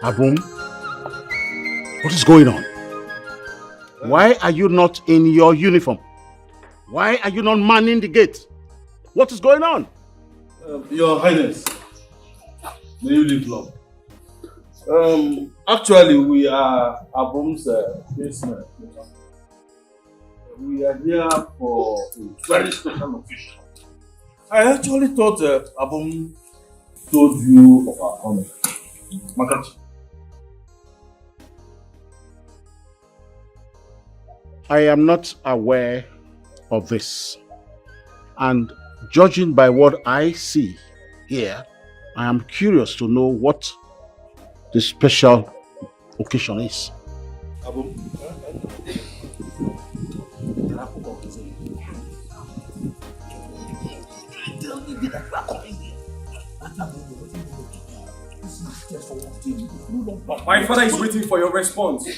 Abum, what is going on? Why are you not in your uniform? Why are you not manning the gate? What is going on? Your Highness, may you live long. Actually, we are Abum's business. We are here for a very special occasion. I actually thought Abum told you of our honor. Makachi. I am not aware of this. And judging by what I see here, I am curious to know what the special occasion is. Abum. My father is waiting for your response.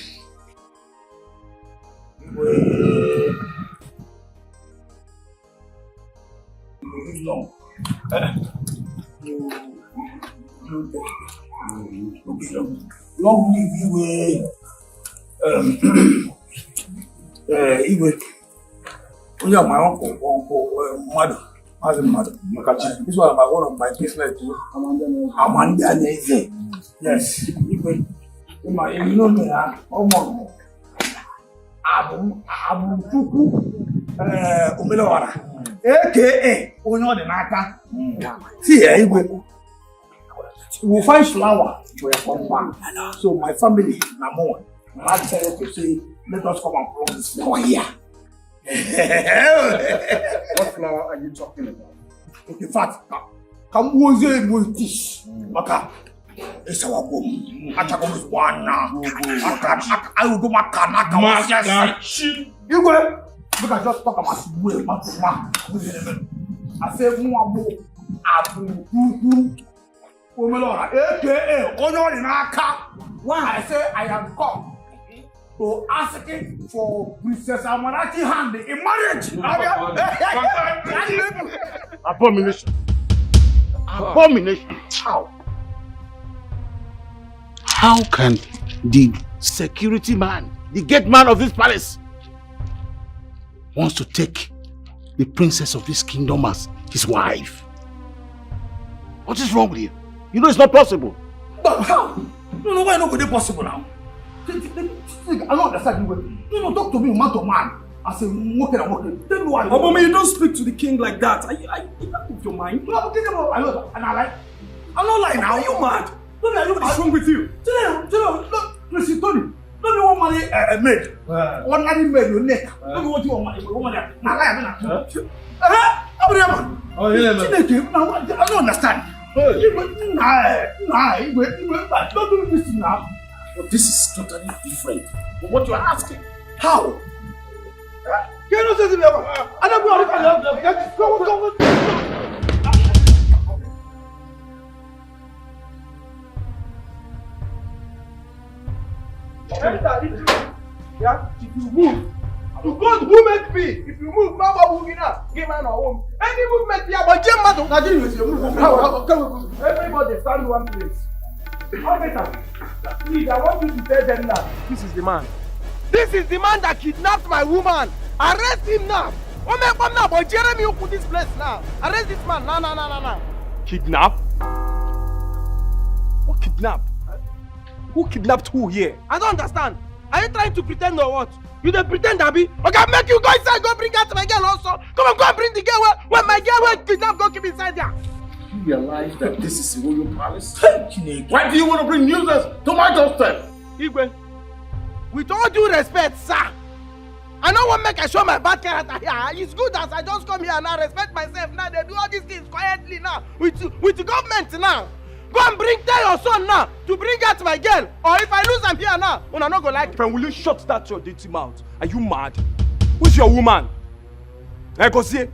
Long live Iwe. Yeah, my uncle, mother. Makachi. This was one of my business too. Amanda Neze. Yes. You know me, Abum Tuku Umelawara. AKA Uno the Naka. See, Iwe. We find flower for your compound. So my family, Namon, I decided to say, let us come and pluck this flower here. What flower are you talking about? In fact, come with this. Maka, it's our boom. I will go back. You go. Look at just talk about I say, Umelora, AKA Honor in Aka. Why I say I am come to asking for Princess Amarati hand in marriage. Abomination. Abomination. How can the security man, the gate man of this palace, wants to take the princess of this kingdom as his wife? What is wrong with you? You know it's not possible. But how? No, why not it possible now? I don't understand you. You don't talk to me man to man. I say, working. Tell me why. Obama, you don't speak to the king like that. Are you out of your mind? No, I'm thinking about I'm not lying now. Are you mad? What is wrong with you? Look, listen, Tony. Don't you want money maid? One money maid your neck. Don't you want your money? Now lie, I don't understand. Don't do this now. But this is totally different from what you are asking. How? Can you say to me? I don't go. Yeah, if you move, to God who made me. If you move, Mama will be now. Give man a home. Any movement here, but Jim Mato, everybody stand one place. Please, I want you to tell them now. This is the man. This is the man that kidnapped my woman. Arrest him now. What make come now? But Jeremy, you put this place now. Arrest this man. No. Kidnap? What kidnap? Who kidnapped who here? I don't understand. Are you trying to pretend or what? You don't pretend, Abby? Okay, make you go inside, go bring out my girl also. Come on, go and bring the girl where my girl was kidnapped, go keep inside there. You realize that this is a royal palace? Why do you want to bring nuisance to my doorstep? Igwe, with all due respect, sir, I don't want to make I show my bad character here. It's good as I just come here and I respect myself. Now they do all these things quietly now with the government now. Go and tell your son now to bring out my girl. Or if I lose am here now, I'm not gonna like it. Friend, will you shut that your dirty mouth? Are you mad? Who's your woman? I go see.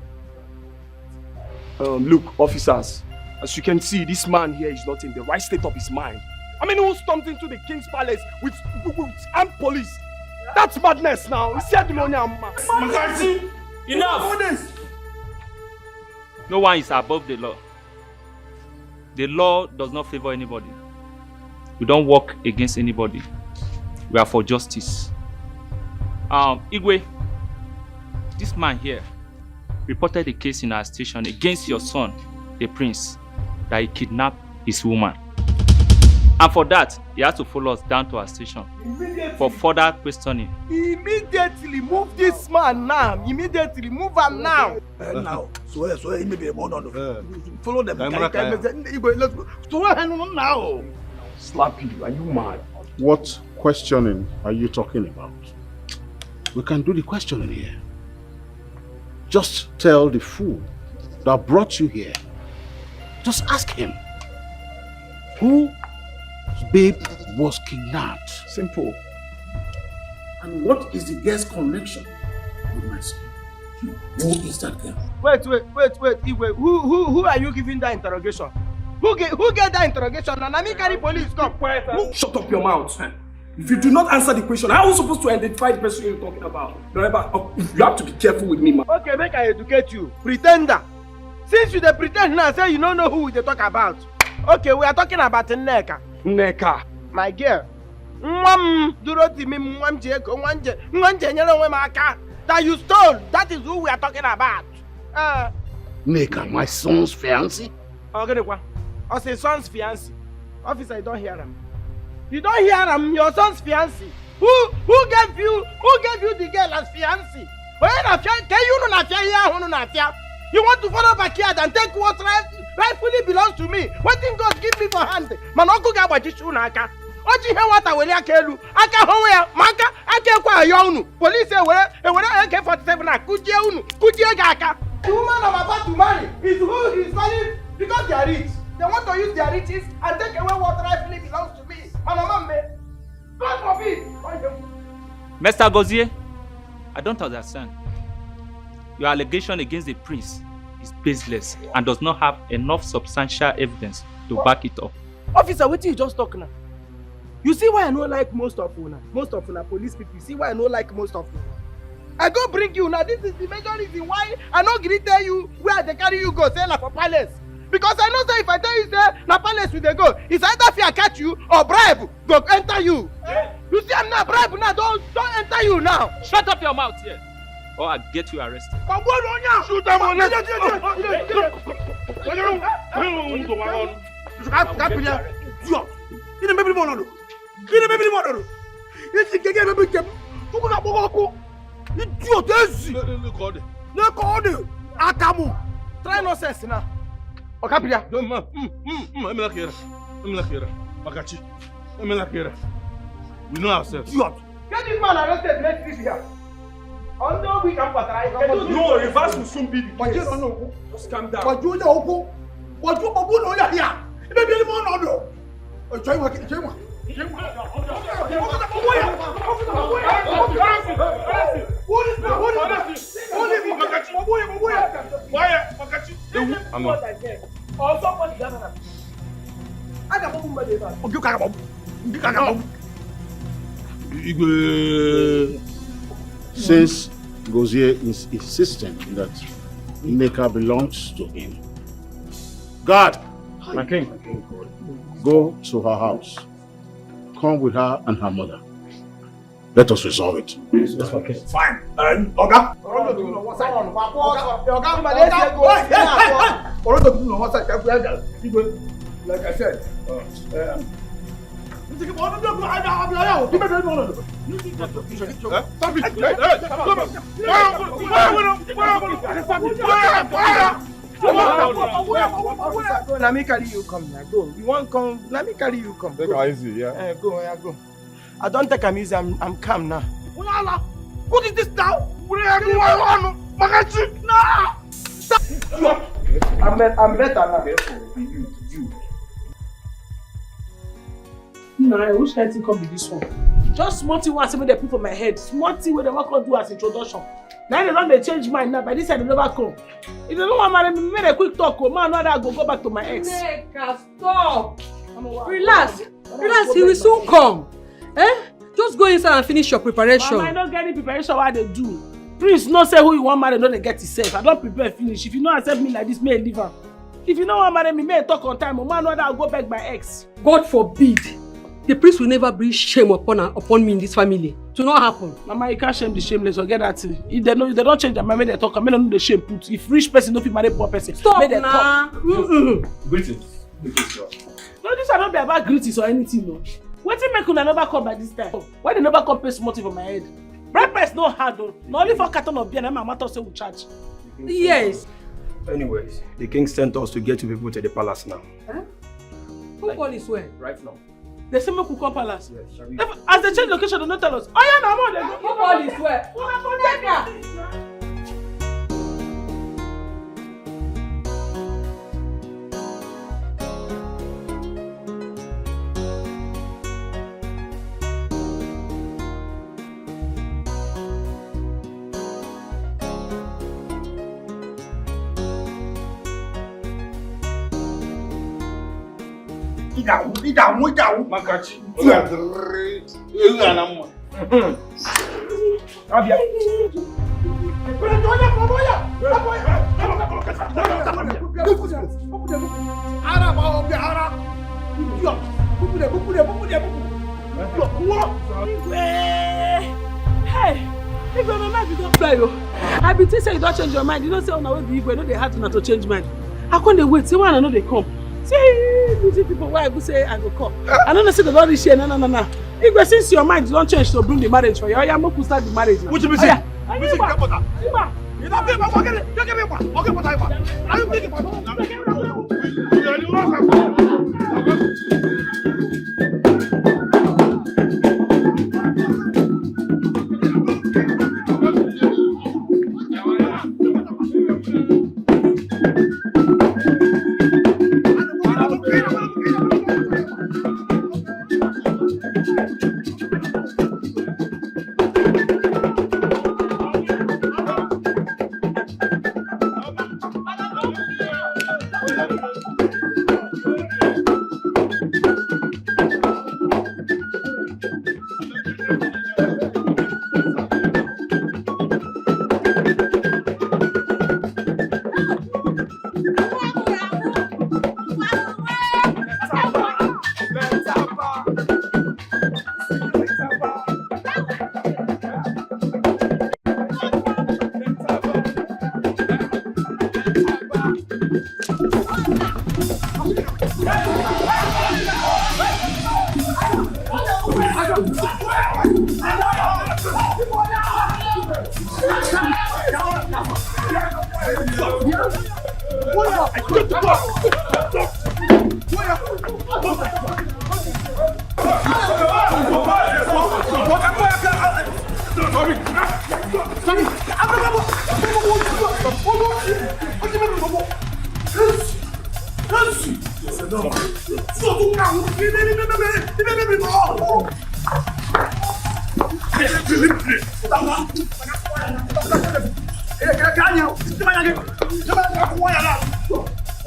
Look, officers, as you can see, this man here is not in the right state of his mind. I mean, who stormed into the king's palace with armed police? That's madness now. Magazi, enough! No one is above the law. The law does not favor anybody. we don't work against anybody. We are for justice. Igwe, this man here reported a case in our station against your son, the prince, that he kidnapped his woman. And for that, he has to follow us down to our station for further questioning. Immediately move this man now. Immediately move him now. Now. So he may be a modern. Follow them. Let's go. So now. Slap you. Are you mad? What questioning are you talking about? We can do the questioning here. Just tell the fool that brought you here. Just ask him. Whose babe was kidnapped? Simple. And what is the girl's connection with my son? Who is that girl? Wait, Igwe. Who are you giving that interrogation? Who get that interrogation? And I mean carry police come. Shut up your mouth. If you do not answer the question, how are we supposed to identify the person you're talking about? You have to be careful with me, man. Okay, make I educate you. Pretender. Since you dey pretend now, say you don't know who we dey talk about. Okay, we are talking about Nneka. Nneka. My girl. That you stole. That is who we are talking about. Nneka, my son's fiancé? Okay, I say son's fiancé. Officer, you don't hear him. You don't hear him. Your son's fiancé. Who gave you the girl as fiancé? You want to follow backyard and take what rightfully belongs to me? What thing God give me for hand? Manoko gabaji naka. Oji he wata wele akelu. Aka howe ya maka ake kwa yonu. Police wele AK-47 na kujie unu. Kujie gaka. The woman I'm about to marry is who is calling because they are rich. They want to use their riches and take away what rightfully belongs to me. God forbid. Mr. Gozie, I don't understand. Your allegation against the prince is baseless and does not have enough substantial evidence to back it up. Officer, what you just talking now? You see why I don't like most of una police people. You see why I don't like most of una. I go bring you now. This is the major reason why I not going to tell you where they carry you go. Say like for palace. Because I know say if I tell you say na palace we dey go, it's either fear catch you or bribe go enter you. You see I'm not bribe now. Don't enter you now. Shut up your mouth here, or I'll get you arrested. Shoot them on Try no sense now. Okapia. We know ourselves. Get this man arrested next week here. Under we can try. No, reverse will soon be the case. Just calm down. What you know here? It may be more no. Try work. Since Gozie is insistent that Nneka belongs to him, God, My king. go to her house. Come with her and her mother. Let us resolve it. Fine. Oga. Like I said, Let me carry you come now. Go. You want come? Let me carry you come. Take it easy, yeah. Go. I don't take a music. I'm calm now. what is this now? I'm better now. Nah, which kind of thing come with this one? Just small thing what they put for my head. Small thing where they want to do as introduction. Now they don't change mind now. By this side they never come. If they don't want marry me, make a quick talk. Man, now I go back to my ex. Nneka, stop. Relax. He will soon come. Just go inside and finish your preparation. Mama, I don't get any preparation what they do. Prince no say who you want marry, don't they get himself. I don't prepare finish. If you don't accept me like this, may I leave her. If you don't want marry me, may I talk on time. Man, now I go back my ex. God forbid. The priest will never bring shame upon me in this family. It will not happen. Mama, you can't shame the shameless or get that thing. If they don't change their mind, make they talk. Make them know the shame put. If rich person don't fit marry poor person, stop make they now. Greetings. No, this are not be about greetings or anything, no. What if make una never come by this time? Why they never come pay small for my head? Bread price no hard though. Not only for carton of beer, and my mother say we charge. Yes. Anyways, the king sent us to get you people to the palace now. Huh? Who call is where? Right now. They say make we come palace. Yes, shall we? As they change location, they don't tell us. Oh yeah, no more. They go. Who call is where? Ìdààmú. Makachi. Abia. Hey, if your mind you don't fly, I been saying you don't change your mind. You don't say on our way be Igwe, no they hard to change mind. I can't they wait, say one another they come. See, beauty people, why I go say I go come. I don't know say the Lord is here, no. Igwe, since your mind don't change to bring the marriage for you, I am going to start the marriage now. What you be saying? You don't pay for get it. Are you thinking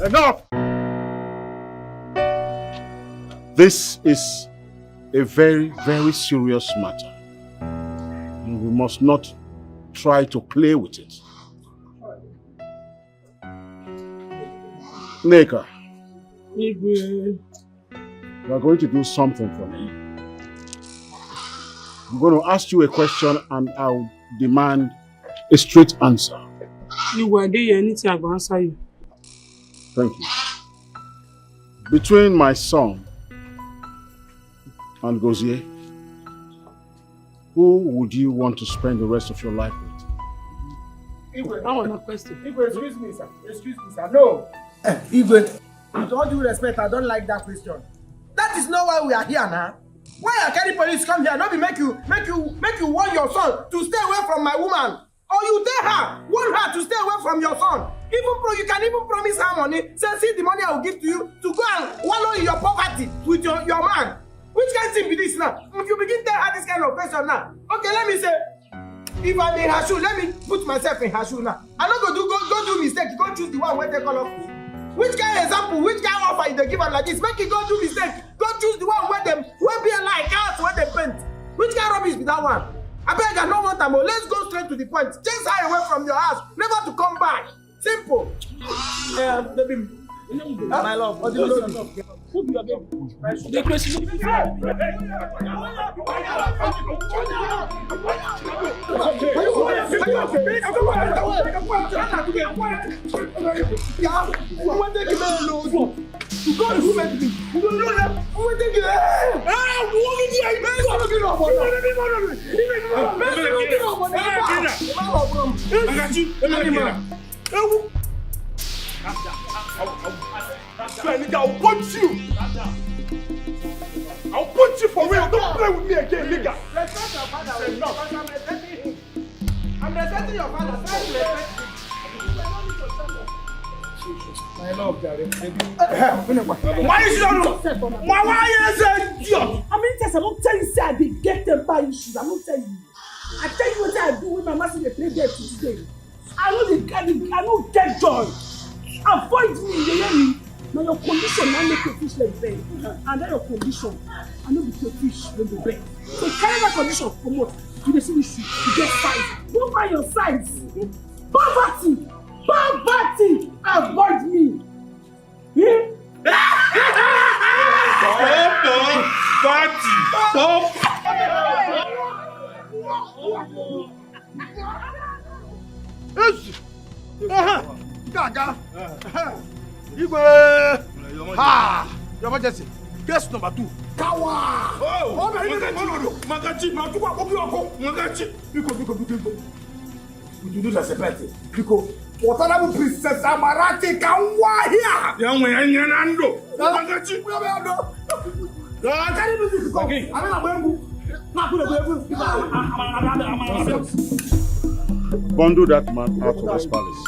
Enough! This is a very, very serious matter. And we must not try to play with it. Neka, we are going to do something for me. I'm going to ask you a question and I'll demand a straight answer. You were there, anything I will answer you. Thank you. Between my son and Gozier, who would you want to spend the rest of your life with? Igwe, I want a question. Igwe, excuse me, sir. Excuse me, sir. No. Igwe, with all due respect, I don't like that question. That is not why we are here now. Why are carry police come here? Not be make you warn your son to stay away from my woman. Or you tell her, warn her to stay away from your son. You can even promise her money. Say, see the money I will give to you to go and wallow in your poverty with your man. Which kind of thing be this now? If you begin to tell her this kind of question now, okay, let me say, if I'm in her shoe, let me put myself in her shoe now. I'm not going to go do mistake. Go choose the one where they call off me. Which kind of example, which kind of offer they give her like this? Make it go do mistake. Go choose the one where them, where be like us, where they paint. Which kind of rubbish be that one? I beg, I don't want them. Let's go straight to the point. Chase her away from your house, never to come back. Simple. Baby, my love. Who be your baby? The crazy. I'll punch you! I'll punch you for real! Don't play with me again, nigga! Respect your father. I'm respecting your father. My love, Daddy. Why is that? Why is that? I mean, I don't tell you, say I did get temper issues. I don't tell you. I tell you what I do with my master. They play there today. I don't get joy. Avoid me, you hear me? Now your condition, now make your fish like bed. And then your condition, I know with your fish will be bed. So carry that condition for what? You see this, you get size. Don't find your size. Poverty. Avoid me. Gaga. Igwe. Ha. Your Majesty. Case number 2. Kawa. Oh, Magachi. Biko. We do the separate. Biko. Whatever Princess Amarati can here. Young man, Yanando. Magachi. We are no. Bundle that man out of this palace.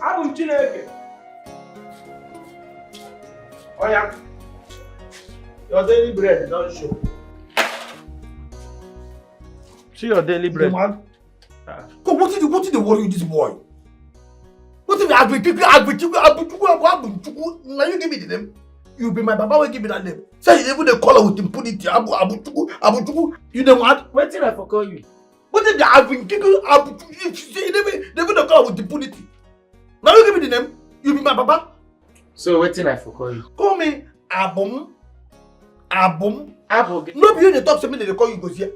Abum Chineke. Oh yeah. Your daily bread don't show. See your daily bread. Man. Come, what did they worry you this boy? What if I now you give me the name? You be my papa will give me that name. Say you even the color with impunity. Abu, you know what? Wait till I forget you. What if I've been kicking Abu? You never the color with impunity. Now you give me the name. You be my papa. So wait till I forget you. Call me Abum. Abu. No be you the talk to me they call you Gosia.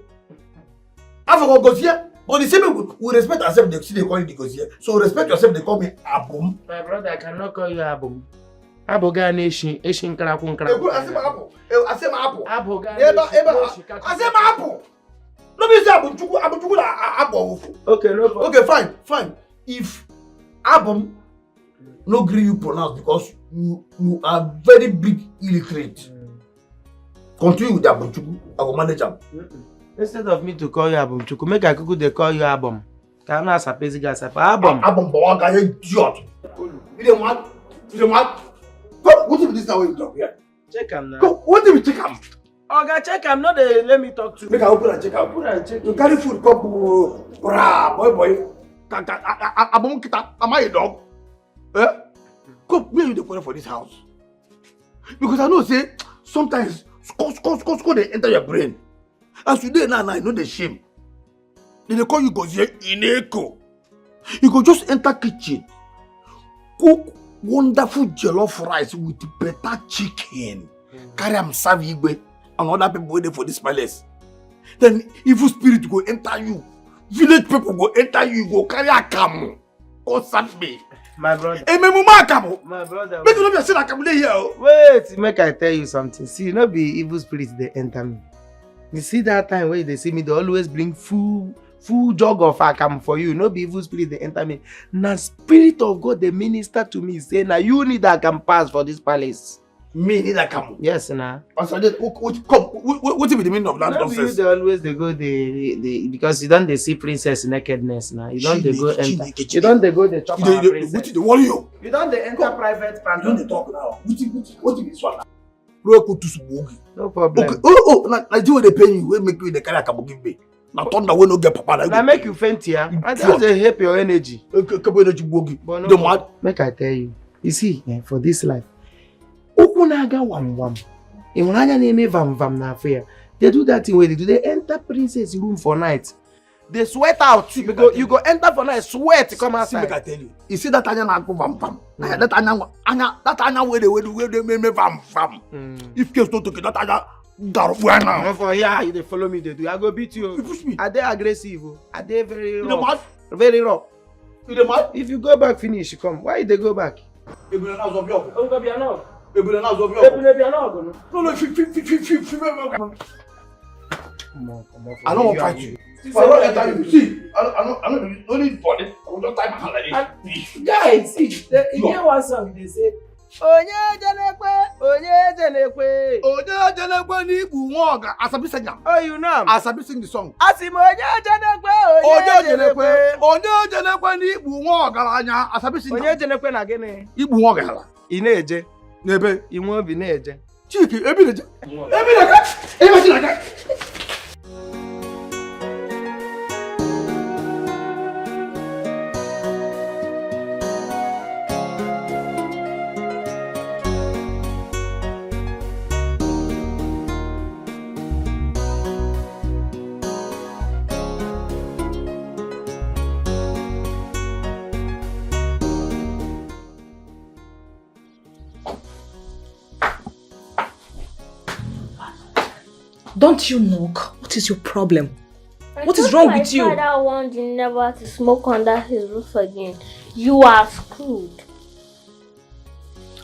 I forgot Gosia. But the same way we respect ourselves, they call you the Gosia. So respect yourself, they call me Abum. My brother, I cannot call you Abum. Aboga nation, Asian Karakun Karakun. I say my apple. Aboga. I say my apple. No be say Abuchuku apple. Okay, no problem. Okay, fine. If Abum no gree you pronounce because you are very big illiterate. Continue with Abuchuku. I will manage them. Instead of me to call you Abumchuku, make I Google they call you Abum. Can not sapezi gas Abum. Abum, but one guy idiot. You don't want. What if this now you talk here? Check him now. What if you check him? Oga, check am, not dey let me talk to you. Make I open and check out. Open and check. You carry food, come, brah, boy. Am I a dog? Come, where you the quarrel for this house? Because I know, say, sometimes, score, they enter your brain. As you do now, I know the shame. Then they call you go here in echo. You go just enter kitchen, cook wonderful jollof rice with better chicken. Carry am serve Igwe and other people waiting for this palace. Then evil spirit go enter you. Village people go enter you. Go carry a camel. Go serve me. My brother. Hey, my mama, My brother. make you not be saying I come here. Wait, make I tell you something. See, not be evil spirits they enter me. You see that time where they see me, they always bring full jug of akam for you. No be evil spirit they enter me. Now spirit of God they minister to me say, now you need akam pass for this palace. Me need a camel. Yes, nah. What is the meaning of that No be you nonsense? they always they go because you don't they see princess nakedness now. You don't they go enter. You don't they go they chop our princess. What is the worry you? You don't they enter private part. You don't talk now. What is this one? No problem. Okay. Oh, like do what they pay you. We make you the carry a camel give me. Now thunder we no get papa. Now make you faint here. And just they help your energy. But no, The mad. Make I tell you. You see, for this life. Okunaga wam. Imranya name vam na affair. They do that thing where they enter princess room for night. They sweat out. You go enter for night, sweat come outside. Make I tell you. You see that anya na go vam. That anya where they make me vam. If case not take that anya now. For here, they follow me. They do. I go beat you. You push me. Are they aggressive? Are they very You the rough? mad? Very rough. You the mad? If you go back, finish. You come. Why they go back? You be now of your. Oh, go be enough. You be now of Be enough. No. I don't want to fight you. If I don't enter you, see, I don't only for it. I will just tie my hand like this. Guys, see, you hear one song they say, Onye jenekwe ni ibu nwoga. Asabi sing am. Oh, you know. Asabi sing the song. Asim onye jenekwe ni ibu nwoga anya. Asabi sing. Onye jenekwe na gene. Ibu nwoga hala. Ineje. Nebe. Inwo bi neje. Chiki, ebi neje. Ebi neje. Don't you knock? What is your problem? What is wrong with you? My father warned you never to smoke under his roof again. You are screwed.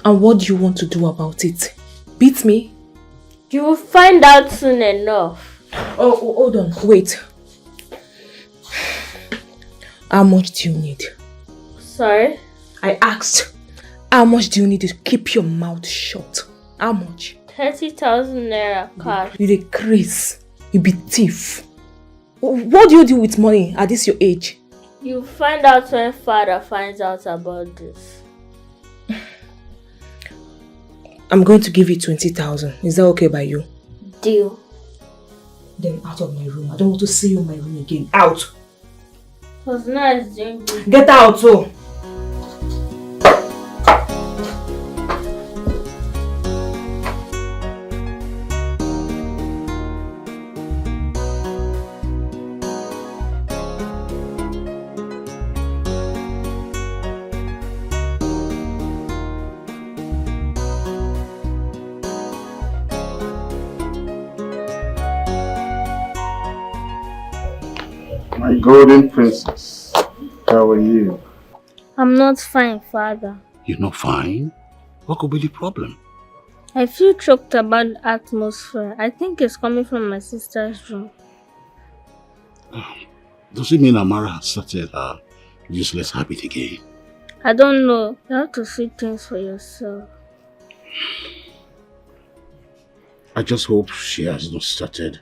And what do you want to do about it? Beat me? You will find out soon enough. Oh, hold on. Wait. How much do you need? Sorry? I asked, how much do you need to keep your mouth shut? How much? 30,000 naira cash. You the craze. You be thief. What do you do with money at this your age? You find out when father finds out about this. I'm going to give you 20,000. Is that okay by you? Deal. Then out of my room. I don't want to see you in my room again. Out. It was nice drinking. Get out, oh. My golden princess, how are you? I'm not fine, father. You're not fine? What could be the problem? I feel choked about the atmosphere. I think it's coming from my sister's room. Does it mean Amara has started her useless habit again? I don't know. You have to see things for yourself. I just hope she has not started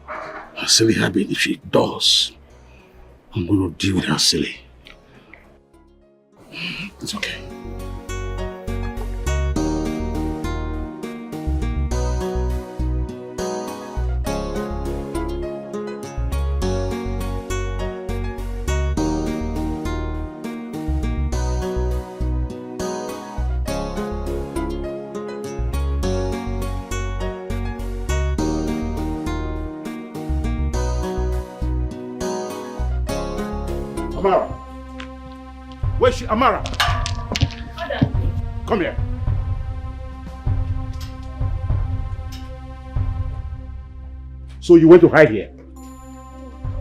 her silly habit. If she does, I'm going to deal with her silly. It's okay. Amara. Where's she? Amara. Father. Come here. So you went to hide here?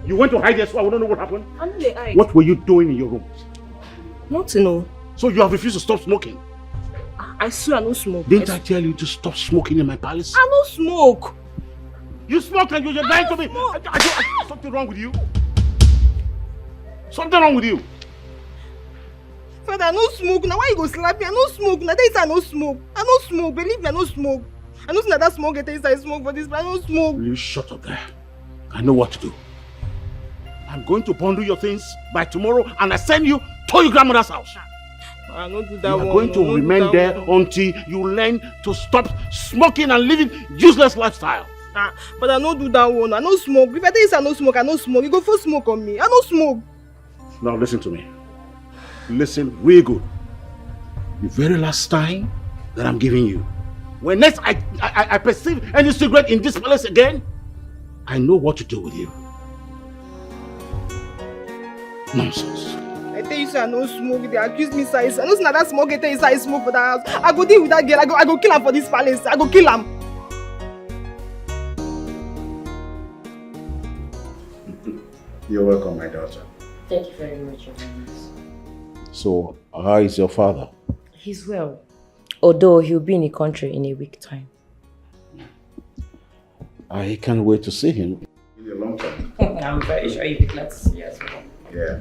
You went to hide here so I wouldn't know what happened? I know they hide. What were you doing in your room? Nothing, no. So you have refused to stop smoking? I swear I no smoke. Didn't I tell you to stop smoking in my palace? I no smoke. You smoked and you're lying to me. Something wrong with you? Something wrong with you? Father, I no smoke. Now why you go slap me? I no smoke. Now that is I no smoke. I no smoke. Believe me, I no smoke. I know that smoke get inside smoke for this, but I no smoke. Will you shut up there? I know what to do. I'm going to bundle your things by tomorrow and I send you to your grandmother's house. I don't do that. You are going to remain there until you learn to stop smoking and living useless lifestyle. But I don't do that one. I no smoke. If I tell you I no smoke, I no smoke. You go for smoke on me. I no smoke. Now listen to me. Listen real good. The very last time that I'm giving you. When next I perceive any cigarette in this palace again, I know what to do with you. Nonsense. I tell you, sir, I no smoke. They accuse me, sir. I know that smoke get inside smoke for that house. I go deal with that girl. I go kill her for this palace. I go kill her. You're welcome, my daughter. Thank you very much, Your Highness. So, how is your father? He's well. Although he'll be in the country in a week's time. I can't wait to see him. In a long time. I'm very sure you'll be glad to see us. Yeah.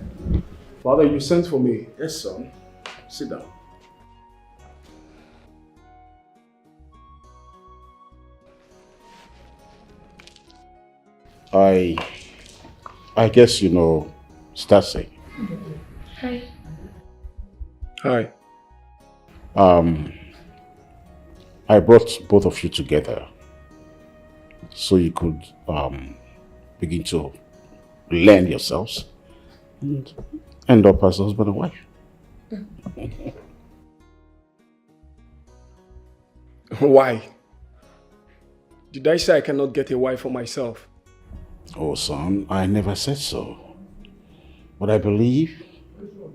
Father, you sent for me. Yes, son. Sit down. I guess you know Stasi. Hi. Hi. I brought both of you together so you could begin to learn yourselves and end up as husband and wife. Why? Did I say I cannot get a wife for myself? Oh, son, I never said so. But I believe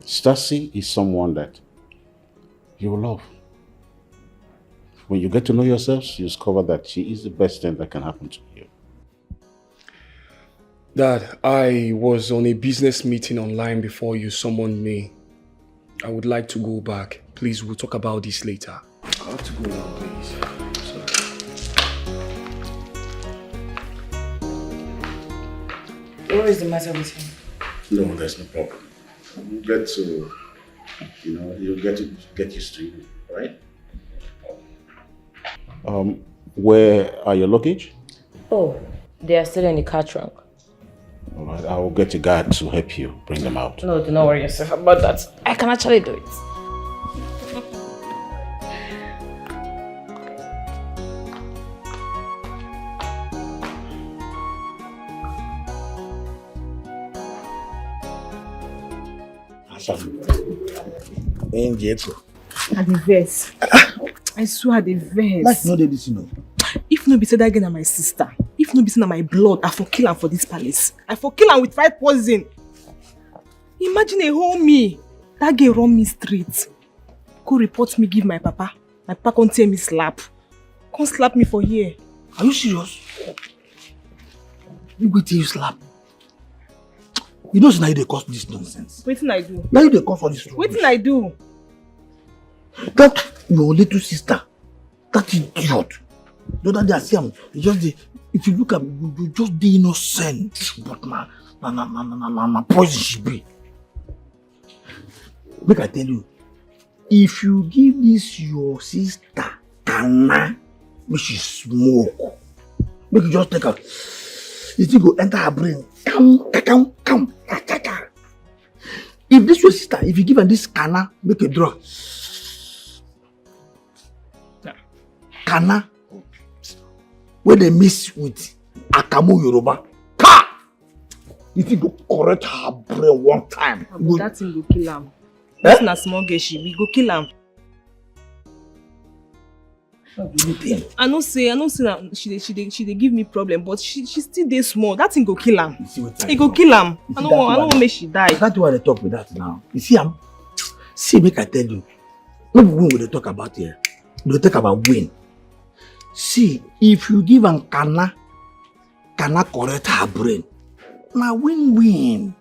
Stasi is someone that you will love. When you get to know yourselves, you discover that she is the best thing that can happen to you. Dad, I was on a business meeting online before you summoned me. I would like to go back. Please, we'll talk about this later. I have to go now, please. What is the matter with him? No, there's no problem. You get to, you'll get used to it, right? Where are your luggage? Oh, they are still in the car trunk. All right, I will get a guard to help you bring them out. No, do not worry yourself about that. I can actually do it. At the verse. I swear at the verse. Like no dey this, you know. If no be said that girl na my sister, if no be said na my blood, I for kill her for this palace. I for kill her with 5 poison. Imagine a whole me. That girl run me straight. Go report me, give my papa. My papa can't tell me slap. Can't slap me for here. Are you serious? You go till you slap. You know now you dey cause this nonsense. Wetin I do? Now you dey cause for this rubbish. Wetin I do? That your little sister, that idiot. The other day I see him, if you look at me, you just dey innocent. But na poison she be. Make I tell you, if you give this your sister Kana, make she smoke. Make you just take her. The thing go enter her brain. Come. If this your sister, if you give her this Kana, make a draw. Kana, where they mix with Akamu Yoruba. Ka! You think go correct her brain one time. That thing go kill him. That's not small girl she. We go kill him. I know say that she dey give me problem, but she still dey small. That thing go kill am. It go kill am. I don't want make she die. That's why they talk with that now. You see, make I tell you. No win we dey talk about here. We dey talk about win. See, if you give an cannot correct her brain, now win-win.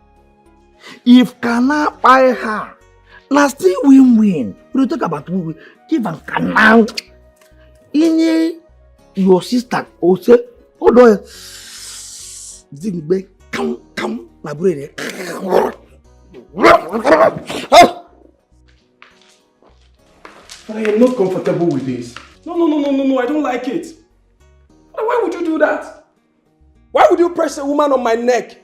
If cannot buy her, now still win-win. We dey talk about win-win. Give an cannot. In your sister also, hold on. Zingbe, come, my brain. I am not comfortable with this. No, I don't like it. Why would you do that? Why would you press a woman on my neck?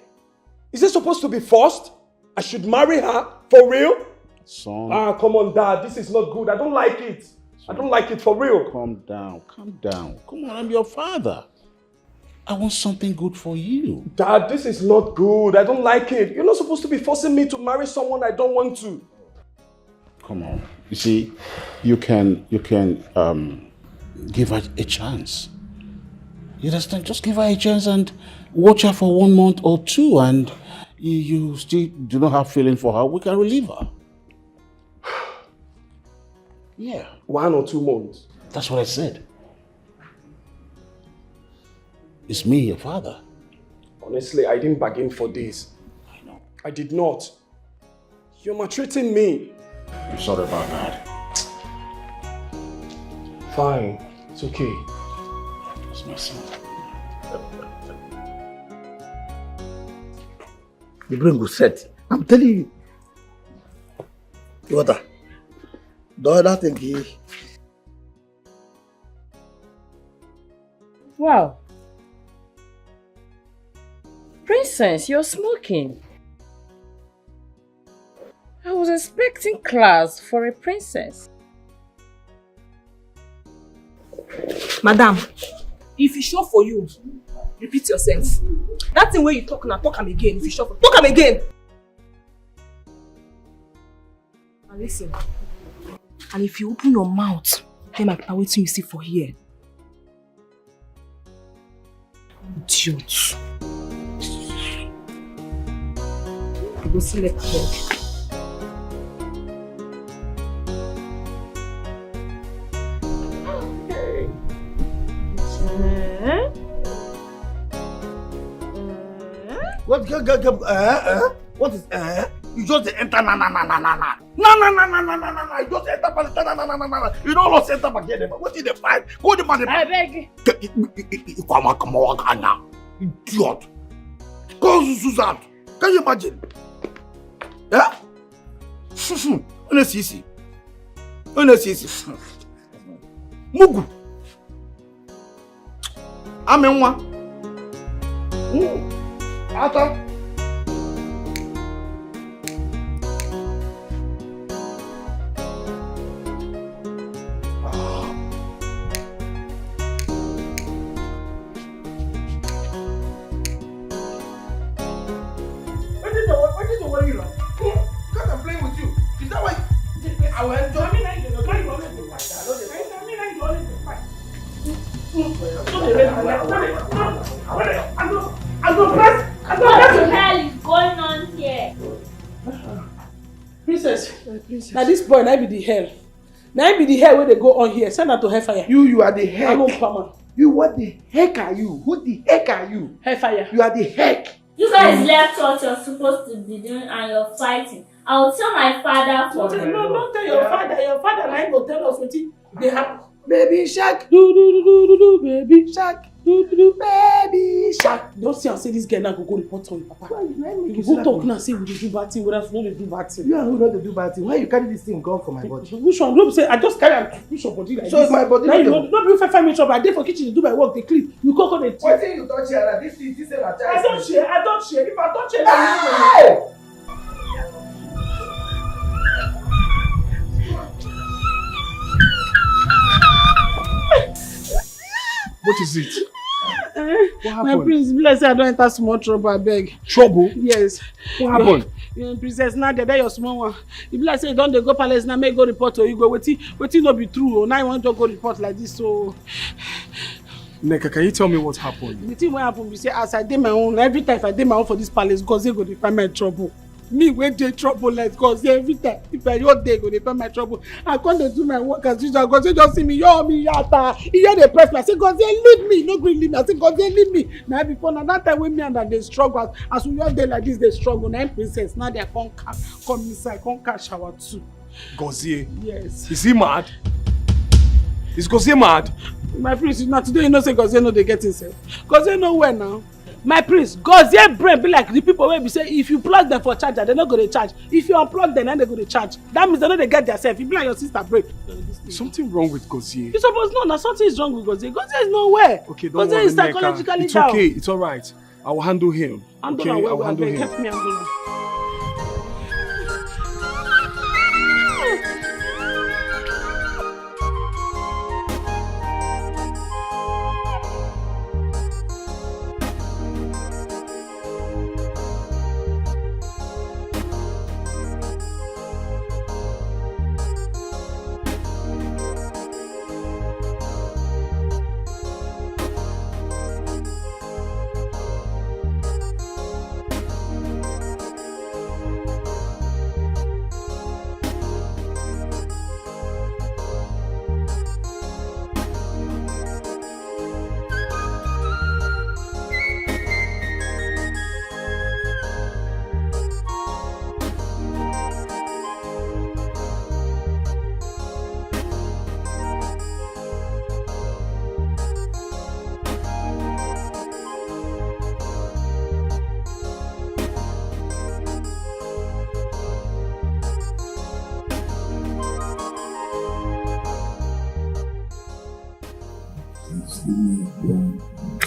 Is it supposed to be forced? I should marry her? For real? Son. Come on, Dad. This is not good. I don't like it. I don't like it for real. Calm down. Come on, I'm your father. I want something good for you. Dad, this is not good. I don't like it. You're not supposed to be forcing me to marry someone I don't want to. Come on. You see, you can give her a chance. You understand? Just give her a chance and watch her for 1 month or 2, and you still do not have feeling for her. We can relieve her. Yeah. 1 or 2 months. That's what I said. It's me, your father. Honestly, I didn't bargain for this. I know. I did not. You're maltreating me. I'm sorry about that. Fine. It's okay. It's my son. The brain go set. I'm telling you. Daughter. The other thing here. Wow. Princess, you're smoking. I was expecting class for a princess. Madam, if e sure for you, repeat yourself. That thing where you talk now, talk am again. If you sure for talk am again. And listen, and if you open your mouth, tell my papa wetin you see for here. Idiot. You go select head. What is You just enter na. You just enter na. You don't lost enter back here. What is the fight? Go the man. I beg. Come on, idiot. Go Susan. Can you imagine? Yeah? Honestly. Mugu. Amenwa. Ata. Now this boy, now be the hell. Now be the hell where they go on here. Send her to hellfire. You are the heck. I'm not You, what the heck are you? Who the heck are you? Hellfire. You are the heck. You guys left what you're supposed to be doing and you're fighting. I will tell my father for you. No, don't tell your father. Your father now go tell us what they have. Baby shark. Do, baby shark. Do, baby shark. Don't say and say this girl now go report on your papa. You go talk now say we do bad thing, whether we don't do bad thing. You are who not do bad thing. Why you carry this thing gone for my body? Which one? Don't say I just carry and push your body like so this. So my body. Now you don't be 5 minutes up. I dey for kitchen to do my work. They clean. You go come and. What thing you touch here? This is a child. I don't share. If I touch it, What is it? What happened? My prince, bless you, I don't enter small trouble, I beg. Trouble? Yes. What happened? Princess Nadia, that your small one. If like say don't they go palace now, make go report to you go. Wetin no be true. Now you want to go report like this, so. Neka, can you tell me what happened? The thing what happened, we say as I did my own. Every time if I did my own for this palace, God they go to find my trouble. Me when they trouble like God every time. If I your day go they find my trouble. I come to do my work as usual. God say just see me, yo me yata. He hear the press me. I say God say leave me, no green leave me. I say God say leave me. Now before now that time when me and that they struggle as we all day like this they struggle. Now princess now they come inside, come catch shower too. Gozie. Yes. Is he mad? Is Gozie mad? My prince, now today you know say Gozie no they get himself. Gozie nowhere now. My prince, Gozie brain be like the people where we say if you plug them for charger, they're not going to charge. If you unplug them, then they're going to charge. That means they know they get themselves. If be like your sister brain. Something wrong with Gozie. You suppose know that something is wrong with Gozie. Gozie is nowhere. Okay, don't Gozie worry, is psychologically it's down. okay, it's alright. I will handle him. Okay, I will handle him. Help me handle him.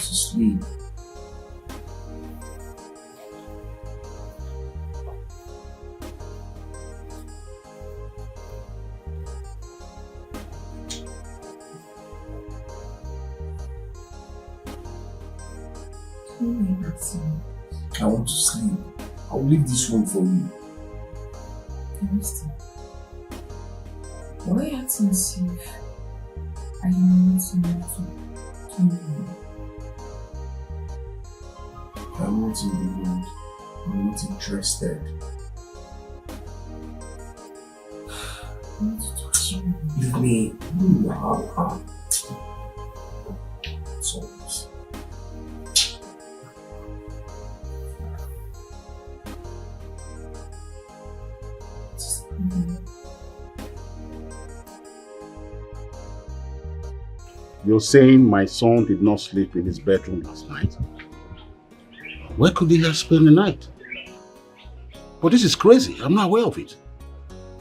Sleep. I want to sleep. I will leave this room for you. Why are you acting as if I am not enough to you? I'm not in the mood. I'm not interested. I want to talk to you. Leave me. It's always. You're saying my son did not sleep in his bedroom last night? Where could he have spent the night? But this is crazy. I'm not aware of it.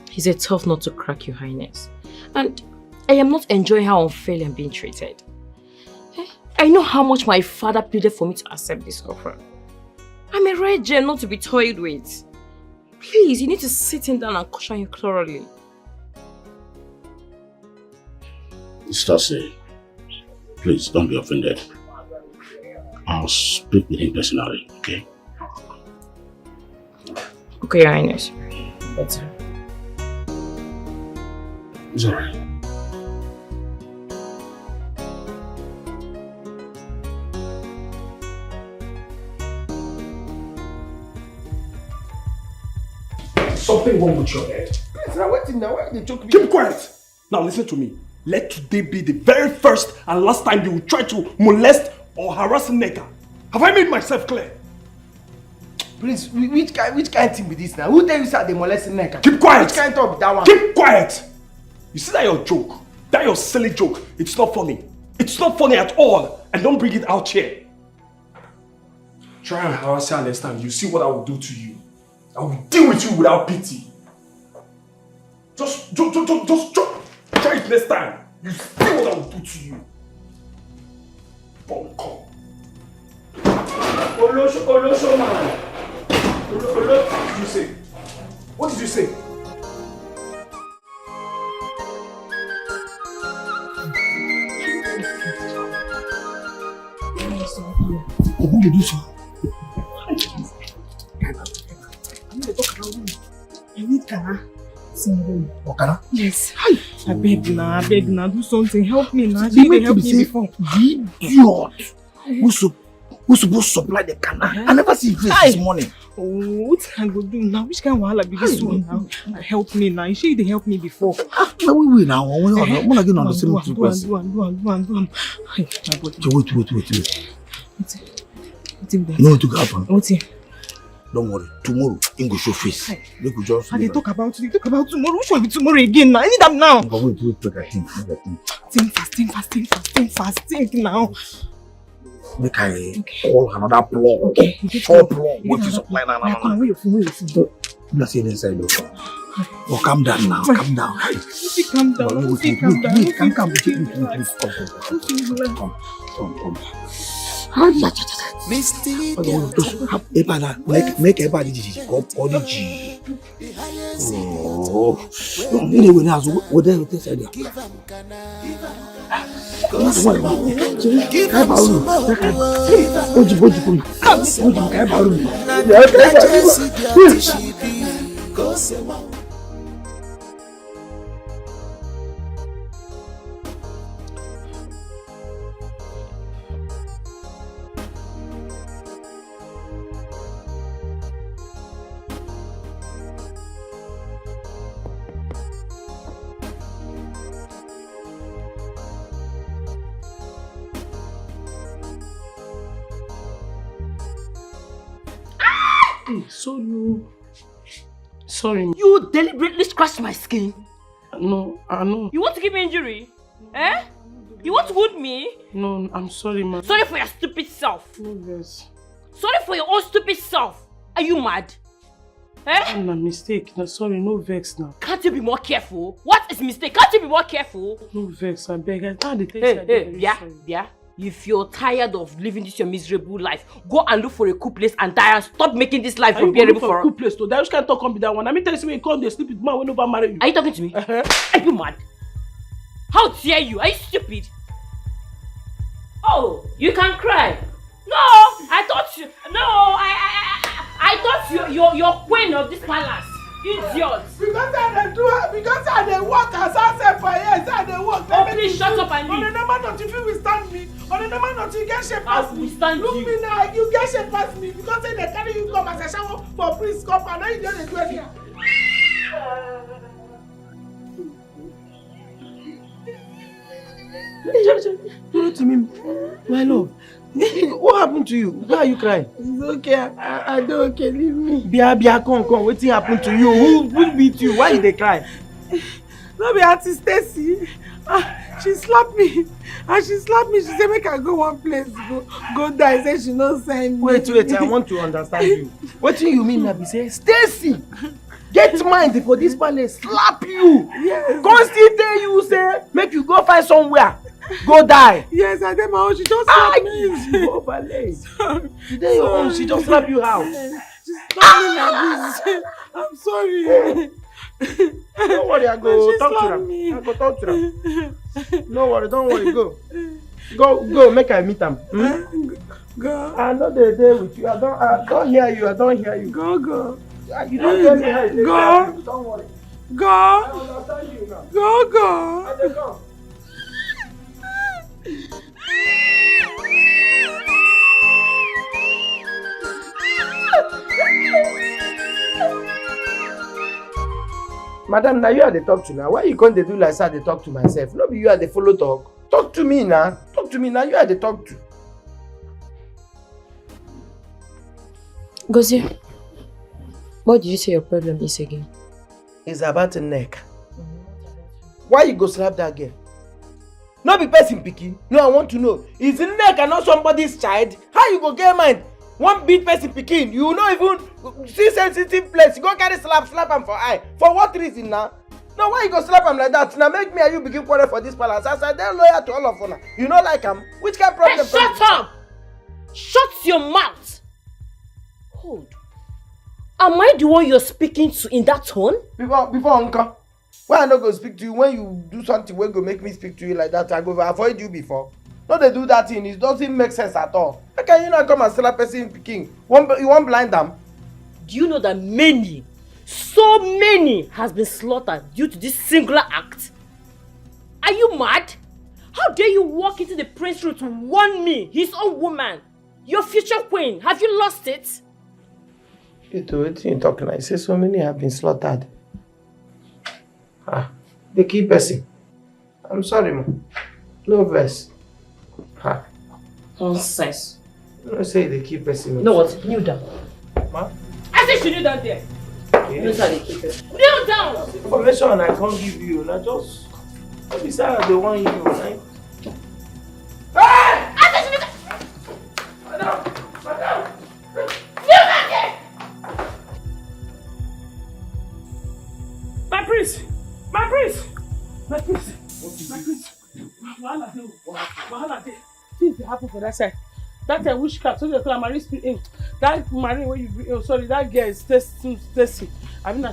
He's a tough nut to crack, Your Highness. And I am not enjoying how unfairly I'm being treated. I know how much my father pleaded for me to accept this offer. I'm a rare gem not to be toyed with. Please, you need to sit him down and caution him thoroughly. Stasi, please don't be offended. I'll speak with him personally, okay? Okay, Your Highness. Better. It's alright. Something wrong with your head. Please, now wait now. Why they choke me? Keep quiet! Now listen to me. Let today be the very first and last time you will try to molest or harass Neka. Have I made myself clear? Prince, which kind thing be this now? Who tell you say they molesting Neka? Keep quiet! Which kind talk be that one? Keep quiet! You see that your joke? That your silly joke? It's not funny. It's not funny at all. And don't bring it out here. Try and harass her next time. You see what I will do to you. I will deal with you without pity. Just try it next time. You see what I will do to you. Bunko. Olosho man. What did you say? What did you say? Who did you say? need Kana. Okana? Yes. I beg now, do something. Help me now. She help me before. The idiot who's supposed to supply the Kana. I never see this this morning. Oh, what I go do now? Which kind of wahala be this one now? Help me now. She they help me before. We now. We're not again on the same frequency. Do am. Wait. You know what to happen? What's it? Don't worry. Tomorrow, in go show face. They could just. They talk about tomorrow. Which one be tomorrow again now? I need them now. But wait. I think. Think fast now. Make I call another plug. Okay. Four plug. Wait to supply now. Where you phone? Let's see inside though. Oh, calm down now. Calm down. Calm down. Come. Make everybody go all the G. Oh, anyway, now what they say there. Sorry. You deliberately scratched my skin. No, I know. You want to give me injury? Eh? You want to wound me? No, I'm sorry, man. Sorry for your stupid self. No, yes. Sorry for your own stupid self. Are you mad? Eh? I'm a mistake. No, sorry, no vex now. Can't you be more careful? What is mistake? Can't you be more careful? No vex, I beg. Yeah. If you're tired of living this your miserable life, go and look for a cool place and die and stop making this life unbearable for a cool place. So that can't talk on be that one. I mean, tell you come they sleep with man when nobody marry you. Are you talking to me? Are you mad? How dare you? Are you stupid? Oh, you can cry. No, I thought you. No, I thought you're queen of this palace. Idiot. Because I dey work as I said for years, I dey work. Oh, please shut up and leave. On the number not if you withstand me, on the number not you get shape past me. Look me now, you get shape past me because they carry you come as a shower for priest cup and now you don't do anything. Look to me, my love. What happened to you? Why are you crying? It's okay. I don't okay. Leave me. Bia, come. What happened to you? Who beat you? Why did they cry? No, be Auntie Stacy. She slapped me. And she slapped me. She said, make her go one place. Go die. Say she no send me. Wait. I want to understand you. What do you mean, Nabi? Say, Stacy, get mind for this palace. Slap you. Yes. Come still tell you, say, make you go find somewhere. Go die. Yes, I did my own. She just slapped me. Overlay. Today your own. She just slapped you how? She slapped me like this. I'm sorry. Don't worry, I go talk to them. I go talk to them. No worry, don't worry. Go. Make I meet them. Go. I know they're there with you. I don't hear you. Go. You don't hear me. Go. Don't worry. Go. I understand you now. Go. I just go. Madam, now you are the talk to now. Why you can't do like that? They talk to myself. No, be you are the follow talk. Talk to me now. You are the talk to. Gozie, what did you say your problem is again? It's about the neck. Why you go slap that girl? No be person picking. No, I want to know. Is the neck and not somebody's child? How you go get mine? One big person picking. You not even see sensitive place. You go carry slap him for eye. For what reason now? No, why you go slap him like that? Now make me and you begin quarrel for this palace. As I then lawyer to all of you. You not like him? Which kind of problem? Hey, shut up! Shut your mouth! Hold. Am I the one you're speaking to in that tone? Before Uncle. Why I not go speak to you when you do something wey go make me speak to you like that? I go avoid you before. No, they do that thing. It doesn't make sense at all. How can you not come and slap person picking? You want blind them? Do you know that many So many has been slaughtered due to this singular act. Are you mad? How dare you walk into the prince's room to warn me, his own woman, your future queen? Have you lost it? You do it in talking. I say so many have been slaughtered. The key person. I'm sorry, man. No verse. Nonsense. No say the key person. You know what? Kneel down. Ma? I said you kneel down there. Yes. Kneel down! Information I can't give you. Not just. Besides the one you know, right? I said you kneel down! Madam! Kneel down there! My prince! My prince! My prince! My prince! Wahala dey. Things dey happen for that side. That witchcraft, so they call marine spirit. That marine where you bring, sorry, that girl is Stacy. I mean,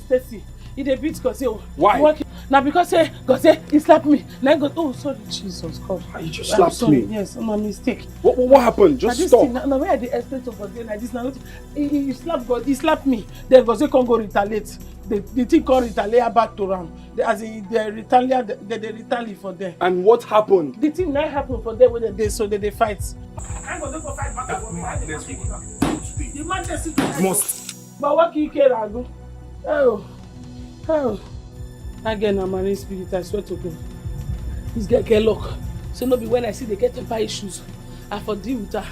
Stacy. He dey beat Gose. Why? Now because Gose, he slapped me. Now go. Oh, sorry, Jesus God. You just slapped me. Yes, my mistake. What happened? Just stop. Now where they explain to Gose like this? Now he slapped God. He slapped me. Then Gose can't go retaliate. The thing can't retaliate back to them. As in they retaliate for them. And what happened? The thing now happened for them when they so they fight. I'm going to go fight back. The man just Must. But what can you care about? Oh. Again, I'm marine spirit, I swear to God. This girl get luck. So no be when I see they get temper issues, I for deal with her.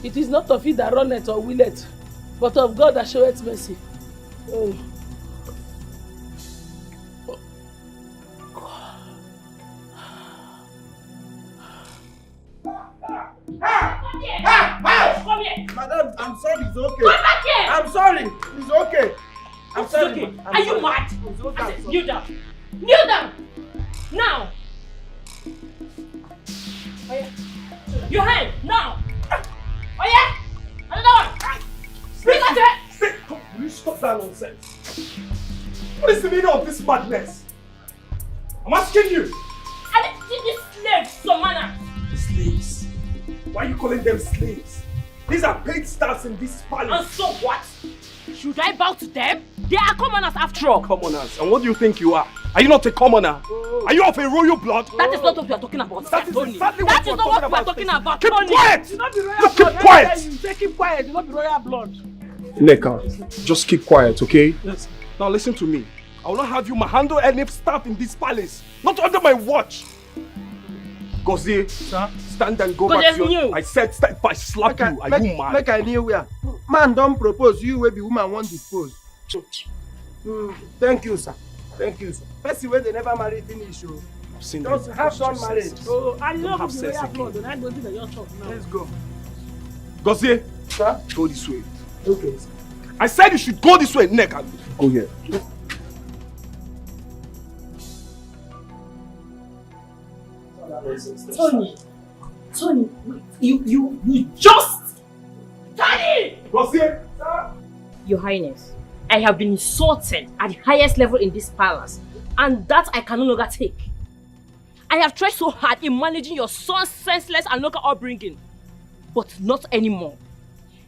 It is not of it that run it or will it, but of God that showeth mercy. Come here! Madam, I'm sorry, it's okay. Come back here! I'm sorry, it's okay. I'm sorry. Okay. I'm Are you sorry. mad? It's okay, I'm sorry. Kneel down! Kneel down! Now! Oh yeah. Your hand! Now! Oh yeah! Another one! Bring that here! Stay! Will you stop that nonsense? What is the meaning of this madness? I'm asking you. I didn't see these slaves some manner. Slaves? Why are you calling them slaves? These are paid staffs in this palace. And so what? Should I bow to them? They are commoners after all. Commoners. And what do you think you are? Are you not a commoner? Are you of a royal blood? That is not what we are talking about. That is Tony. exactly That what is not what we are talking about. Keep Tony. quiet! You not be royal Look, blood. keep quiet! You say keep quiet. You not be royal blood. Neka, just keep quiet, okay? Yes. Now listen to me. I will not have you handle any staff in this palace. Not under my watch. Gozie, stand and go back to your... I said if I slap you, are you mad? Make I kneel where? Man don't propose, you will be woman won't dispose. Thank you, sir. Thank you, sir. Person where they never married finish, you. Just have some marriage. Oh, I know have the sex royal again. blood, and I don't think that you're talking now. Let's go. Gozie, Sir? go this way. Okay, sir. I said you should go this way, Neka. Go here. Tony, you just... Tony! Gozie! Your Highness, I have been insulted at the highest level in this palace, and that I can no longer take. I have tried so hard in managing your son's senseless and local upbringing, but not anymore.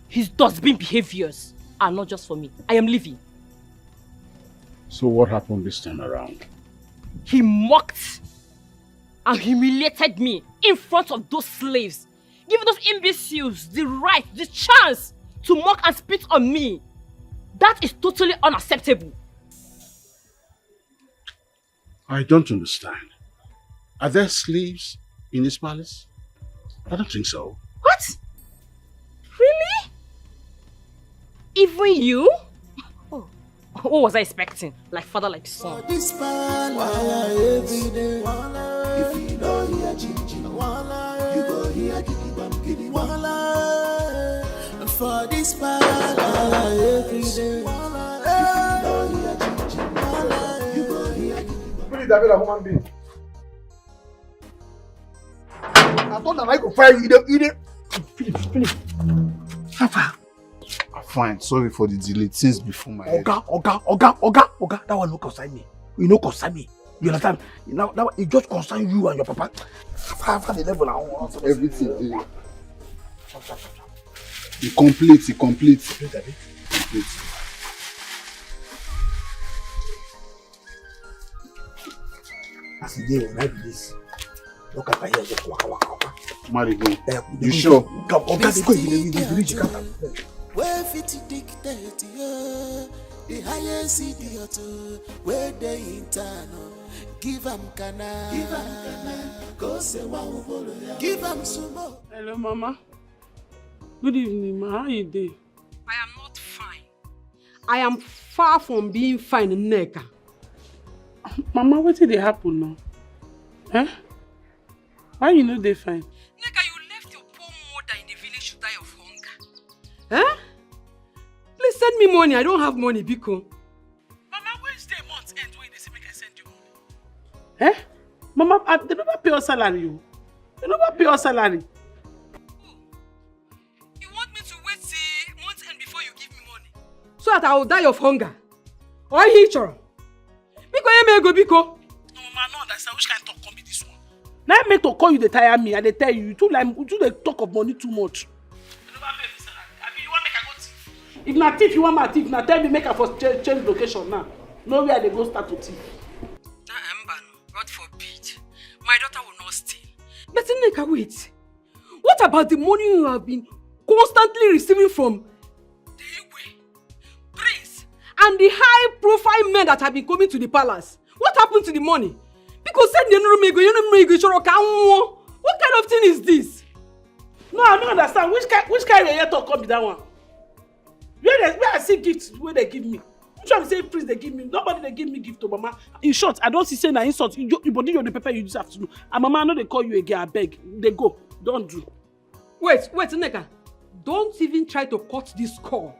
His dustbin behaviors are not just for me. I am leaving. So what happened this time around? He mocked and humiliated me in front of those slaves, giving those imbeciles the right, the chance to mock and spit on me. That is totally unacceptable. I don't understand. Are there slaves in this palace? I don't think so. What? Really? Even you? Oh, what was I expecting? Like father, like son. This every day. If you don't hear Gigi, you go hear Gigi Bam Gidi. For this every day. If you don't hear Gigi, you go hear Gigi. Please, David, a human being. I thought that I could fire you. Philip. Fine, sorry for the delay. Things before my head. Oga. That one no concern me. You no concern me. You understand? Now it just concern you and your papa. After the level now. Everything. Complete. as a day when I do this. Look at here, just waka waka. Marry me. You sure? Come, okay, where fit dictate the highest idiot where they internal. Give 'em kana, go say wow, give 'em sumo. Hello, Mama. Good evening, ma. How you doing? I am not fine. I am far from being fine, Neka. Mama, what did happen now? Huh? Why you know they fine? Neka, you left your poor mother in the village to die of hunger. Huh? Please send me money. I don't have money, Biko. Mama, where's the month end when they say make I send you money? Eh? Mama, they never pay us salary. They never pay us salary. You want me to wait till month end before you give me money? So that I will die of hunger? Or hitcher? Biko, you go, Biko. No, Mama, I don't understand. Which kind of talk can be this one? Now I make to call you, they tire me, and they tell you, you they talk of money too much. You never pay me salary. I mean, you want make I go thief? If not thief, you want my thief. Now tell me make I first change location now. Nowhere they go start to thief. God forbid. My daughter will not steal. But Neka, wait. What about the money you have been constantly receiving from the Igwe, Prince, and the high-profile men that have been coming to the palace? What happened to the money? Because said what kind of thing is this? No, I don't understand. Which kind of talk come be that one? Where I see gifts where they give me? I'm trying to say please they give me. Nobody they give me gift to Mama. In short, I don't see saying an insult. You body you the paper you this afternoon. And Mama, I know they call you again. I beg. They go. Don't do. Wait, Neka. Don't even try to cut this call.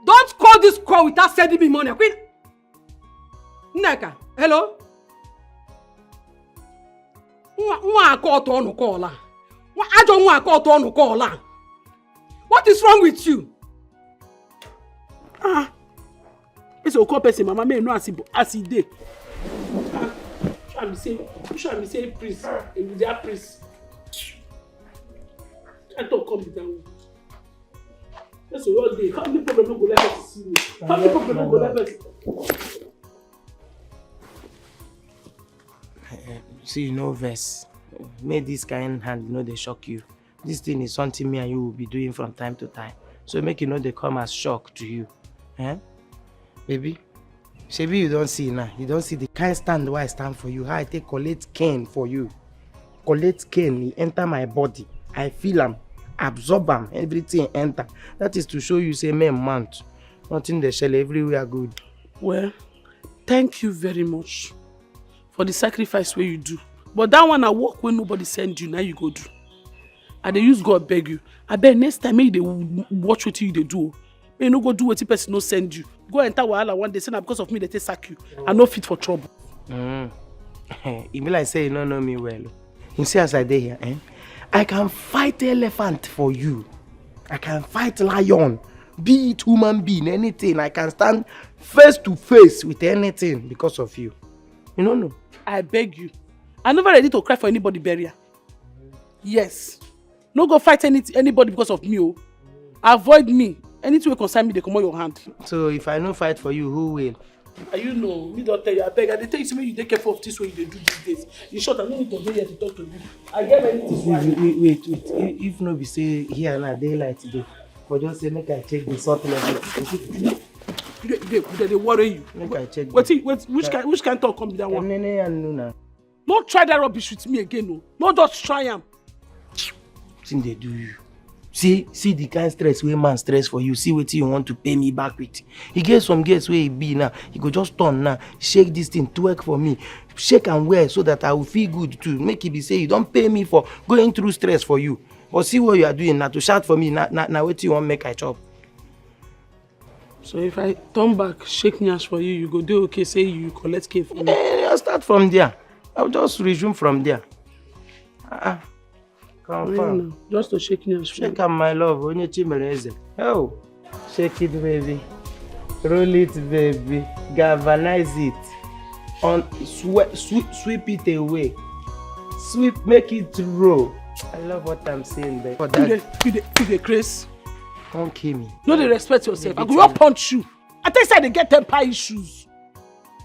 Don't call this call without sending me money. Queen. Neka, hello? What is wrong with you? It's a call person, Mama may know as he did. I'm saying priest. And with their priest. I don't come down. That's all day. How many people don't go let us see me? How many people don't go let us? See, no verse. Make this kind hand, they shock you. This thing is something me and you will be doing from time to time. So make they come as shock to you. Eh? Baby, maybe you don't see now. You don't see the kind stand where I stand for you. How I take collect cane for you. Collect cane, he enter my body. I feel him, absorb him, everything enter. That is to show you, say, man, nothing they shell everywhere good. Well, thank you very much for the sacrifice where you do. But that one I walk when nobody send you, now you go do. And they use God beg you. I bet next time maybe they watch what you they do. You no go do what the person no send you. Go enter Wahala one day, say now because of me they take sack you. I no fit for trouble. It be like say you don't know me well. You see as I dey here, I can fight elephant for you. I can fight lion. Be it human being, anything. I can stand face to face with anything because of you. You don't know. I beg you. I'm never ready to cry for anybody burial. Yes. No go fight anybody because of me. Avoid me. Anything will concern me, they come on your hand. So if I no fight for you, who will? You know, me don't tell you. I beg. I tell you, say you take careful of this way you do these days. In short, I don't need to be here to talk to you. I get many things. Wait. If no be say here now daylight today, for just say make I check the salt level. They worry you. Make I check. Wait. Which kind talk come be that one? Don't try that rubbish with me again, no. No, just try am. Thing they do you. See the kind stress where man stress for you. See what you want to pay me back with. He get some guess where he be now. He go just turn now. Shake this thing to work for me. Shake and wear so that I will feel good too. Make it be say you don't pay me for going through stress for you. But see what you are doing now to shout for me. Now what you want make I chop. So if I turn back, shake nyash for you, you go do okay. Say you collect cake for me. I'll start from there. I'll just resume from there. Confirm. Just to shake nyash. Shake up my love. Oh, shake it, baby. Roll it, baby. Galvanize it. Sweep it away. Make it roll. I love what I'm saying, baby. You the Chris. Don't kill me. No, they respect yourself. I go up punch you. I tell you, they get temper issues.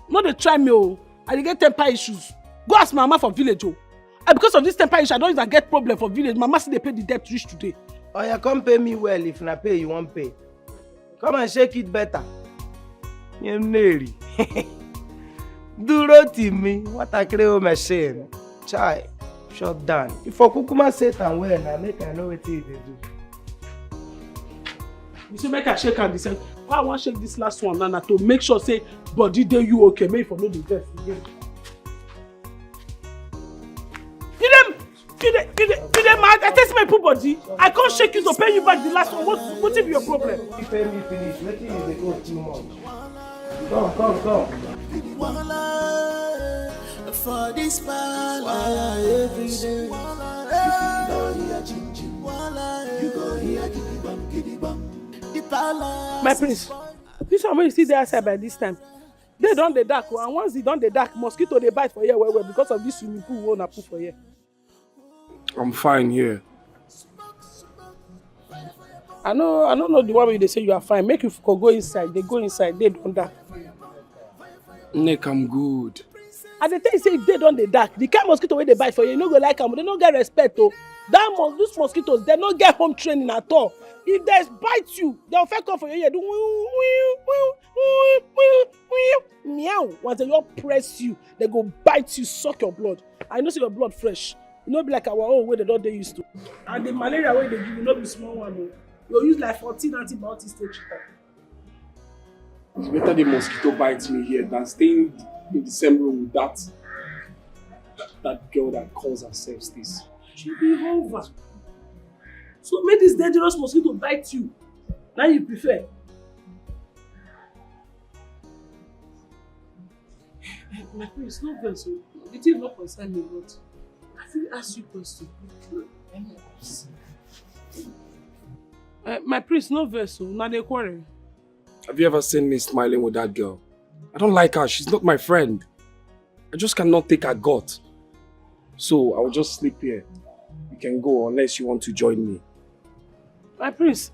No, they try me. I get temper issues. Go ask Mama for village, oh. And because of this temper issue, I don't even get problem for village. Mama still they pay the debt reach today. Oh, you come pay me well. If na pay, you won't pay. Come and shake it better. You neri. Duro me. What a creo machine. Chai. Shut down. If I kukuma Satan well, now make I know what they do. You say make I shake and decide. Why I want shake this last one now to make sure say body day you okay. Make for no the death again. You them mad? I test my poor body. I can't shake you to pay you back the last one. What is your problem? You pay me finish. Let me they go too much. Come. For this man, every day. You go here, giddy bum. My prince, this one when you see the outside by this time, they done the dark, and once they done the dark, mosquito they bite for here well because of this swimming pool we wanna put for here. I'm fine here. I don't know the one where they say you are fine. Make you go inside. They go inside. They don't dark. Nick, I'm good. And they tell you say if they don't the dark, the kind of mosquito where they bite for you no go like them. They don't get respect though. Those mosquitoes they don't get home training at all. If they bite you, they'll first come for you. Do meow. Once they all press you, they go bite you, suck your blood. I know see your blood fresh. You know be like our own way they don't they used to. And the malaria way they give you not be small one. You'll use like 14 antibiotics to treat them. It's better the mosquito bites me here than staying in the same room with that girl that calls herself this. She'll be over. So make this dangerous mosquito bite you. Now you prefer. My prince, no verse. It is not concern me, but I will ask you a question. My prince, no verse. Now they quarrel. Have you ever seen me smiling with that girl? I don't like her. She's not my friend. I just cannot take her gut. So I will just sleep here. You can go unless you want to join me. My prince,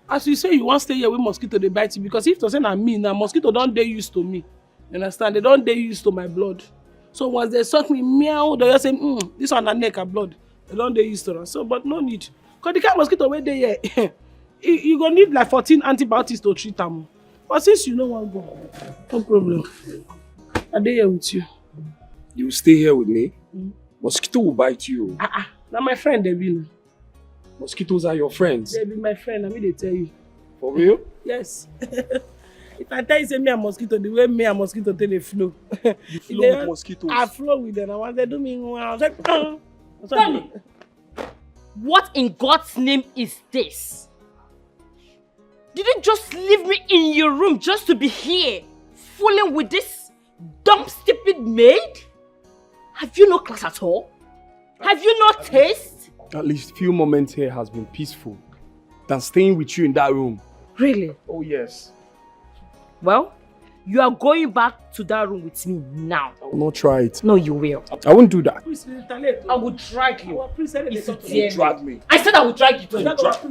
as you say, you want to stay here with mosquito, they bite you. Because if to say na me, now mosquito don't they used to me. You understand? They don't they used to my blood. So once they suck me, meow, they just say, this one a neck and blood. They don't they used to us. So, but no need. Because the kind of mosquito where they here, you gonna need like 14 antibiotics to treat them. But since you know one go, no problem. I'm here with you. You will stay here with me? Mosquito will bite you. Now my friend they be. Mosquitoes are your friends? They be my friend, I mean they tell you. For real? Yes. If I tell you say me and mosquito, the way me and mosquito tell they flow. You flow with mosquitoes? I flow with them. And once they do me, I was like, Tommy, what in God's name is this? Did you just leave me in your room just to be here, fooling with this dumb, stupid maid? Have you no class at all? Have you no taste? At least few moments here has been peaceful than staying with you in that room. Really? Oh yes. Well, you are going back to that room with me now. I will not try it. No, you will. I won't do that. I will drag you. Drag me. I said I will drag you. Please, Inside.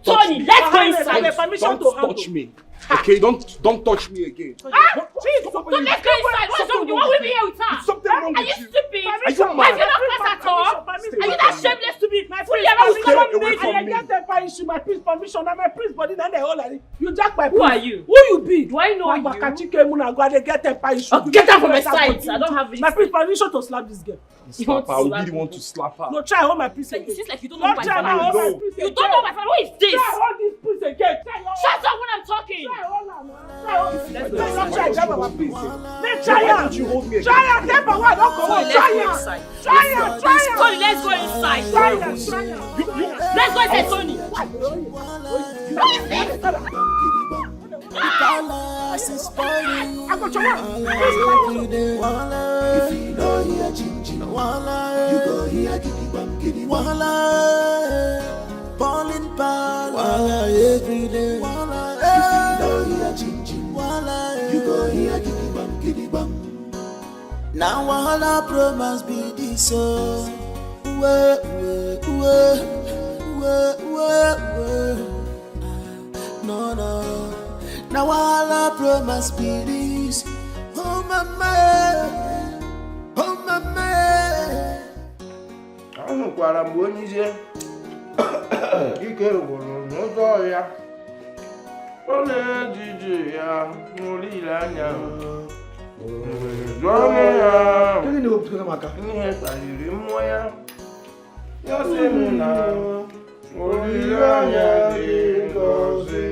Tony, let's go inside. Don't touch me. Okay, don't touch me again. Let's go inside. What's wrong? You want with me here with her? Something wrong with you. Are you stupid? Are you mad? Have you not class at all? Are you that shameless to be? Stay away from me. I get the issue, my priest permission, and my priest body, then they all like you jack my priest. Who are you? Who you be? Do I know you? Get out from my sight. I don't have it. My priest permission to slap this girl. Slap her. I really want to slap her. No, try hold my priest It again. seems like you don't know my father. No. You don't know my father. Who is this? Try hold this priest again. Shut up when I'm talking. Try hold her, man. Try grab my priest. Let's Why try don't you hold me again? Try her. Tell her why don't come on. Try her. Tony, let's go inside. Try her. Let's go inside, Tony. Who is this? Palace is spoiling. I got your Every day, if you don't hear ching, you go hear kitty bum. Ballin' palace every day. If you don't hear ching, you go hear kitty bum. Now all our promise be this so. No. Now all our promise be this. Oh mama, oh mama. I don't know what I'm going to say. You can't go no ya. Ole DJ ya, Noli Lanya. Joya. Kí ni o fi kọ́ máa ka? Ní ẹ̀ta ìrè mọ́ ya. Yọ sí mi náà. Noli Lanya di ngọzi.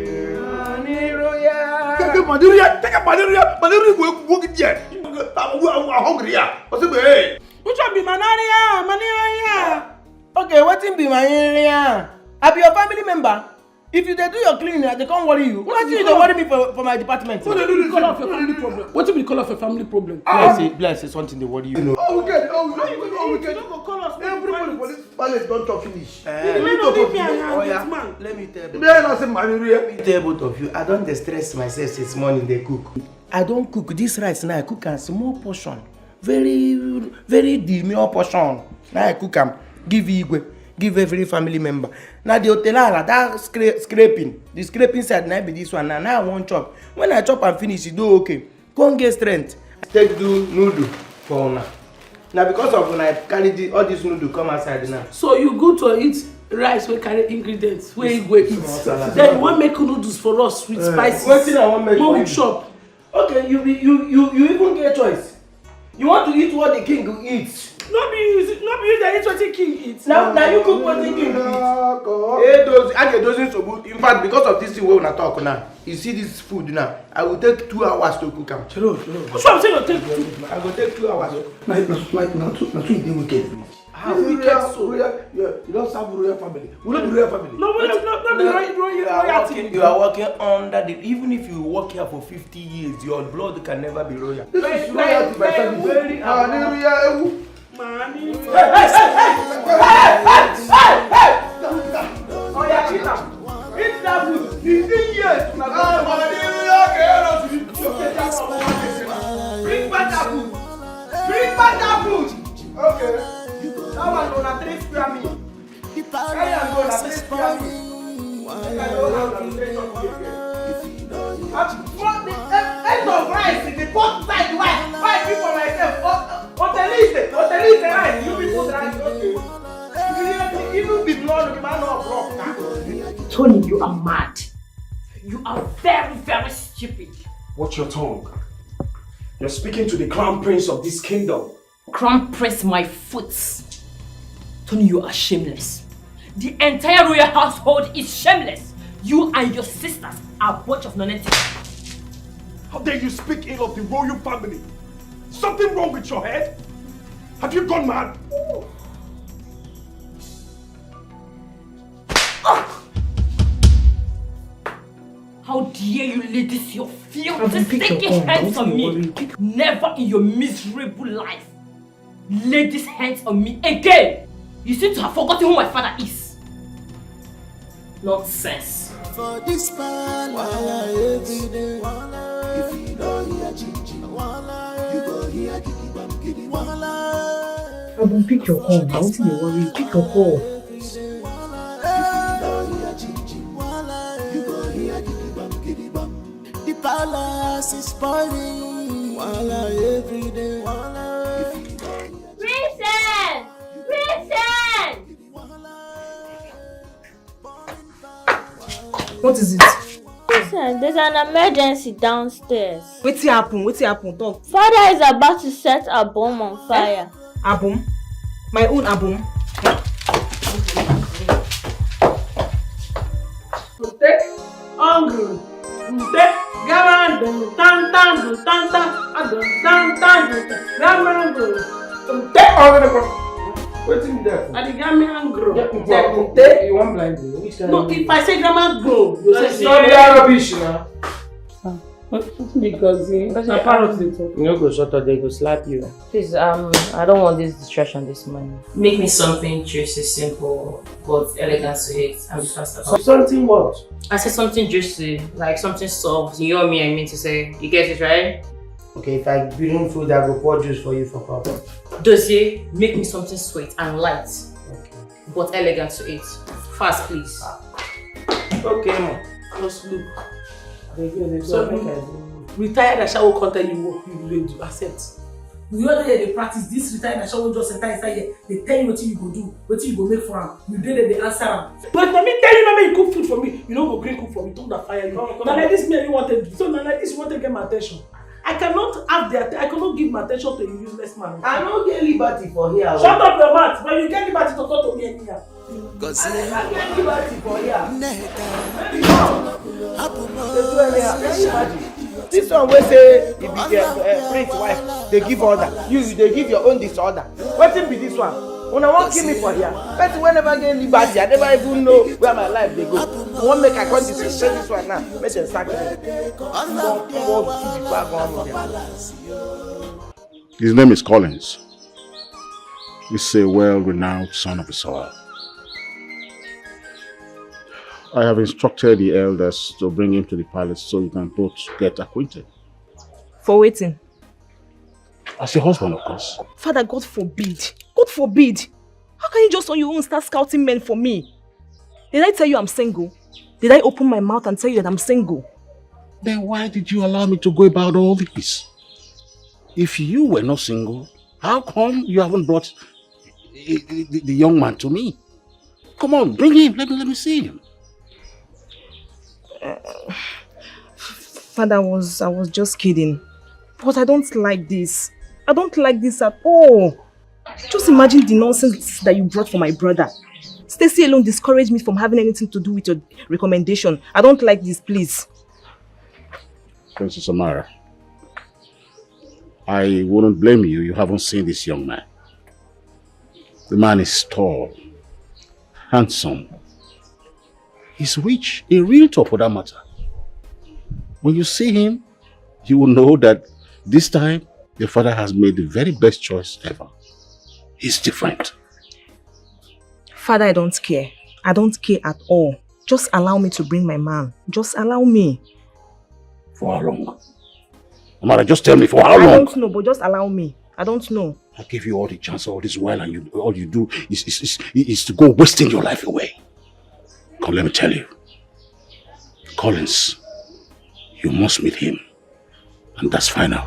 Aniroya. Kẹ́kẹ́ Madiria wo gidi ẹ̀. I'm hungry ya. Ọ̀sẹ̀ bẹ́ẹ̀. Which one be Manaria? Okay, wetin be my area? I be your family member. If you dey do your cleaning, they can't worry you. Why you dey worry me for my department? What do you call off your family problem? What do you call off your family problem? Bless say something they worry you. Oh, we get. Oh, we get. You don't go call us. Everybody for this palace don't talk finish. You may not be me and this man. Let me tell you. Then I say Madiria. Let me tell both of you. I don't stress myself since morning they cook. I don't cook this rice now. I cook a small portion, very demure portion. Now I cook am give Igwe. Give every family member. Now the hotel that scraping. The scraping side now be this one. Now I won't chop. When I chop and finish, it do okay. Can't get strength. Take do noodle for now. Now because of when I carry all this noodle come outside now. So you go to eat rice wey carry ingredients wey you go eat. Then you want make noodles for us with spices. Wetin I want make for you chop. Okay, you even get choice. You want to eat what the king will eat. No be you that eat wetin king eat. Now you cook wetin king eat. I get dozen sobu. In fact, because of this thing wey una talk now, you see this food now, I will take 2 hours to cook am. Chelo. Which one say you take 2? I go take 2 hours. Now two dey wicked. How wicked so? You don't serve royal family. We don't be royal family. No, you are working under the. Even if you work here for 50 years, your blood can never be royal. This is royalty by service. Money. Oh yeah, eat am. Eat that food. 15 years. Bring back that food. Bring back that food. Okay. That one on a 3 square meal. I am going to 3 square meal. At the end of rice, the pot side why people myself. Hotel is rice. You people rice. Okay. Even be blood, the man not rock. Tony, you are mad. You are very, very stupid. Watch your tongue. You're speaking to the crown prince of this kingdom. Crown prince my foot. Tony, you are shameless. The entire royal household is shameless. You and your sisters are a bunch of nonentities. How dare you speak ill of the royal family? Something wrong with your head? Have you gone mad? How dare you lay this your filthy, sticky hands on me? Never in your miserable life lay these hands on me again. You seem to have forgotten who my father is. Nonsense. For this man, every day. If you don't hear Gigi, you go hear Gigi. I will pick your call. I want to be worried. Pick your call. The palace is spoiling. Every day. Princess! Princess! What is it? Princess, there's an emergency downstairs. Wetin happen? Talk. Father is about to set a bomb on fire. Abum? My own Abum? Hungry. Waiting there for. I the grandma grow. You want blind me? No, if I say grandma grow, you say it's not that rubbish now. Because my parents dey talk. You no go shut up, they go slap you. Please, I don't want this distraction this morning. Make me something juicy, simple, but elegant to eat. I'm just faster. Something what? I said something juicy, like something soft. You know me, I mean to say. You get it, right? Okay, if I bring food, I go pour juice for you for cup. Dossier, make me something sweet and light, okay, but elegant to eat. Fast, please. Okay, ma. Just look. So retired Ashawo content you will do accept. We all dey practice this retired Ashawo just enter inside here. They tell you what you go do, what you go make for am. You dey they answer am. But let me tell you, now you cook food for me. You don't go green cook for me. Don't that fire you. Now like this, me you wanted. So now like this, you want to get my attention. I cannot give my attention to a useless man. I don't get liberty for here. Shut up your mouth. When you get liberty to talk to me anyhow. Cause I get liberty for here. This one wey say if you get prince wife, they give order. You they give your own disorder. What be this one? When I want kill me for here, but when never get liberty, I never even know where my life they go. You want make I come disrespect this one now? Make them sack me. His name is Collins. He's a well-renowned son of the soil. I have instructed the elders to bring him to the palace so you can both get acquainted. For waiting? As your husband, of course. Father, God forbid. God forbid. How can you just on your own start scouting men for me? Did I tell you I'm single? Did I open my mouth and tell you that I'm single? Then why did you allow me to go about all this? If you were not single, how come you haven't brought the young man to me? Come on, bring him. Let me see him. Father, I was just kidding. But I don't like this. I don't like this at all. Just imagine the nonsense that you brought for my brother. Stacy alone discouraged me from having anything to do with your recommendation. I don't like this, please. Princess Amara, I wouldn't blame you. You haven't seen this young man. The man is tall, handsome. He's rich, a realtor for that matter. When you see him, you will know that this time your father has made the very best choice ever. He's different. Father, I don't care. I don't care at all. Just allow me to bring my man. Just allow me. For how long? Amara, just tell me for how long? I don't know, but just allow me. I don't know. I give you all the chance all this while and all you do is to go wasting your life away. Come, let me tell you. Collins, you must meet him. And that's final.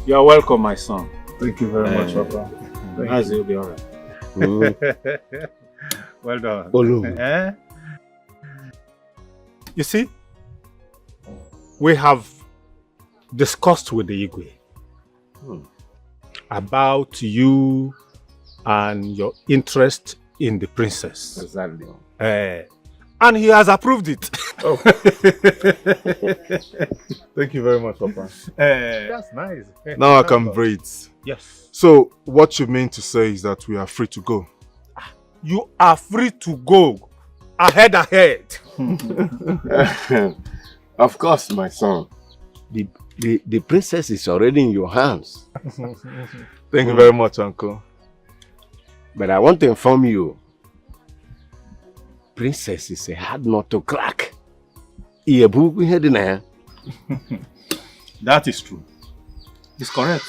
You are welcome, my son. Thank you very much, Papa. As you'll be alright. Well done. Olu. You see, we have discussed with the Igwe about you and your interest in the princess. Exactly. And he has approved it. Oh. Thank you very much, Papa. That's nice. Now I can breathe. Yes. So, what you mean to say is that we are free to go? You are free to go. Ahead. Of course, my son. The princess is already in your hands. Thank you very much, Uncle. But I want to inform you, princess is a hard nut to crack. That is true. It's correct.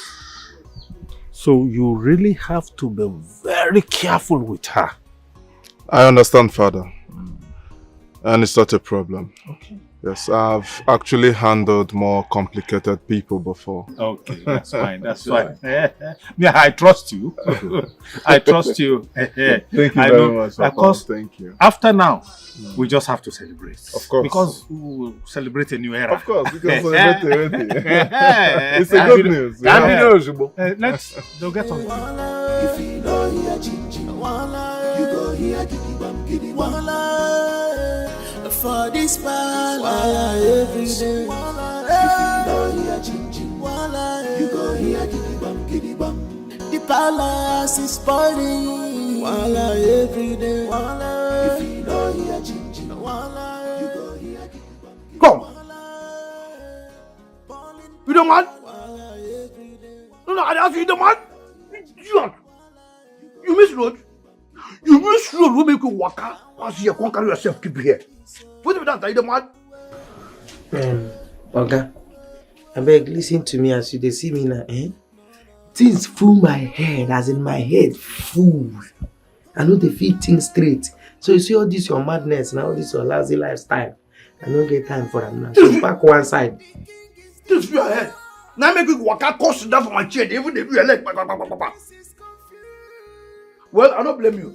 So you really have to be very careful with her. I understand, Father. And it's not a problem. Okay. Yes, I've actually handled more complicated people before. Okay, that's fine. That's fine. Yeah, I trust you. I trust you. Thank you very much. Because thank you. After now, we just have to celebrate. Of course. Because we will celebrate a new era. Of course, we can celebrate already. It's a good news. Let's get on. If you know hear ching, you go hear giddy bum. For this palace every day. If you know hear ching, you go hear giddy bum. The palace is burning every day. If you know hear ching, you go hear giddy bum. Come. You don't mind? No, I ask you, you don't mind? You miss road. You miss road will make you waka. Once you can't carry yourself, keep here. What do you that? You don't mind? Oga, I beg, listen to me as you they see me now, eh? things full my head, as in my head full. I know they feel things straight. So you see all this your madness and all this your lousy lifestyle. I don't get time for them now. So back one side. This is your head. Now make you walk out cost down for my chair. Even if you like. Well, I don't blame you.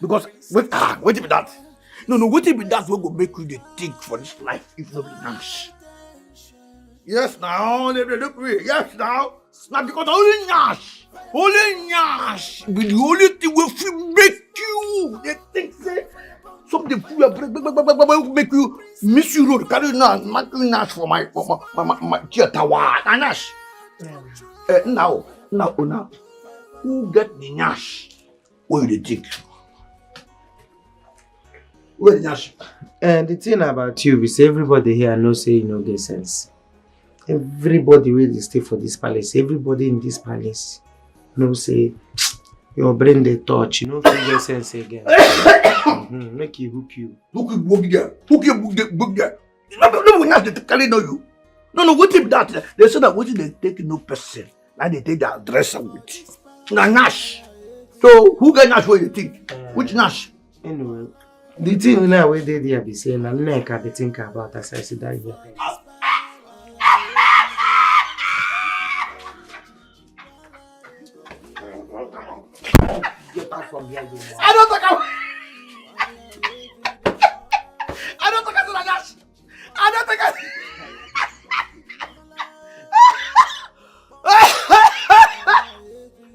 Because wait with that. No, wait with that will go make you the think for this life if not be nice. Yes now, yes now. Not because only Nash be the only thing will make you. They think say something make you miss you road carry Nash for my theater. Nash. Now, who get the Nash? What do you think? Where the Nash? And the thing about you is everybody here knows say you no get sense. Everybody will stay for this palace. Everybody in this palace knows say your brain they touch. You know if you get sense again. Make you hook you. Hook you book there. No, we have to carry know you. No, what if that? They say that what if they take no person, like they take their dresser with. Now Nash. So who get Nash? What you think? Which Nash? Anyway, the thing now we did here be saying I'm not gonna think about as I sit down here. Get out from here, you know. I don't think I said Nash. I don't think I.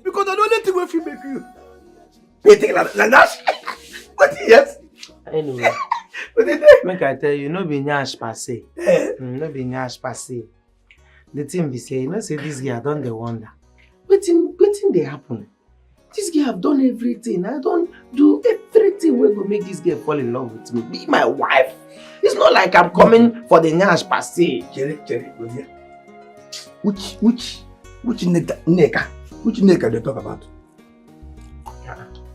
Because I don't let the way you make you. You think like Nash? But yes. Anyway, make I tell you, no be nyash passe. No be nyash passe. The thing be say, you know, say this girl don't they wonder. Waiting they happen. This girl have done everything. I don't do everything we go make this girl fall in love with me. Be my wife. It's not like I'm coming for the nyash passe. Cherry, go here. Which nigga? Which nigga they talk about?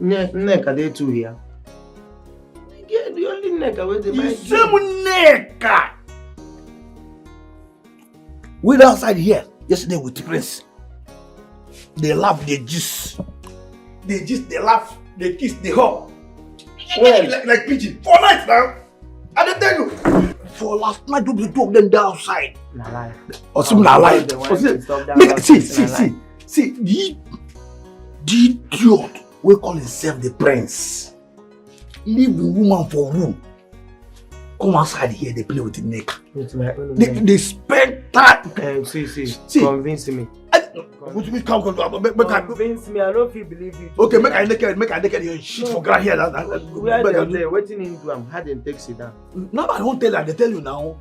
Nigga they two here. Yeah, the only nigga where they might same nigga. We're outside here yesterday with the prince. They laugh, they gist, they laugh, they kiss, they hug. Like pigeon. 4 nights now. I don't tell you. For last night, the two of them there outside. Nah lie. Or something like see, the idiot we call himself the prince. Leave the woman for room. Come outside here, they play with the neck. They spend time. See, convince me. Convince me, I don't feel believe it. Okay, make I naked here shit for ground here. Where they there, waiting into them, how they take sit down. No, I don't tell you, they tell you now.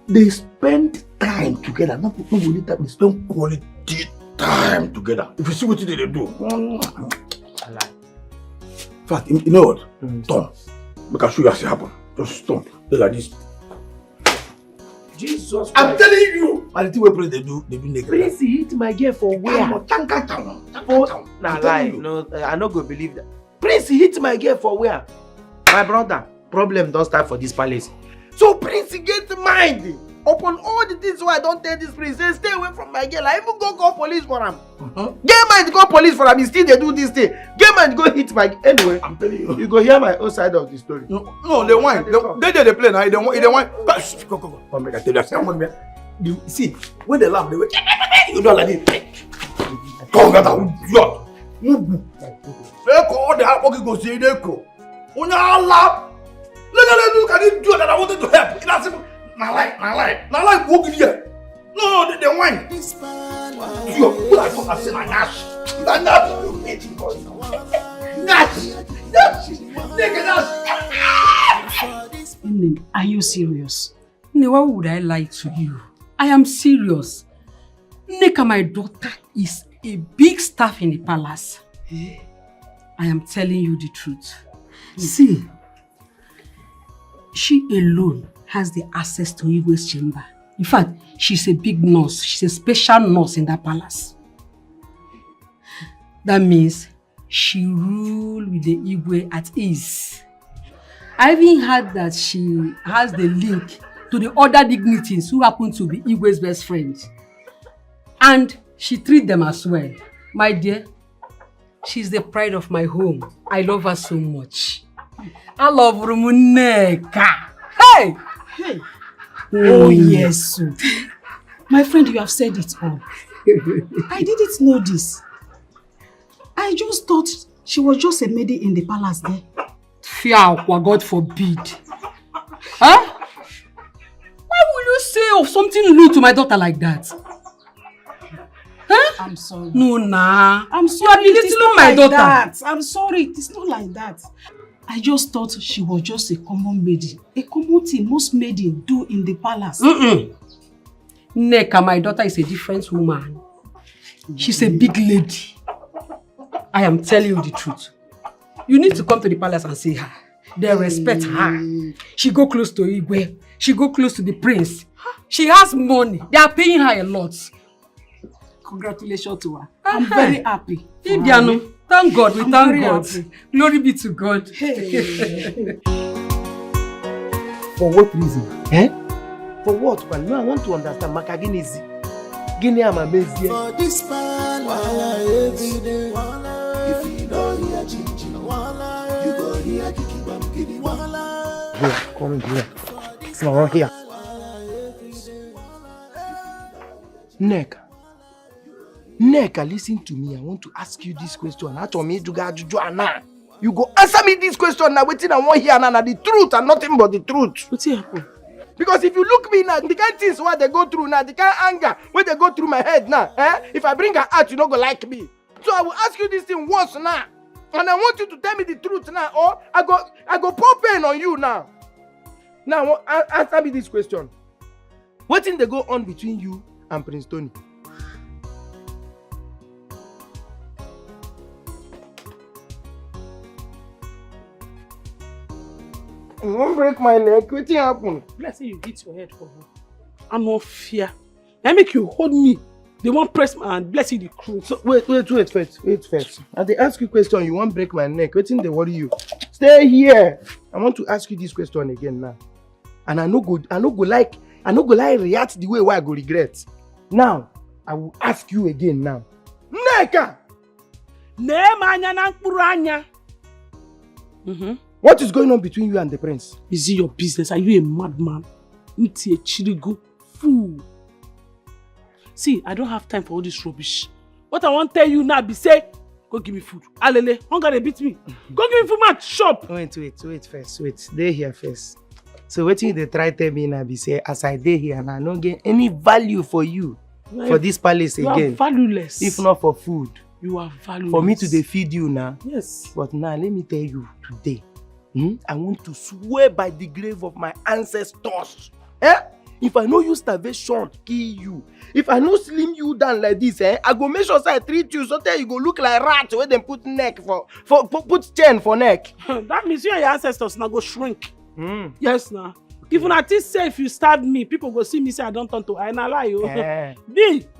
They spend time together, not only time, they spend quality time together. If you see what they do. I like. In fact, you know what? Tom, make I show you how it happen. Just stop. They like this. Jesus Christ. I'm telling you. And the thing we pray they do naked. Prince hit my girl for where? Nah lie. No, I not go believe that. Prince hit my girl for where? My brother. Problem don't start for this palace. So Prince get mind upon all the things why I don't tell this Prince. Say stay away from my girl. I even go call police for him. Get mind call police for him. He still they do this thing. Get mind go hit my. Anyway, I'm telling you. You go hear my own side of the story. No, they whine. They play now. They whine. Go. Come make I tell you. You see when they laugh, they wait. You don't like it. Come get out. They call the happy go see they go. When you laugh, look at it do that. I wanted to help. That's it. Now like walking here. No, they whine. You put I talk say Nash. Nash. Are you serious? Why would I lie to you? I am serious. Neka, my daughter, is a big staff in the palace. I am telling you the truth. See, she alone has the access to Igwe's chamber. In fact, she's a big nurse. She's a special nurse in that palace. That means she rules with the Igwe at ease. I even heard that she has the link to the other dignitaries who happen to be Igwe's best friends. And She treat them as well. My dear, she's the pride of my home. I love her so much. I love Rumuneka. Hey! Hey! Oh, yes. My friend, you have said it all. I didn't know this. I just thought she was just a maiden in the palace there. Fear, God forbid. Huh? Why will you say of something new to my daughter like that? Huh? I'm sorry. No, nah. I'm sorry. You are belittling my daughter. That. I'm sorry. It's not like that. I just thought she was just a common maiden. A common thing most maiden do in the palace. Neka, my daughter is a different woman. She's a big lady. I am telling you the truth. You need to come to the palace and see her. They respect her. She go close to Igwe. She go close to the prince. She has money. They are paying her a lot. Congratulations to her. I'm very happy. Ibiano, thank God. We thank God. Happy. Glory be to God. Hey. For what reason? Eh? For what? Well, no, I want to understand. Makaginizi. Guinea am amazing. For this palace, every day. If you don't hear Jinjin, you go hear Kiki Bamkini. Here, come here. Flower here. Neka, listen to me. I want to ask you this question. You go answer me this question now. Waiting, I want here now the truth and nothing but the truth. What's happening? Because if you look me now, the kind of things what they go through now, the kind of anger where they go through my head now, if I bring her out, you don't go like me. So I will ask you this thing once now. And I want you to tell me the truth now, or I go pour pain on you now. Now, answer me this question. What thing they go on between you and Prince Tony? You won't break my neck. What happened? Let's say you hit your head for her. I'm not fear. I make you hold me. They won't press my hand. Bless you the crew. So wait first. And they ask you question, you won't break my neck. What thing they worry you? Stay here. I want to ask you this question again now. And I no go like react the way why I go regret. Now, I will ask you again now. Neka! What is going on between you and the prince? Is it your business? Are you a madman? It's a chirigo fool. See, I don't have time for all this rubbish. What I want to tell you now be say, go give me food. Alele, hunger they beat me. Go give me food, man. Shop. Wait first. Stay here first. So what you they try tell me now be say, as I stay here and I don't get any value for you for this palace again. You are valueless. If not for food. You are valueless. For me to feed you now. Yes. But now let me tell you today. I want to swear by the grave of my ancestors. If I know you starvation, kill you. If I know slim you down like this, I go make sure I treat you so that you go look like rat where they put neck put chain for neck. That means you and your ancestors now go shrink. Yes, now. Even at this say if you stab me, people go see me say I don't turn to I na lie you.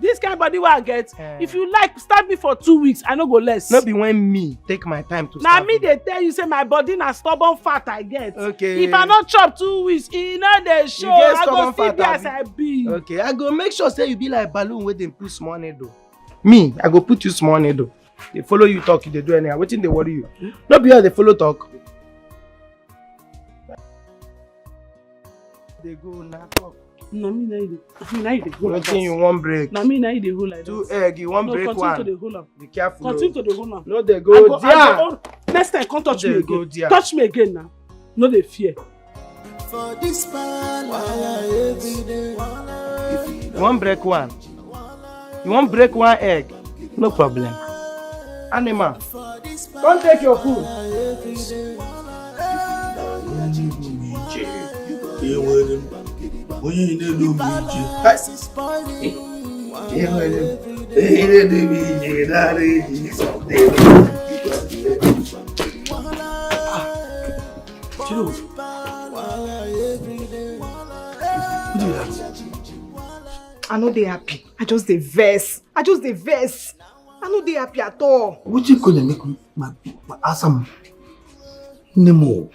This kind of body where I get. If you like stab me for 2 weeks, I no go less. Not be when me take my time to now stab me you. they tell you say my body na stubborn fat I get. Okay. If I not chop 2 weeks, e no dey show. I go still be as I be. Okay, I go make sure say you be like balloon where they put small needle. Me, I go put you small needle. They follow you talk, they do anyhow. Wetin they worry you? Not be how they follow talk. They go now talk. No, me na you dey hold like that. Nothing you won't break. Na me na you dey hold like that. 2 egg, you won't break one. Continue to dey hold am. Be careful. Continue to dey hold am. No, they go there. Next time, come touch me They go again. there. Touch me again now. No dey fear. For this palace, every day. You won't break one. You won't break one egg. No problem. Animal, don't take your food. I know they happy. I just the verse. I know they happy at all. What you gonna make my awesome Nemo?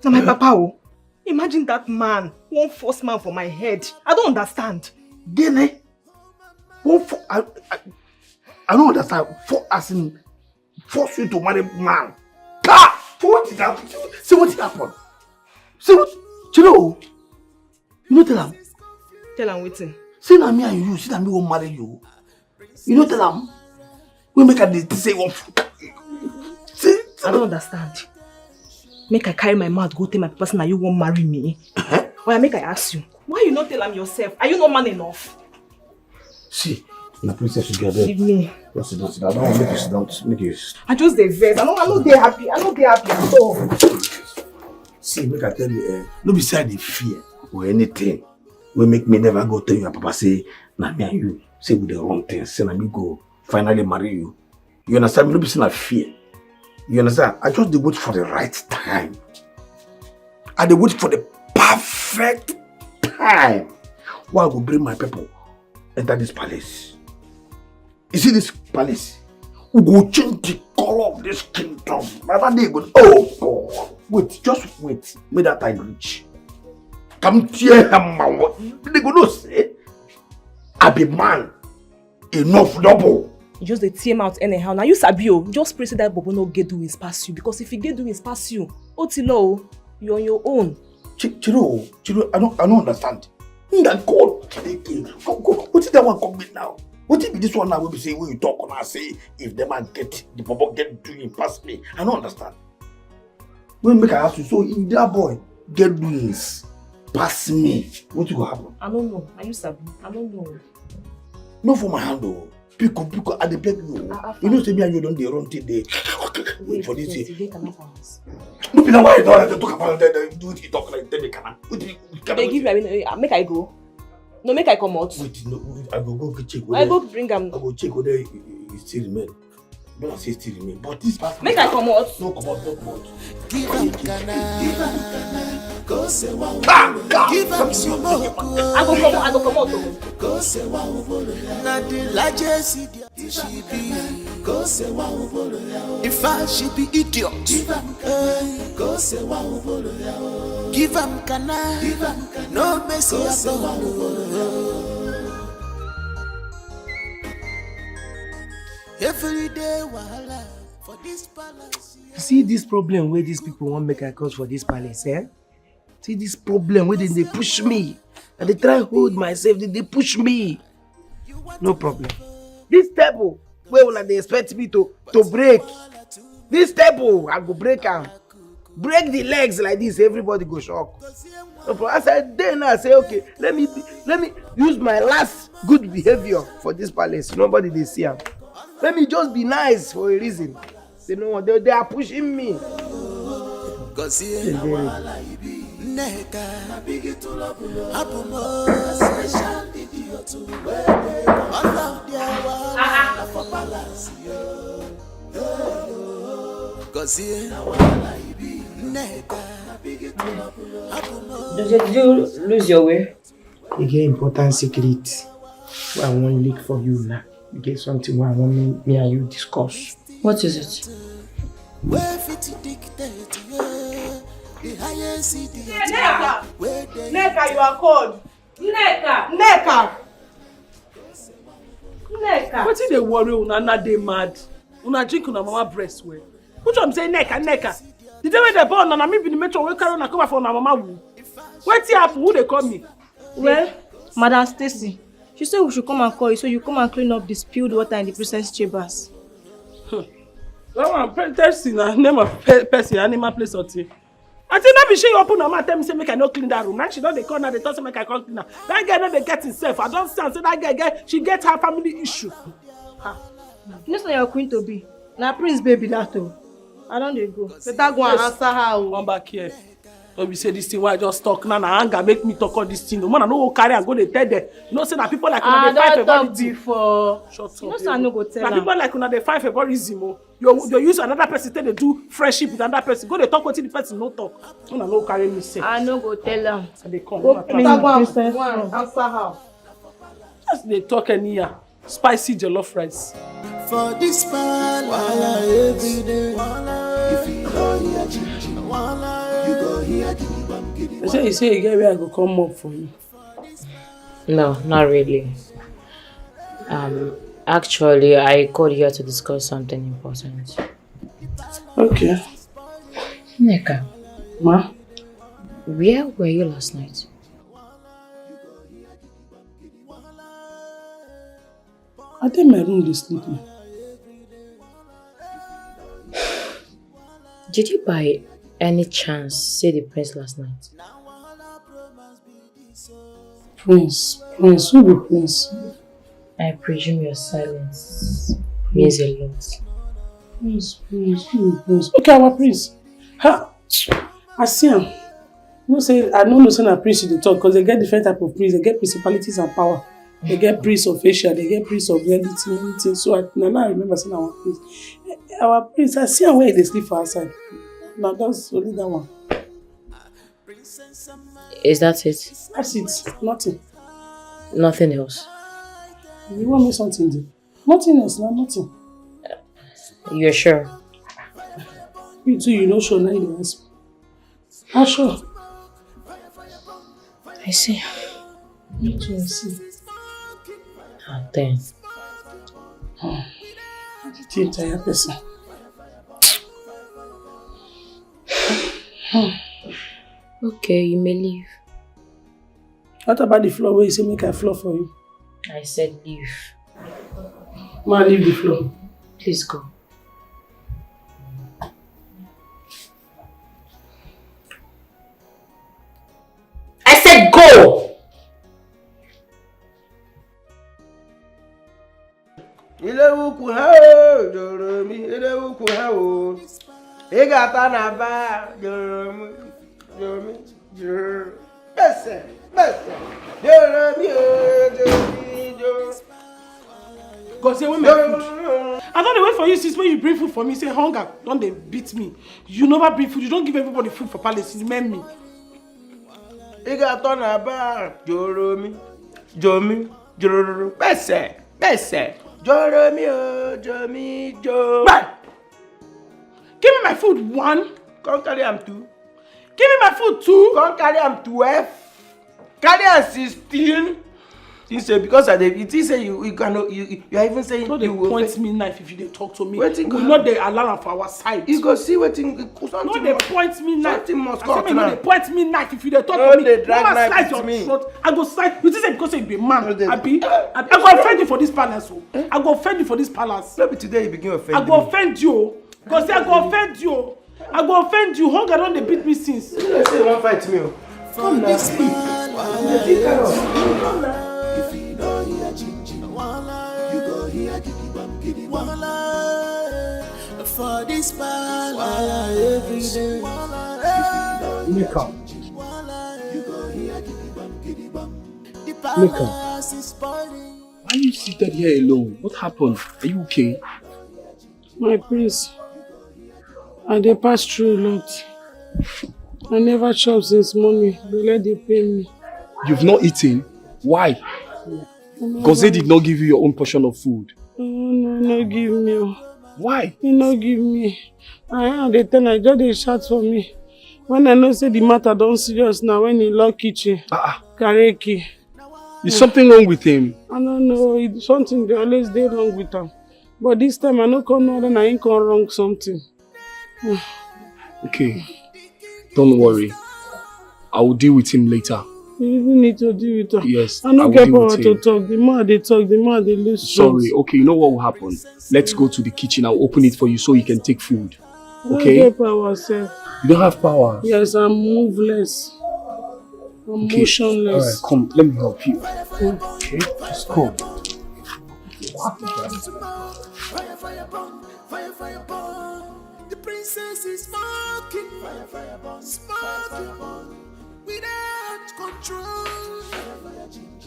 Now my papa, oh. Imagine that man, one first man for my head. I don't understand. Gene? I don't understand. As in, force you to marry man. For what did happen? See what happened. See what? You know tell him. Tell him waiting. See na me and you. See na me won't marry you. You know tell him. We make a say one. See? I don't understand. Make I carry my mouth go tell my person that you won't marry me. Why make I ask you? Why you not tell him yourself? Are you not man enough? See, the princess should get there. Leave me. Just sit down. I don't want to make you sit down. Make you. I just dey vex. I'm not dey happy. I'm not dey happy at all. See, make I tell you, no be say I dey fear or anything. We make me never go tell your papa say, na me and you say we the wrong thing. Say na me go finally marry you. You understand? Me no be say na fear. You understand? I just dey wait for the right time. I dey wait for the perfect time. Why I go bring my people enter this palace. You see this palace? We go change the color of this kingdom. By that day, go. Oh God! Wait, just wait. May that time reach. Come tear him, man. They go no say, I be man. Enough double. You just dey tear him out anyhow. Now you Sabio, just pray say that Bobo no get doings pass you. Because if he get doings pass you, Otilo, you're on your own. Chiro, I don't understand. God, what is that one coming now? What if this one now will be saying when you talk on I say if the man get the Bobo get doing past me? I don't understand. When make I ask you, so if that boy get doings past me, what will happen? I don't know. Are you Sabi? I don't know. No for my hand though. Pico, I dey beg you. You know, say me and you don't dey run till they wait for this. No be now why you don't talk about that. Do it talk like them can. They give me. Make I go. No, make I come out. Wait, no, I go check. I go bring him. I go check whether it still remain. Don't say still remain, but this part. Make I come out. No, come out. Give him Ghana, go say wow. Give him smoke. I go come out. Go say wow. Na the largest idiot she be. Go say wow. If I she be idiot. Give him go say wow. Give him Ghana, no messy at all. Every day wahala for this palace. See this problem where these people want make I cause for this palace, eh? See this problem where they push me. And they try hold myself, they push me. No problem. This table, where will they expect me to break? This table, I go break am. Break the legs like this, everybody go shock. So as I then I say, okay, let me use my last good behavior for this palace. Nobody they see am. Let me just be nice for a reason. They know they are pushing me. Did you lose your way? You get important secret. I want to leak for you now. You get something where I want me and you discuss. What is it? Neka, you are cold. Neka. What is the worry? Una dey mad. Una drink una mama breast well. Which one say Neka? The day when they born, na me be the metro we carry una come for una mama woo. Wetin happen? Who they call me? Well, Madam Stacy. She said we should come and call you so you come and clean up the spilled water in the princess chambers. That one, Tessie, name of person, animal place or thing. I think that be she open her mouth tell me say make I not clean that room. Now she don't dey call now they tell say make I come clean her. That girl no dey get himself. I don't stand say that girl she get her family issue. You know say you're queen to be. Now prince baby that too. I don't dey go. Better go and answer her. Come back here. Don't be say this thing why I just talk now. Na anger make me talk all this thing. No man I no go carry and go dey tell them. You know say na people like una dey fight about it before. Shut up. You know say I no go tell na people like una dey fight for reason. You use another person to do friendship with another person. Go dey talk wetin the person no talk. Una no carry me say. I no go tell am. I dey come. Go clean the princess room. Answer her. Just dey talk anyhow. Spicy jollof rice. For this palace every day. If you know here ginger, you go here ginger. You say you get where I go come up for you. No, not really. Actually, I called here to discuss something important. Okay. Neka, Ma? where were you last night? I think my room is sleeping. Did you by any chance see the prince last night? Prince? Prince? Who be Prince? I presume your silence means a lot. Prince? Who be Prince? Okay, our Prince. Ha! I see him. No say, I don't know say na Prince they talk because they get different type of prince. They get principalities and power. They get Prince of Asia, they get Prince of anything. So now I remember saying our Prince. Our Prince, I see him where they sleep for outside. Now that's only that one. Is that it? That's it. Nothing. Nothing else? You want me something there? Nothing else, no, nothing. You're sure? You too, you know sure now you ask me. I'm sure. I see. Me too, I see. Then. The entire person. Okay, you may leave. What about the floor where you say make a floor for you? I said leave. Ma, leave the floor. Please go. I said go! God say when my food. I don't wait for you since when you bring food for me. Say hunger, don't they beat me. You never bring food. You don't give everybody food for palace. You remember me. Give me my food 1. Come carry am 2. Give me my food 2. Come carry am 12. Carry am 16. You say because I dey it say you cannot you are even saying no, you will point me knife if you dey talk to me. Wetin we not dey allow am for our side. You go see wetin no dey point me knife. Something must cut now. No dey point me knife if you dey talk no, to me. No dey drag knife with me. Throat. I go slide. You think say because you be man, abi? I go offend you for this palace. I go offend you for this palace. No be today you begin offend me. I go offend you. Because I go offend you. I go offend you. Hunger don dey beat me since. You say you wan fight me o. Come now, sleep. Come now. For this every day. Mika. Mika. Why are you seated here alone? What happened? Are you okay? My prince, I dey pass through a lot. I never chop since morning. They let dey pay me. You've not eaten? Why? Because they did not give you your own portion of food. No give me. Why? He no give me. I dey tell I just dey shout for me. When I know say the matter don serious now, when he lock kitchen, carry key. Is something wrong with him? I don't know. Something dey always dey wrong with him. But this time I no come know that I ain't come wrong something. Okay. Don't worry. I will deal with him later. You even need to deal with her. Yes, I don't get power to talk. The more they talk, the more they lose strength. Sorry. Okay, you know what will happen? Let's go to the kitchen. I'll open it for you so you can take food. Okay? I don't get power, sir. You don't have power? Yes, I'm moveless. I'm motionless. Alright, come. Let me help you. Okay, just come. The princess is smoking. Smoking. Without control.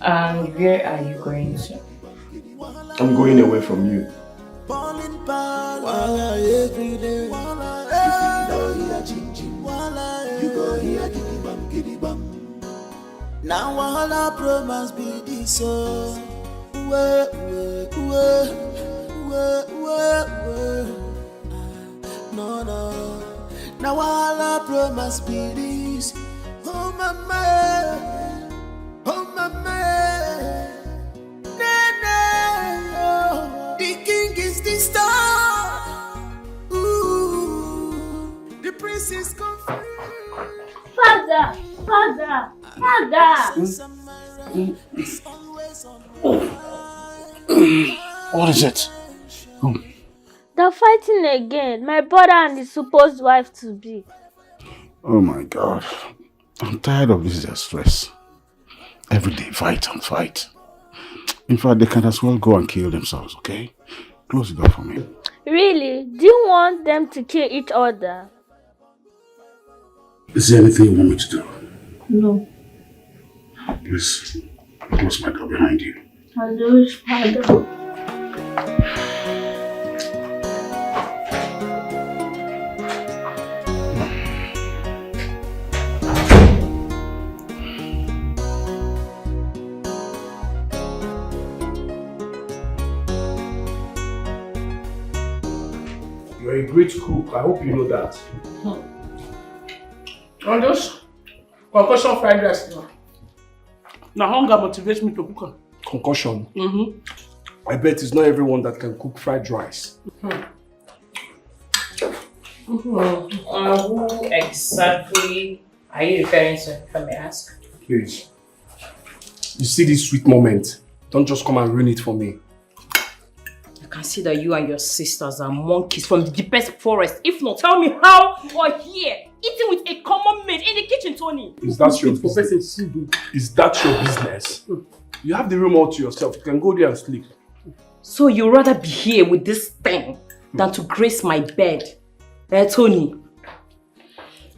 And where are you going to? I'm going away from you. Now all our promise be this no. Now all our promise be this. Oh mama, What is it? They're fighting again. My brother and his supposed wife to be. Oh my God. I'm tired of this stress. Every day, fight and fight. In fact, they can as well go and kill themselves, okay? Close the door for me. Really? Do you want them to kill each other? Is there anything you want me to do? No. Please, close my door behind you. Hello, Father. You're a great cook. I hope you know that. On those concussion fried rice now. Now hunger motivates me to cook. Concussion. I bet it's not everyone that can cook fried rice. Who exactly are you referring to, if I may ask? Please. You see this sweet moment. Don't just come and ruin it for me. I can see that you and your sisters are monkeys from the deepest forest. If not, tell me how you are here, eating with a common maid in the kitchen, Tony. Is that your business? Is that your business? You have the room all to yourself. You can go there and sleep. So you'd rather be here with this thing than to grace my bed, Tony?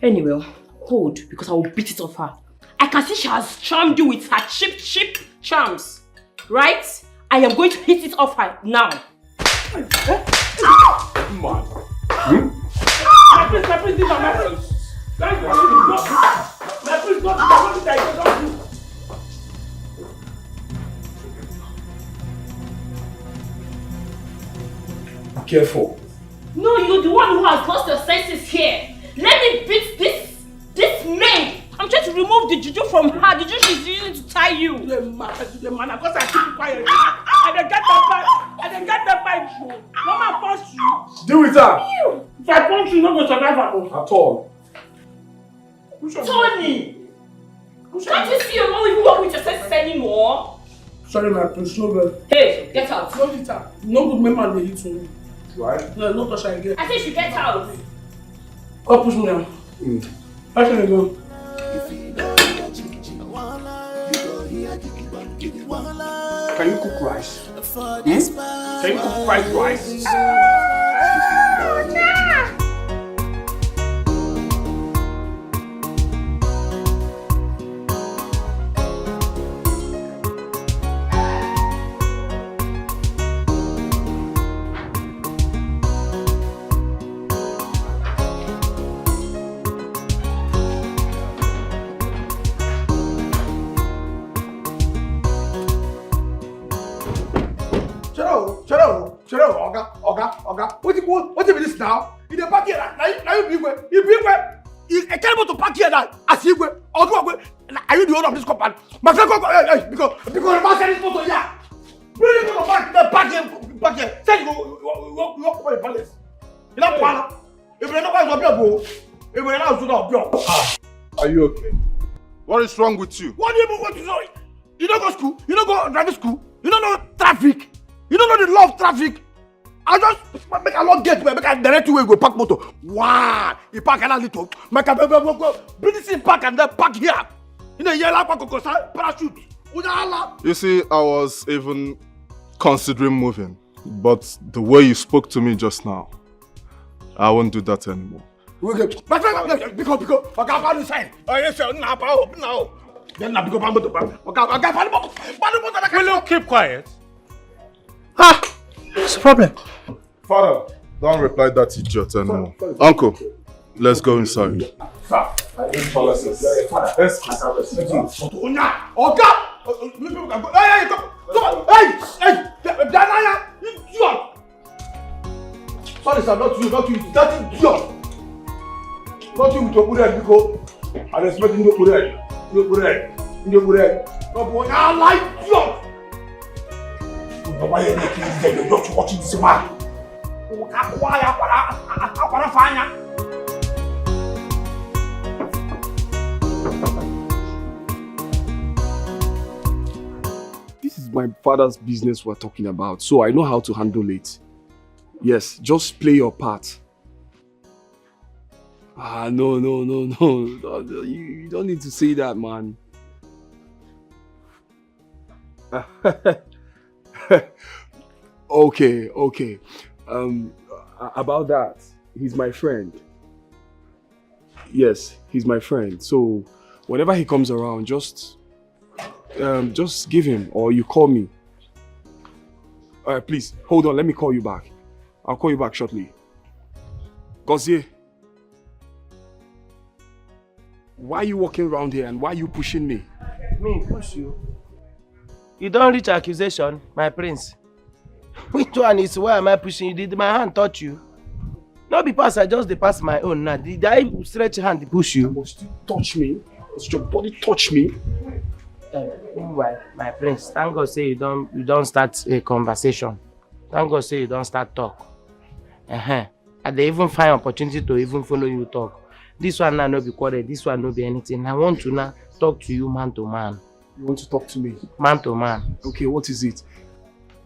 Anyway, hold, because I will beat it off her. I can see she has charmed you with her cheap charms, right? I am going to hit it off her now. Come on. Be careful. No, you're the one who has lost your senses here. Let me beat this maid. I'm trying to remove the juju from her. The juju she's using to tie you. The man, because I keep quiet. I didn't get that pipe. Mama punch you. Deal with her. If I punch you, you're not going to survive at all. Tony! Can't you see you're not even working with your senses anymore? Sorry, my prince, no good. Hey, get out. No eat her. No good man they eat to me. Right? No, no touch her again. I said you get out. Come push me now. How can I go? Can you cook rice? Can you cook fried rice? Oga. What is this now? In the back here, now you big way. I can't able to park here now. As you go, are you the owner of this company? My friend, because the man said this motor here. Bring it to the park here. Say you walk over the palace. You know what? If you're not going to go, if you're not going to go. Are you okay? What is wrong with you? What do you want to know? You don't go school. You don't go driving school. You don't know traffic. You don't know the law of traffic. I just make a long gate where make a direct way go park motor. Wow! You park another little. Make a go bring this in park and then park here. You know, yellow parachute. You see, I was even considering moving, but the way you spoke to me just now, I won't do that anymore. Because I can't decide. Will you keep quiet? What's the problem? Father, don't reply that idiot anymore. Uncle, let's go inside. Sir, I need policies. Let's Sorry, sir, not you, that idiot. Not you with your bread, because I respect your bread. I like you. Why are you making this? You're watching this man. my father's business we're talking about, so I know how to handle it. Yes, just play your part. No. You don't need to say that, man. Okay. About that, he's my friend. Yes, he's my friend. So whenever he comes around, just give him, or you call me. Please, hold on, let me call you back. I'll call you back shortly. Gozie, why are you walking around here and why are you pushing me? Me push you? You don't reach accusation, my prince. Which one is why am I pushing you? Did my hand touch you? Not because I just pass my own now. Did I stretch hand to push you? Must you touch me? Must your body touch me? Meanwhile, my prince, thank God say you don't start a conversation. Thank God say you don't start talk. And they even find opportunity to even follow you talk. This one now no be quarrel, this one no be anything. I want to now talk to you man to man. You want to talk to me? Man to man. Okay, what is it?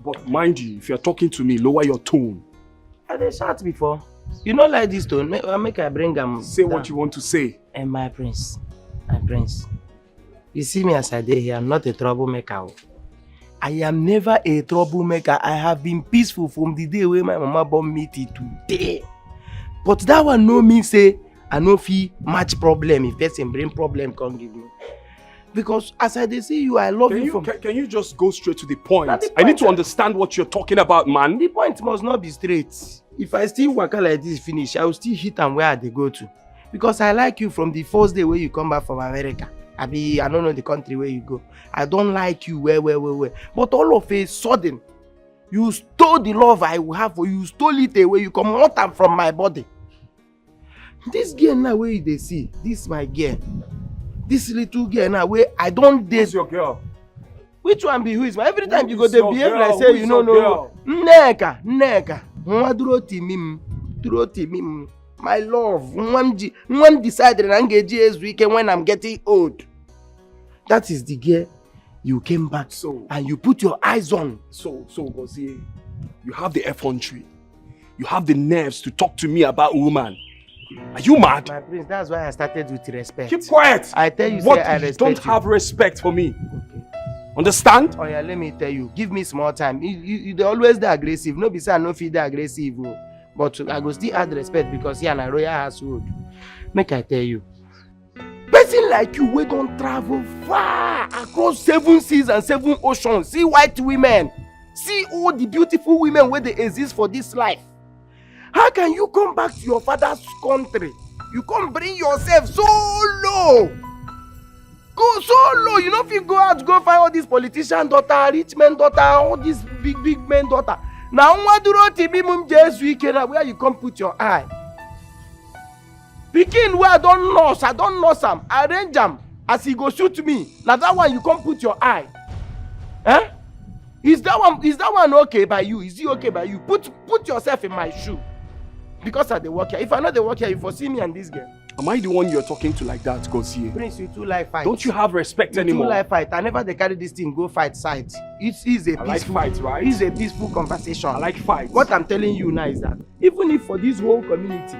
But mind you, if you're talking to me, lower your tone. I did shout before. You don't like this tone, make I bring them. Say down. What you want to say. And my prince. You see me as I did here, I'm not a troublemaker. I am never a troublemaker. I have been peaceful from the day when my mama born me till today. But that one no mean say I no feel much problem if person bring problem can't give me. Because as I dey see you, I love you. Can you just go straight to the point? I need to understand what you're talking about, man. The point must not be straight. If I still work like this finish, I will still hit and where they go to. Because I like you from the first day when you come back from America. I don't know the country where you go. I don't like you where. But all of a sudden, you stole the love I will have for you. You stole it away. You come out from my body. This girl now where you dey see, this my girl. This little girl now where I don't date. Who's your girl? Which one be who is my? Every time you go there behave like say you don't know. Neka. Duro timim. My love. One decided and engage this weekend when I'm getting old. That is the girl you came back and you put your eyes on. So Gozie, you have the effrontery. You have the nerves to talk to me about a woman. Are you mad? My prince, that's why I started with respect. Keep quiet. I tell you, what say I respect you don't have respect for me. Okay. Understand? Oh yeah, let me tell you. Give me small time. They always the aggressive. No be say I no feel the aggressive. But I go still add respect because you're a royal household. Make I tell you. Person like you, we don't travel far across 7 seas and 7 oceans. See white women. See all the beautiful women where they exist for this life. How can you come back to your father's country? You can't bring yourself so low. Go so low. You know if you go out, go find all these politician daughter, rich men daughter, all these big men daughter. Now what do you think this weekend where you come put your eye? Pikin where I don't know some. I arrange them as he go shoot me. Now that one you come put your eye. Eh? Is that one okay by you? Is he okay by you? Put yourself in my shoe. Because I dey work here. If I know the work here, you foresee me and this girl. Am I the one you're talking to like that, Gozie? Prince, you too like fight. Don't you have respect anymore? You too like fight. I never they carry this thing go fight side. It's a peaceful like fight, right? It's a peaceful conversation. I like fight. What I'm telling you now is that even if for this whole community,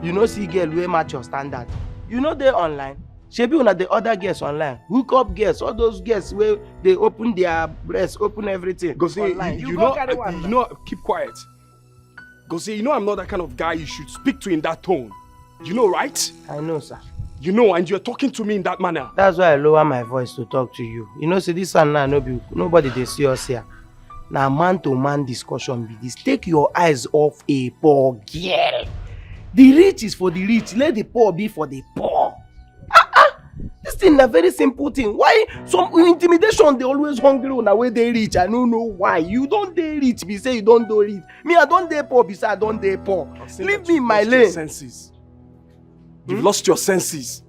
you know see girl wey match your standard, you know they online. Shebi una the other girls online, hook up girls, all those girls where they open their breasts, open everything. Gozie, you know, keep quiet. Gozie, you know I'm not that kind of guy you should speak to in that tone. You know, right? I know, sir. You know, and you're talking to me in that manner. That's why I lower my voice to talk to you. You know, see this one now, nobody they see us here. Now, man-to-man discussion be this. Take your eyes off a poor girl. The rich is for the rich. Let the poor be for the poor. This thing is a very simple thing. Why some intimidation they always hungry on the way they rich? I don't know why. You don't dare rich, be say you don't do rich. Me, I don't dare poor, be say I don't dare poor. Leave me in my lane. You've lost your senses.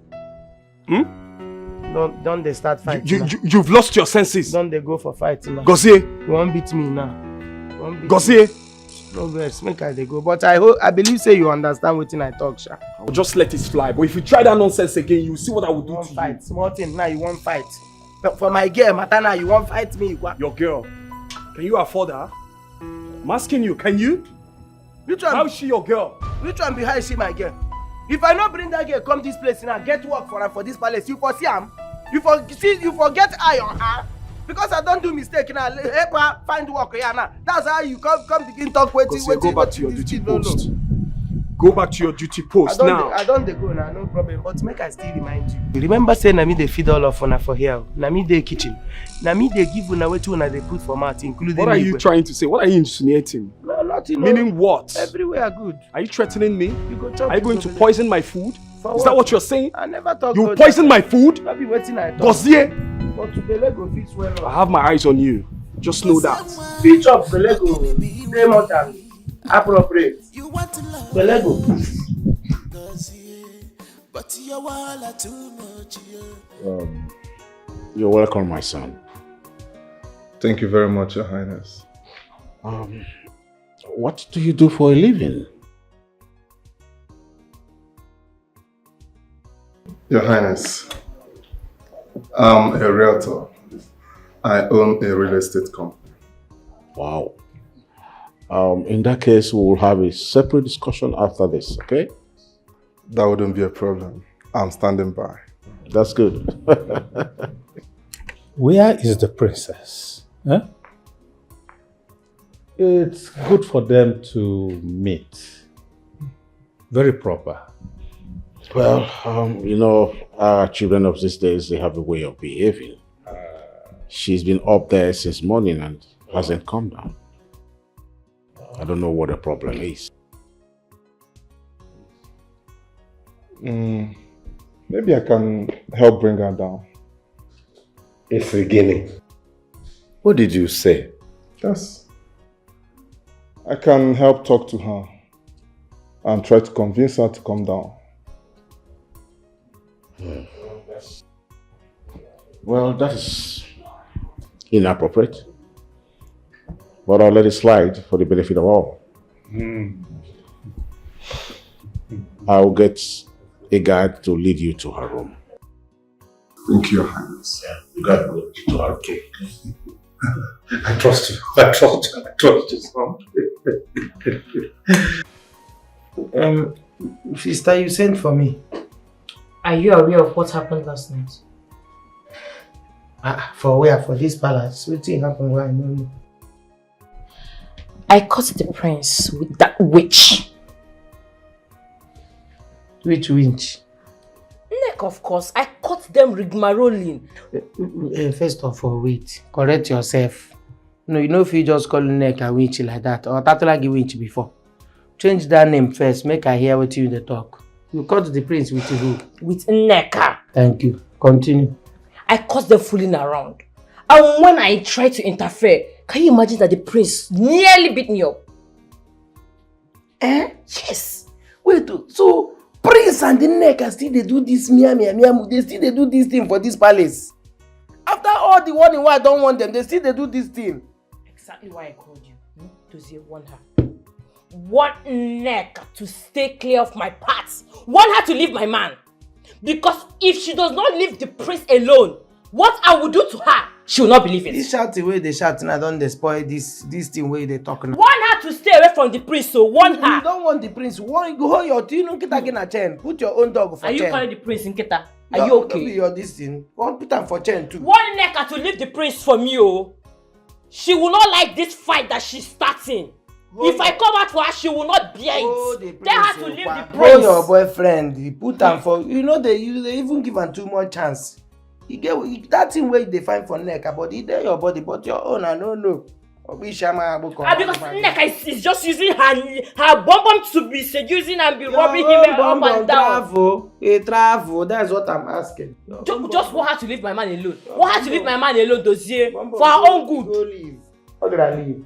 Don't they start fighting? You've lost your senses. Don't they go for fighting now? Gozie. You won't beat me now. Gozie. No vex, make I dey go. But I believe say you understand wetin I talk, sha. I'll just let it fly. But if you try that nonsense again, you see what I will do to you. Fight, small thing. Now you won't fight. For my girl, Matana, you won't fight me. Your girl. Can you afford her? I'm asking you, can you? Which one? How is she your girl? Which one be how is she my girl? If I not bring that girl come this place now, get work for her for this palace, you foresee am? You forget eye on her? Because I don't do mistake now, help her find work here now. That's how you come begin talk waiting. Go back to your duty post. Go back to your duty post now. I don't go now, no problem. But make I still remind you. Remember saying na me they feed all of una for here. Na me they kitchen. Na me they give una wetin una they put for mouth, including. What are you trying to say? What are you insinuating? No, nothing. Meaning what? Everywhere good. Are you threatening me? You go chop. Are you going to poison my food? Is that what you're saying? I never thought. You poison my food? I be waiting I talk. Gozie! But to the Lego fit well. I have my eyes on you. Just know that. Pitch up the Lego. Stay more than appropriate. The Lego. You're welcome, my son. Thank you very much, Your Highness. What do you do for a living? Your Highness, I'm a realtor. I own a real estate company. Wow. In that case, we will have a separate discussion after this, okay? That wouldn't be a problem. I'm standing by. That's good. Where is the princess? Huh? It's good for them to meet. Very proper. Well, you know, our children of these days, they have a way of behaving. She's been up there since morning and hasn't come down. I don't know what the problem is. Maybe I can help bring her down. It's beginning. What did you say? Yes. I can help talk to her and try to convince her to come down. Well, that is inappropriate. But I'll let it slide for the benefit of all. I'll get a guide to lead you to her room. Thank you, Your Highness. You got to go to her. Okay. I trust you. I trust you, son. Sister, you sent for me. Are you aware of what happened last night? For where? For this palace? What thing happened where I don't know? I caught the prince with that witch. Which witch? Neck, of course. I caught them rigmaroling. First of all, wait. Correct yourself. No, you know if you just call Neck a witch like that, or Tatala a witch before. Change that name first, make I hear what you dey talk. You caught the prince with who? With Neka. Thank you. Continue. I caught them fooling around. And when I tried to interfere, can you imagine that the prince nearly beat me up? Yes. Wait, so Prince and the Neka still they do this miamu, they still they do this thing for this palace. After all the warning why I don't want them, they still they do this thing. Exactly why I called you. To say want her. Want Neka to stay clear of my path. Want her to leave my man. Because if she does not leave the prince alone, what I will do to her, she will not believe it. This shouting way they shouting, I don't spoil this thing way they talking. Want her to stay away from the prince, so want her. You don't want the prince. Want go hold your thing, don't get again a chain. Put your own dog for chain. Are you calling the prince Nketa? Are you okay? Don't be your this thing. Want put her for chain too. Want Neka to leave the prince from you. She will not like this fight that she's starting. If I come out for her, she will not bear it. Tell her to leave the prince. Hold your boyfriend. He put her for. You know they even give her too much chance. You get that thing where they find for Neka, but it your body, but your own. I don't know. Because Neka is just using her bum to be seducing and be rubbing him up and down. Travel. That's what I'm asking. Just want her to leave my man alone. Want her to leave my man alone, Dossier, for her own good. Go leave. How did I leave?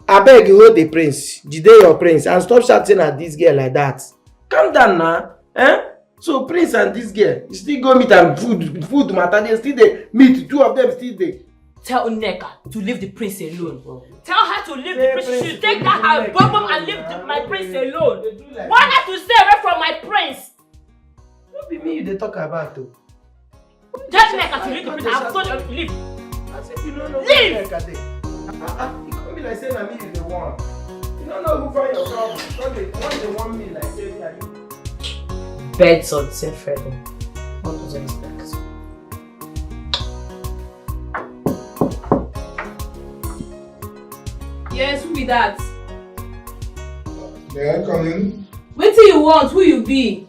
I beg you, hold the prince. Jide your prince, and stop shouting at this girl like that. Calm down now. So prince and this girl, you still go meet and food matter. They still they meet. Two of them still they. Tell Neka to leave the prince alone. Tell her to leave the prince. She should take that her bum and leave my prince alone. Want her to stay away from my prince. Don't be me they talk about though. Just like as you need to put I've told you, leave. As if you don't know leave! You can't be like saying that me is the one. You don't know who find your problem. When they want me like say me and you. Birds on same feather. What was I expect? Yes, who be that? May I come in? What do you want? Who you be?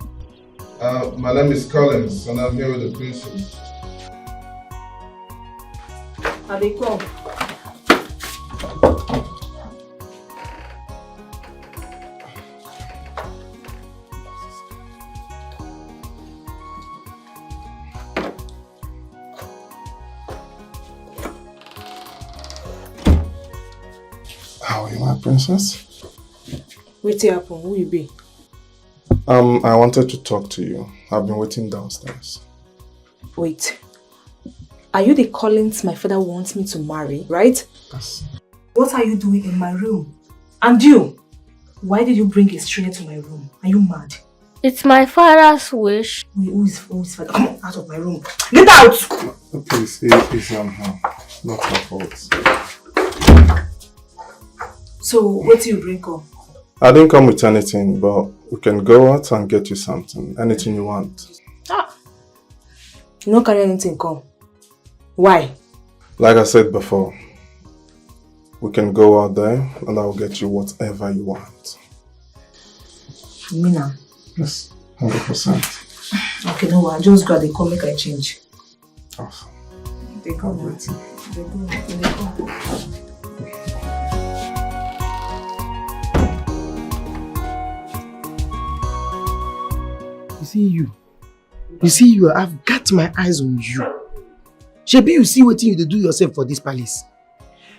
My name is Collins and I'm here with the princess. Are they come? How are you, my princess? Wait till happen. Who you be? I wanted to talk to you. I've been waiting downstairs. Wait. Are you the Collins my father wants me to marry, right? Yes. What are you doing in my room? And you? Why did you bring a stranger to my room? Are you mad? It's my father's wish. Wait, who is father? Come on, out of my room. Get out! Please, it's not her fault. So, what do you bring up? I didn't come with anything, but we can go out and get you something. Anything you want. You don't carry anything, come. Why? Like I said before, we can go out there and I'll get you whatever you want. Mina? Yes, 100%. Okay, no, I just got the call, make I change. Awesome. They go, they go. You see you, I've got my eyes on you. Shebi, you see what you do yourself for this palace.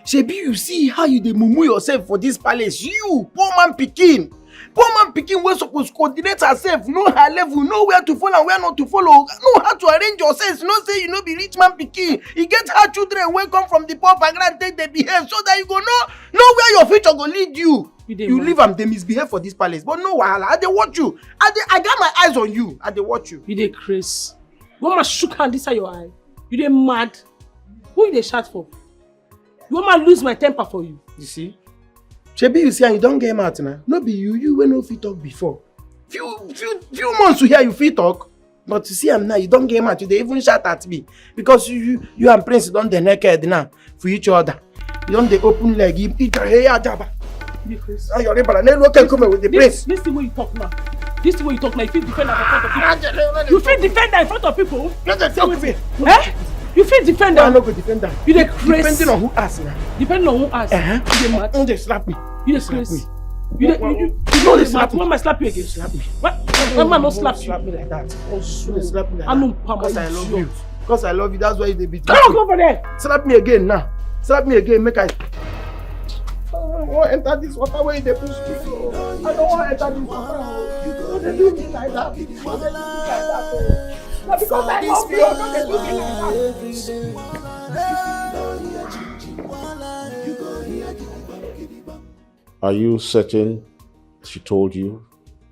Shebi, you see how you dey mumu yourself for this palace. You, poor man pikin. Poor man pikin wey suppose coordinate herself, know her level, know where to follow and where not to follow, know how to arrange yourself. No say you no be rich man pikin. You get her children wey come from the poor background, take they behave so that you go know where your future go lead you. You leave am, they misbehave for this palace. But no wahala, I dey watch you. I got my eyes on you. I dey watch you. You dey craze. You want me shook hand inside your eye? You dey mad? Who you dey shout for? You want me lose my temper for you? You see? Shebi, you see, and you don't get mad now. No be you when no fit talk before. Few months to hear you fit talk. But you see, now you don't get mad. You dey even shout at me because you and Prince don't dey naked now for each other. You don't dey open leg. You eat your hair jabba. And your rebel, and then come with the Prince. This the way you talk now. This the way you talk now. You feel defend that in front of people. You feel defend that in front of people. Eh? You feel defend that? I'm not going to defend that. You dey crazy. Depending on who asks now. Depending on who asks. You dey mad. They slap me. You dey crazy. You know they slap me. When I slap you again? Slap me. When man not slap you? Slap me like that. They slap me like that. Because I love you. Because I love you. That's why you dey beat me. Come on, go over there. Slap me again now. Slap me again. Make I don't want to enter this water where they push me. I don't want to enter this water. They do me like that. They do me like that. Not because I love you. They do me like that. Are you certain she told you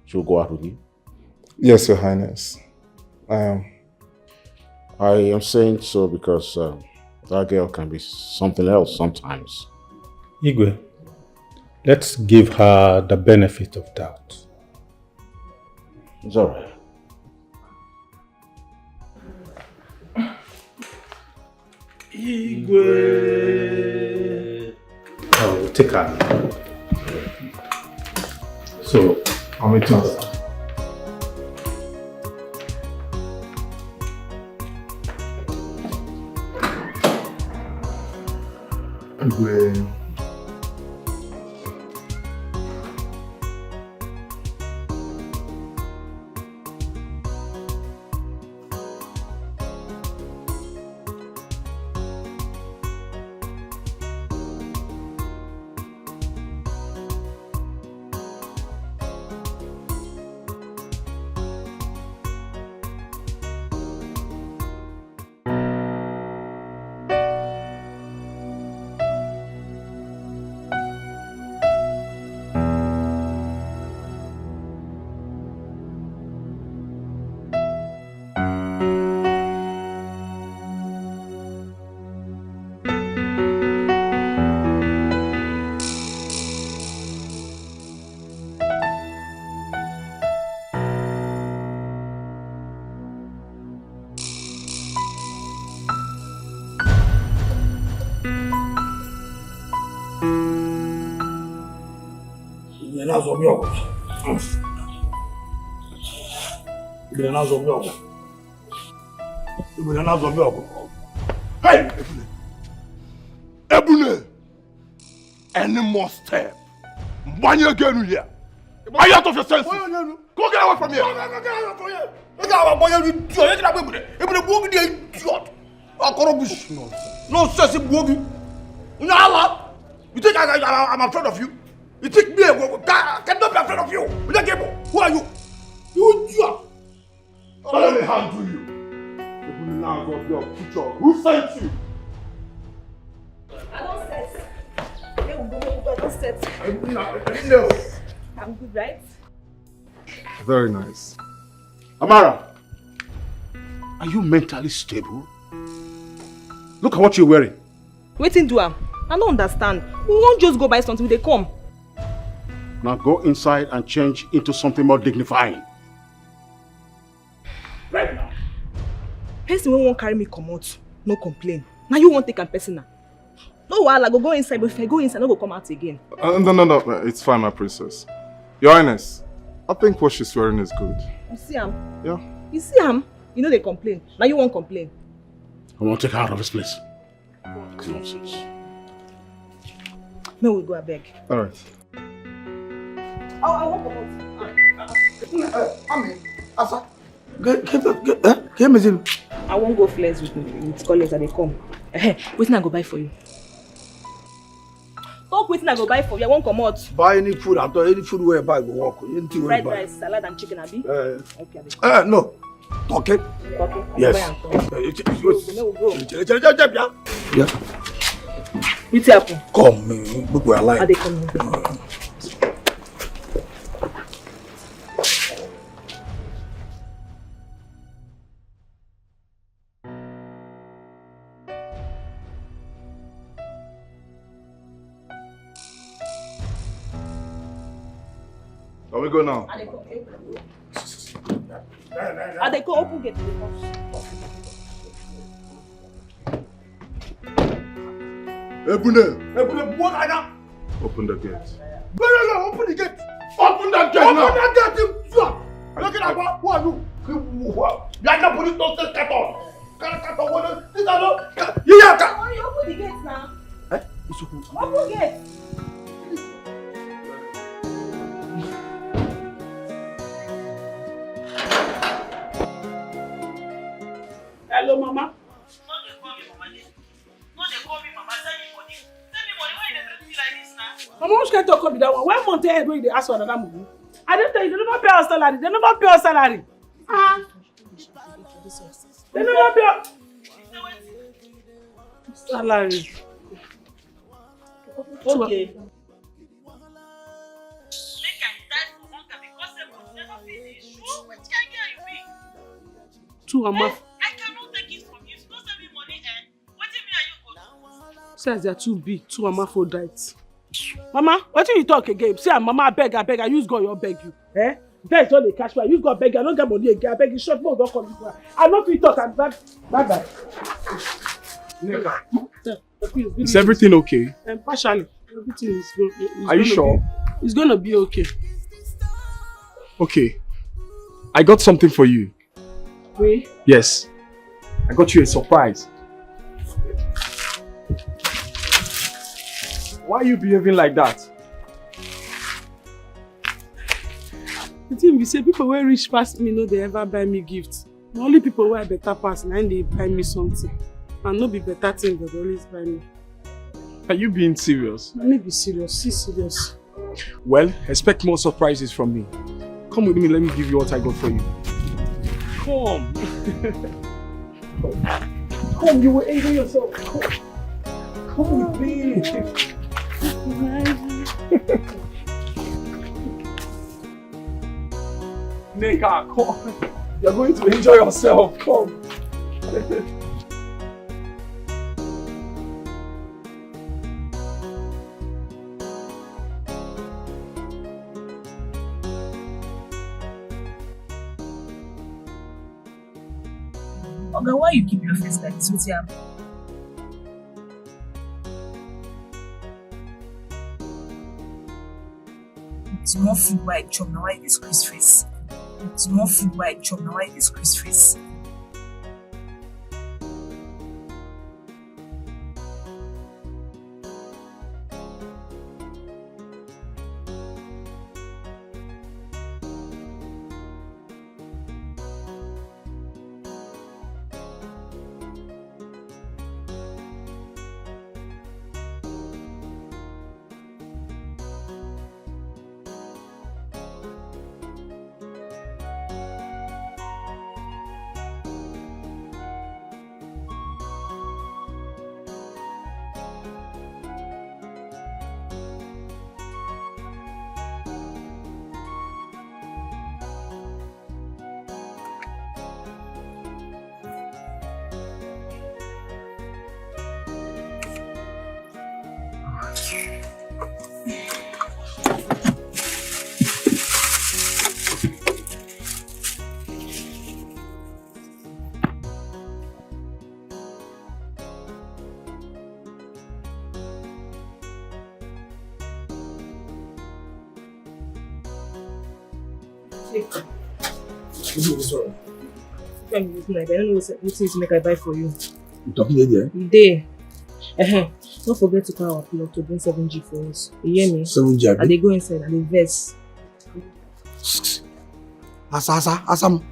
she'll go out with you? Yes, Your Highness. I am. I am saying so because that girl can be something else sometimes. Igwe, let's give her the benefit of doubt. It's all right. Igwe. Oh, we'll take her. So, I'll meet you. Igwe. Hey! Ebune! Any more step? One year again here. Are you out of your senses? Go get away from here! Nonsense, you think I'm afraid of you? You think me cannot be afraid of you? Who are you? You idiot! Let me handle you. Now of your future. Who sent you? I don't set. I don't set. No. I'm good, right? Very nice. Amara, are you mentally stable? Look at what you're wearing. Waiting do am. I don't understand. We won't just go buy something when they come. Now go inside and change into something more dignifying. Right now. Person won't carry me come out. No complain. Now you won't take a personal. No while I go inside, but if I go inside, I don't go come out again. No, it's fine, my princess. Your Highness, I think what she's wearing is good. You see him? Yeah. You see him? You know they complain. Now you won't complain. I want to take her out of this place. Nonsense. No, we'll go a beg. All right. I won't come out. I won't go flex with colleagues and they come. Waiting I go buy for you. Talk waiting I go buy for you. I won't come out. Buy any food after any food where I buy go walk. Fried rice, salad and chicken, abi? Okay. No. Okay. Okay. Yes. Yeah. What's happen? Come, look where I like. Are they coming? Can we go now? Are they go open gate? Ebune, what are that? Open the gate. No, open the gate. Open that gate now. Open that gate, you look at that. Who are you? You are not police nonsense cat on. Cat on. These are not. You open the gate now. It's open. Open gate. Hello, Mama. Mama, which kind of talk be that one? When Monte head when they ask for another movie? I don't tell you, they never pay our salary. They never pay our salary. They never pay our salary. Okay. Two and half. I cannot take it from you. You don't send me money, what do you mean are you good? Says they are too big. Two and half for diet. Mama, what do you talk again? Say, Mama, I beg, I use God, you beg you. That's all the cash for. I use God, beg you. I don't get money again. I beg you. Short more, don't call me. I'm not going to talk. I'm bad. Bye. Is everything okay? Partially. Everything is good. Are you sure? It's going to be okay. Okay. I got something for you. Wait. Yes. I got you a surprise. Why are you behaving like that? The thing we say, people who rich past me, they ever buy me gifts. The only people who are better past, now they buy me something. And not be better thing, they always buy me. Are you being serious? Let me be serious. See serious. Well, expect more surprises from me. Come with me, let me give you what I got for you. Come. Come, you were able yourself. Come with me. Neka, come. You're going to enjoy yourself. Come. Oga, why you keep your face like this? What's happening? Small food where I chop, now I disgrace face. Small food where I chop, now I disgrace face. I don't know what things make I buy for you. You talking there? You dey. Don't forget to call our plug to bring 7G for us. You hear me? 7G, and they go inside and they verse. Asam.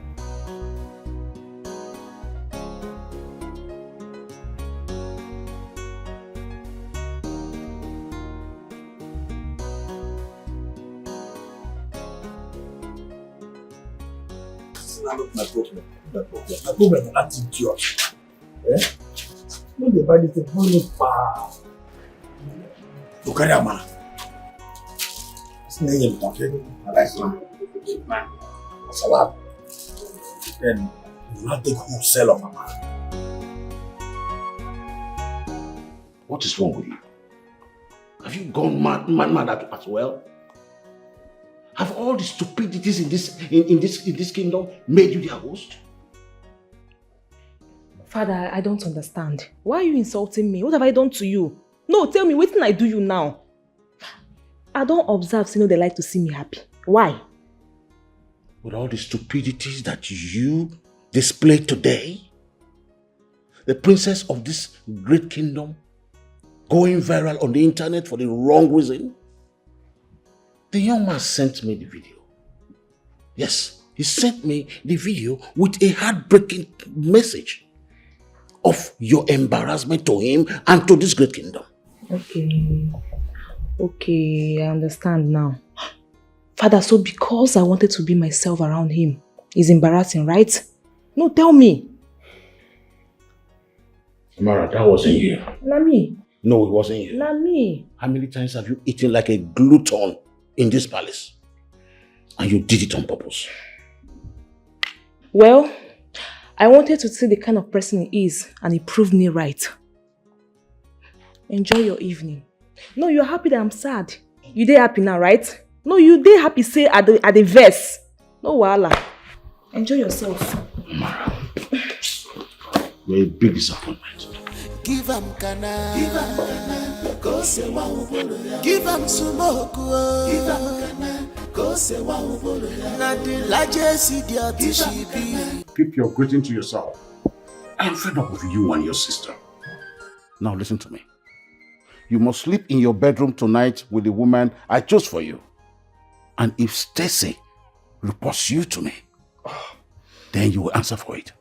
My problem is that idiot. No, they buy this money far. To carry a man. It's not even talking. I like man. Salad. Then you will not take wholesale of a man. What is wrong with you? Have you gone mad as well? Have all the stupidities in this kingdom made you their host? Father, I don't understand. Why are you insulting me? What have I done to you? No, tell me, what can I do you now? I don't observe, so they like to see me happy. Why? With all the stupidities that you displayed today, the princess of this great kingdom going viral on the internet for the wrong reason, the young man sent me the video. Yes, he sent me the video with a heartbreaking message of your embarrassment to him and to this great kingdom. Okay, I understand now. Father, so because I wanted to be myself around him, it's embarrassing, right? No, tell me. Mara, that wasn't you. Not me. No, it wasn't you. Not me. How many times have you eaten like a glutton in this palace? And you did it on purpose. Well, I wanted to see the kind of person he is, and he proved me right. Enjoy your evening. No, you're happy that I'm sad. You dey happy now, right? No, you dey happy, say at the verse. No wahala. Enjoy yourself. Mara, you're a big disappointment. Give him kana, go se wa ubolo. Give him sumoku, give him kana, go se wa ubolo. Na the largest idiot she be. Keep your greeting to yourself. I am fed up with you and your sister. Now listen to me. You must sleep in your bedroom tonight with the woman I chose for you. And if Stacy reports you to me, then you will answer for it.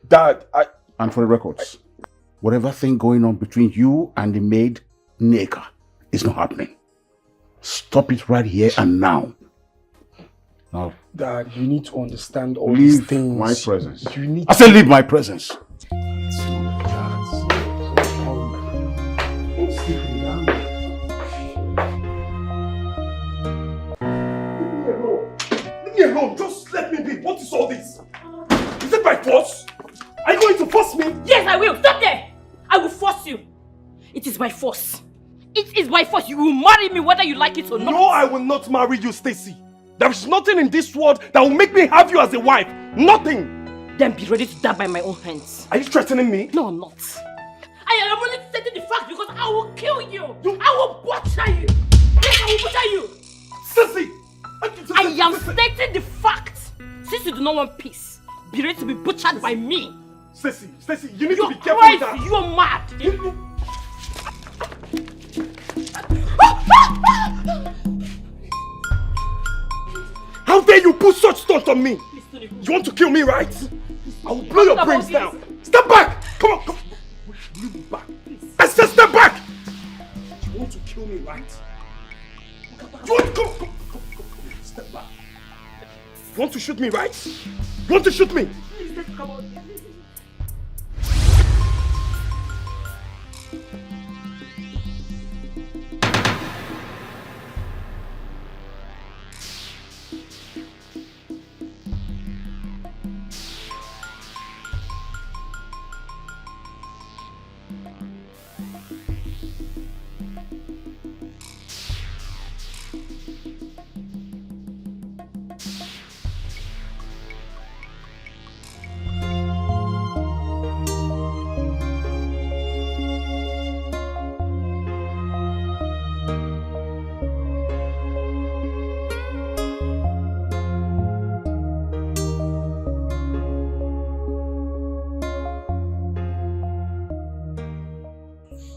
Dad, And for the records, whatever thing going on between you and the maid, Neka, is not happening. Stop it right here and now. Now, Dad, you need to understand all these things. Leave my presence. You need I said leave my presence. Leave me alone. Just let me be. What is all this? Is it by force? Are you going to force me? Yes, I will. Stop there. I will force you. It is by force. It is by force. You will marry me whether you like it or not. No, I will not marry you, Stacy. There is nothing in this world that will make me have you as a wife. Nothing. Then be ready to die by my own hands. Are you threatening me? No, I'm not. I am only stating the fact because I will kill you. I will butcher you. Yes, I will butcher you. am stating the fact. Since you do not want peace, be ready to be butchered by me. Stacy, you need to be careful with that. You're mad. How dare you put such stunt on me? You want to kill me, right? I will blow your brains down. Step back! Come on, come on. Move back. I said step back! You want to kill me, right? You want to come. Step back. You want to shoot me, right? You want to shoot me? Please, let's come on.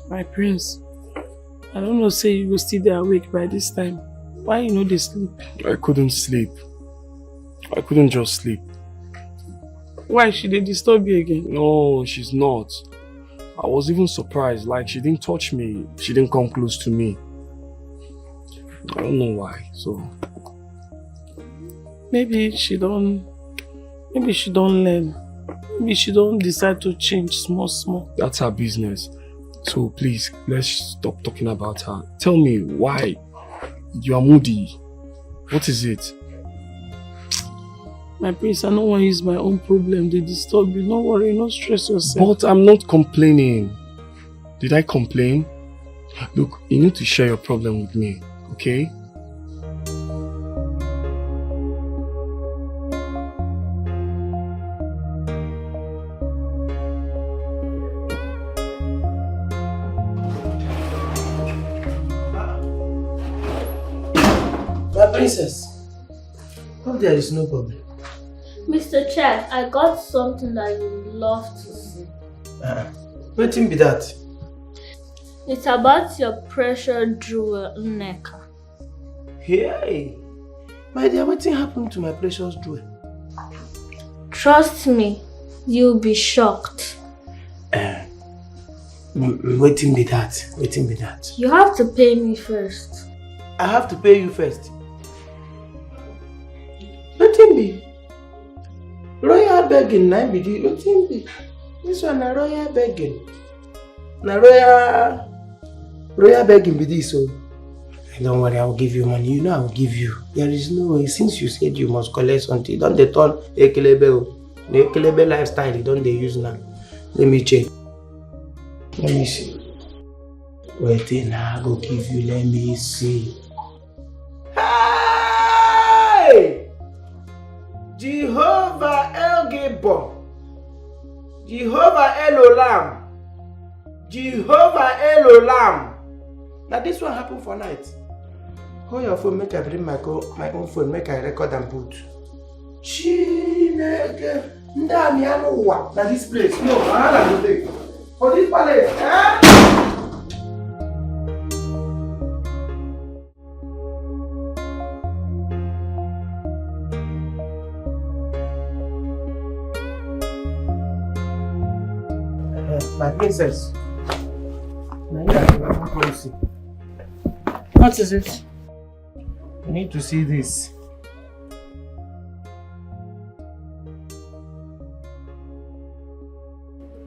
My prince, I don't know say you will still there awake by this time. Why you know they sleep? I couldn't sleep. I couldn't just sleep. Why should they disturb you again? No, she's not. I was even surprised, like she didn't touch me. She didn't come close to me. I don't know why, so... Maybe she don't learn. Maybe she don't decide to change small. That's her business. So please, let's stop talking about her. Tell me why you are moody. What is it? My prince, I don't want to use my own problem. They disturb you. Don't worry, don't stress yourself. But I'm not complaining. Did I complain? Look, you need to share your problem with me, okay? Princess, hope there is no problem. Mr. Chef, I got something that you would love to see. What be that? It's about your precious jewel, Nneka. Hey, my dear, what happened to my precious jewel? Trust me, you'll be shocked. Waiting be that. You have to pay me first. I have to pay you first. Wetin be? Royal begging na be the wetin be? This one na royal begging. Na royal begging be this, so don't worry, I will give you money. You know I will give you. There is no way. Since you said you must collect something, don't they turn Ekelebe? The Ekelebe lifestyle you don't they use now. Let me check. Let me see. Wait till I go give you. Let me see. Hey! Jehovah El Gabor, Jehovah El Olam, Jehovah El Olam. Now this one happen for night. Hold your phone, make I bring my own phone, make I record and put. Chineke, ndani anuwa. Now this place, no, I don't take. For this palace, my princess. What is it? You need to see this.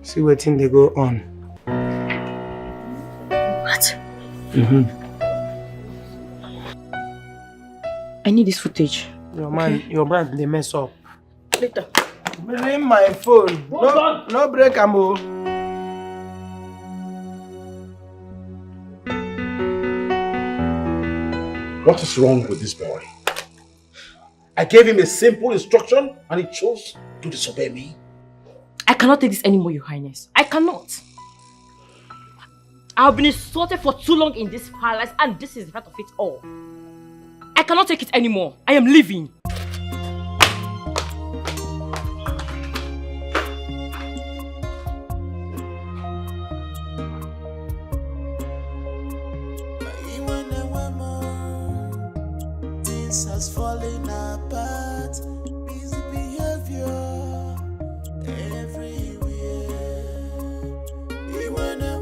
See what thing they go on. What? I need this footage. Your man, they mess up. Later. Bring my phone. No break, amo. What is wrong with this boy? I gave him a simple instruction and he chose to disobey me. I cannot take this anymore, Your Highness. I cannot. I've been insulted for too long in this palace and this is the part of it all. I cannot take it anymore. I am leaving. Things has fallen apart. Busy behavior everywhere. Even a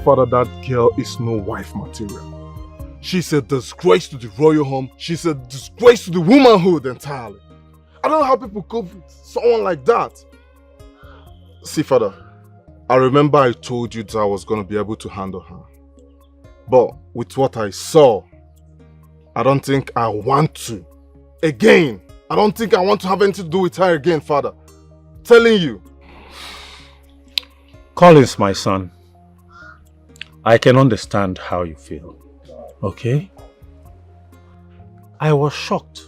Father, that girl is no wife material. She's a disgrace to the royal home. She's a disgrace to the womanhood entirely. I don't know how people cope with someone like that. See, Father, I remember I told you that I was going to be able to handle her. But with what I saw, I don't think I want to. Again, I don't think I want to have anything to do with her again, Father. Telling you. Collins, my son, I can understand how you feel, okay? I was shocked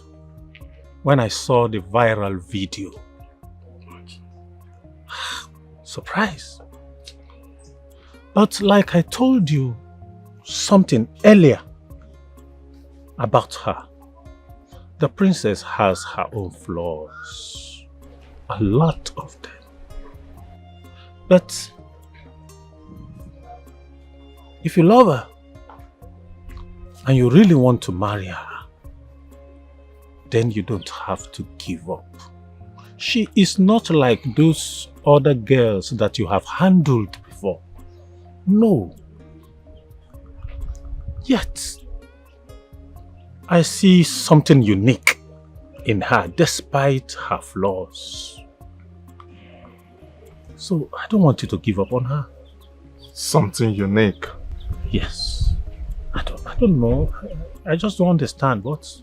when I saw the viral video. Surprise. But like I told you something earlier about her, the princess has her own flaws. A lot of them. But if you love her and you really want to marry her, then you don't have to give up. She is not like those other girls that you have handled before. No. Yet, I see something unique in her despite her flaws. So I don't want you to give up on her. Something unique? Yes. I don't know. I just don't understand what.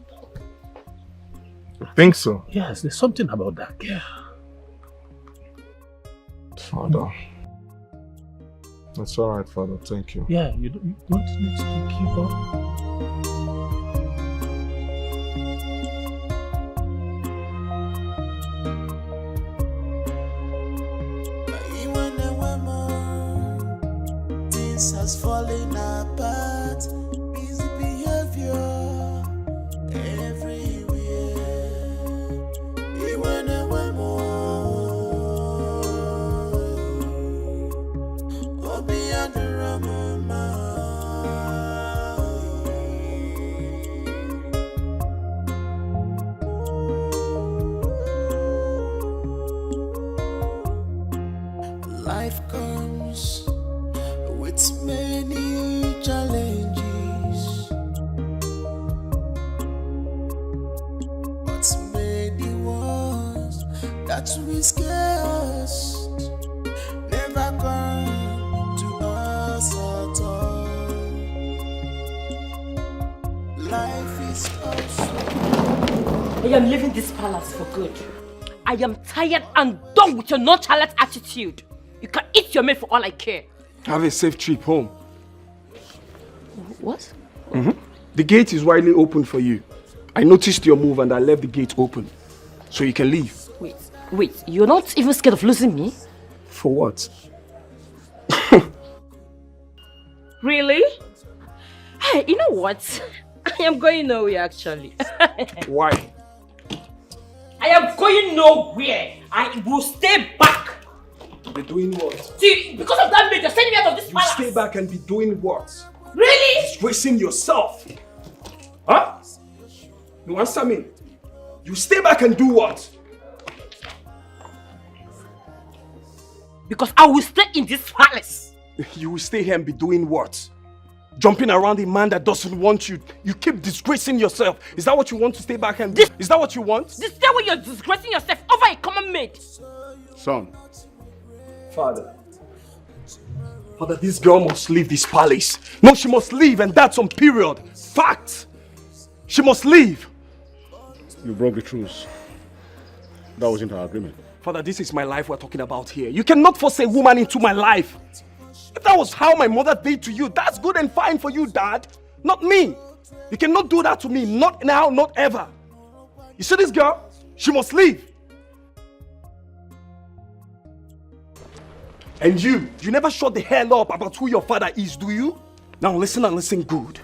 You think so? Yes, there's something about that girl. Father. That's alright, Father. Thank you. Yeah, you don't need to give up. Things has fallen apart. Busy behavior everywhere. Even a more. Oh, beyond the life comes with many challenges, but many ones that will scare us never come to us at all. Life is also. I am leaving this palace for good. I am tired and done with your nonchalant attitude. You can eat your meal for all I care. Have a safe trip home. What? The gate is widely open for you. I noticed your move and I left the gate open. So you can leave. Wait, you're not even scared of losing me? For what? Really? Hey, you know what? I am going nowhere actually. Why? I am going nowhere. I will stay back. Be doing what? See, because of that maid, you're sending me out of this palace. You stay back and be doing what? Really? Disgracing yourself. Huh? You answer me. You stay back and do what? Because I will stay in this palace. You will stay here and be doing what? Jumping around a man that doesn't want you. You keep disgracing yourself. Is that what you want to stay back and do? Is that what you want? This day when you're disgracing yourself over a common maid. Son. Father, this girl must leave this palace. No, she must leave, and that's on period. Fact. She must leave. You broke the truce. That wasn't our agreement. Father, this is my life we're talking about here. You cannot force a woman into my life. If that was how my mother did to you, that's good and fine for you, Dad. Not me. You cannot do that to me. Not now, not ever. You see this girl? She must leave. And you never shut the hell up about who your father is, do you? Now listen and listen good.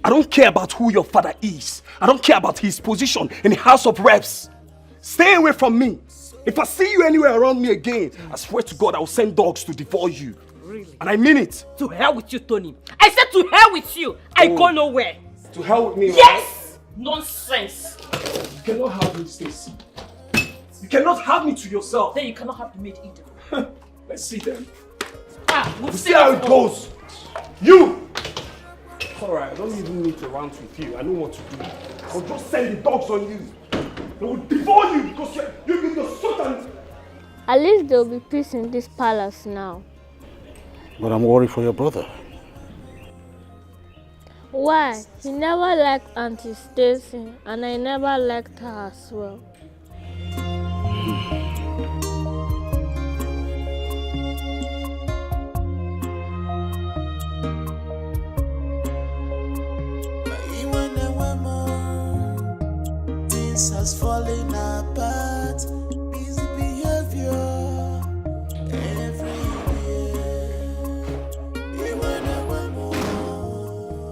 I don't care about who your father is. I don't care about his position in the House of Reps. Stay away from me. If I see you anywhere around me again, I swear to God I will send dogs to devour you. Really? And I mean it. To hell with you, Tony. I said to hell with you. I go nowhere. To hell with me, yes! Right? Nonsense. You cannot have me, Stacy. You cannot have me to yourself. Then you cannot have the maid either. Let's see then. We'll see how it goes. You! Alright, I don't even need to rant with you. I know what to do. I'll just send the dogs on you. They will devour you because you're Satan. At least there will be peace in this palace now. But I'm worried for your brother. Why? He never liked Auntie Stacy, and I never liked her as well. Things has fallen apart. Busy behavior everywhere.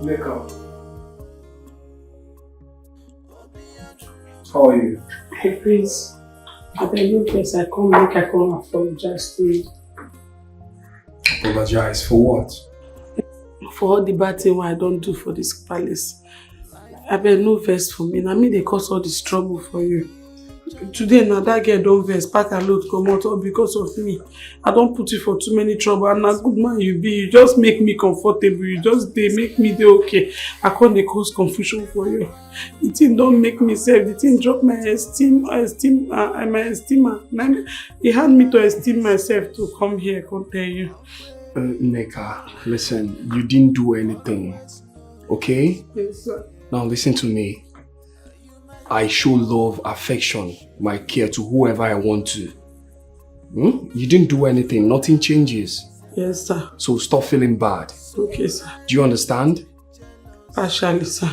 Neka. How are you? Hey, Prince. I beg you, please, I come apologize to you. Apologize for what? For all the bad thing I don't do for this palace. I beg no vex for me. I mean they cause all this trouble for you. Today now that girl don't vex, pack a load come out all because of me. I don't put you for too many trouble. And a good man you be, you just make me comfortable. You just they make me dey okay. I can't they cause confusion for you. The thing don't make me safe. The thing drop my esteem. It had me to esteem myself to come here. I can't tell you. Neka, listen, you didn't do anything, okay? Yes, sir. Now listen to me. I show love, affection, my care to whoever I want to. You didn't do anything, nothing changes. Yes, sir. So stop feeling bad. Okay, sir. Do you understand? Partially, sir.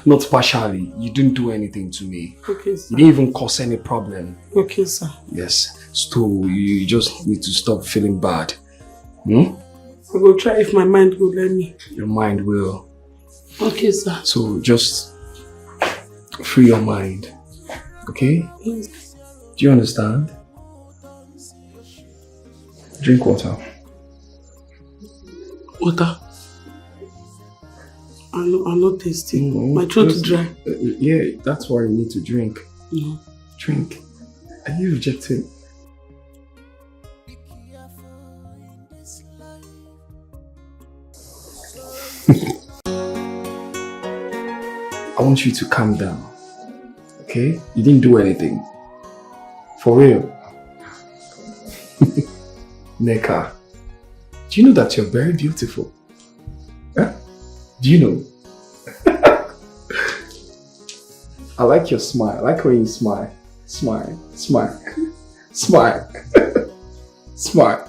Not partially, you didn't do anything to me. Okay, sir. You didn't even cause any problem. Okay, sir. Yes, so you just need to stop feeling bad. I will try if my mind will let me. Your mind will. Okay, sir. So just free your mind, okay? Yes. Do you understand? Drink water. Water? I'm not tasty. My throat is dry. Yeah, that's why you need to drink. No. Drink. Are you rejecting? I want you to calm down, okay? You didn't do anything. For real. Neka, do you know that you're very beautiful? Huh? Do you know? I like your smile. I like when you smile. Smile, smile, smile, smile.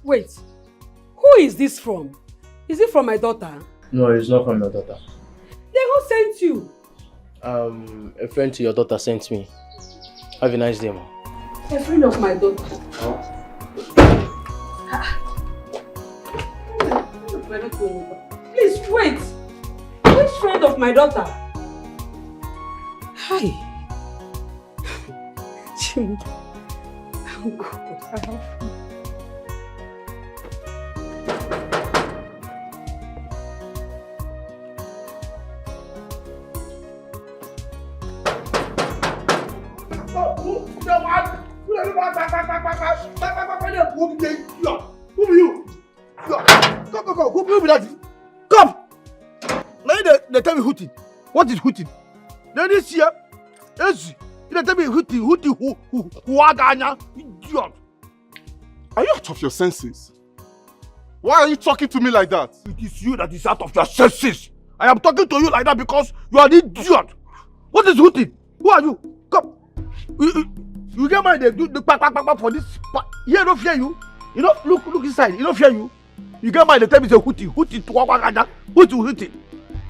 Wait. Who is this from? Is it from my daughter? No, it's not from your daughter. Then who sent you? A friend to your daughter sent me. Have a nice day, ma. A friend of my daughter. Please wait. Which friend of my daughter? Hi. Jim. Oh God. Who are you? Come. Who be that? Come. Now they tell me hooting. What is hooting? Then this year, yes, they tell me hooting. Who are Ghana? Idiot. Are you out of your senses? Why are you talking to me like that? It is you that is out of your senses. I am talking to you like that because you are an idiot. What is hooting? Who are you? Come. You get mind they do the pack for this. Here don't fear you. You know, look inside. You don't fear you. You get mind they tell me it's a hooting to wagagada. Hooting.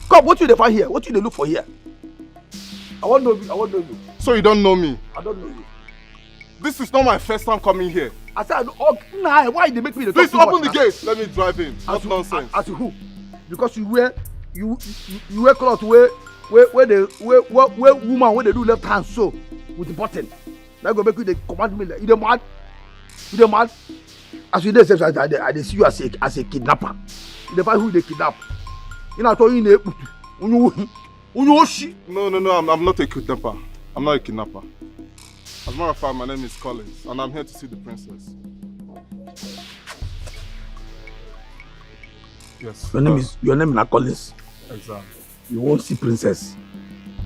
Come, what you dey find here? What you dey look for here? I want to know you. So you don't know me? I don't know you. This is not my first time coming here. I said, nah, why they make me the Please open the gate. Let me drive in. What nonsense? As who? Because you wear clothes where woman when they do left hand so with the button. That go make you they command me like you the mad. As you dey say I dey see you as a kidnapper. You dey find who they kidnap. You know told you No, I'm not a kidnapper. I'm not a kidnapper. As a matter of fact, my name is Collins, and I'm here to see the princess. Yes. Your name is Collins. Exactly. You won't see princess.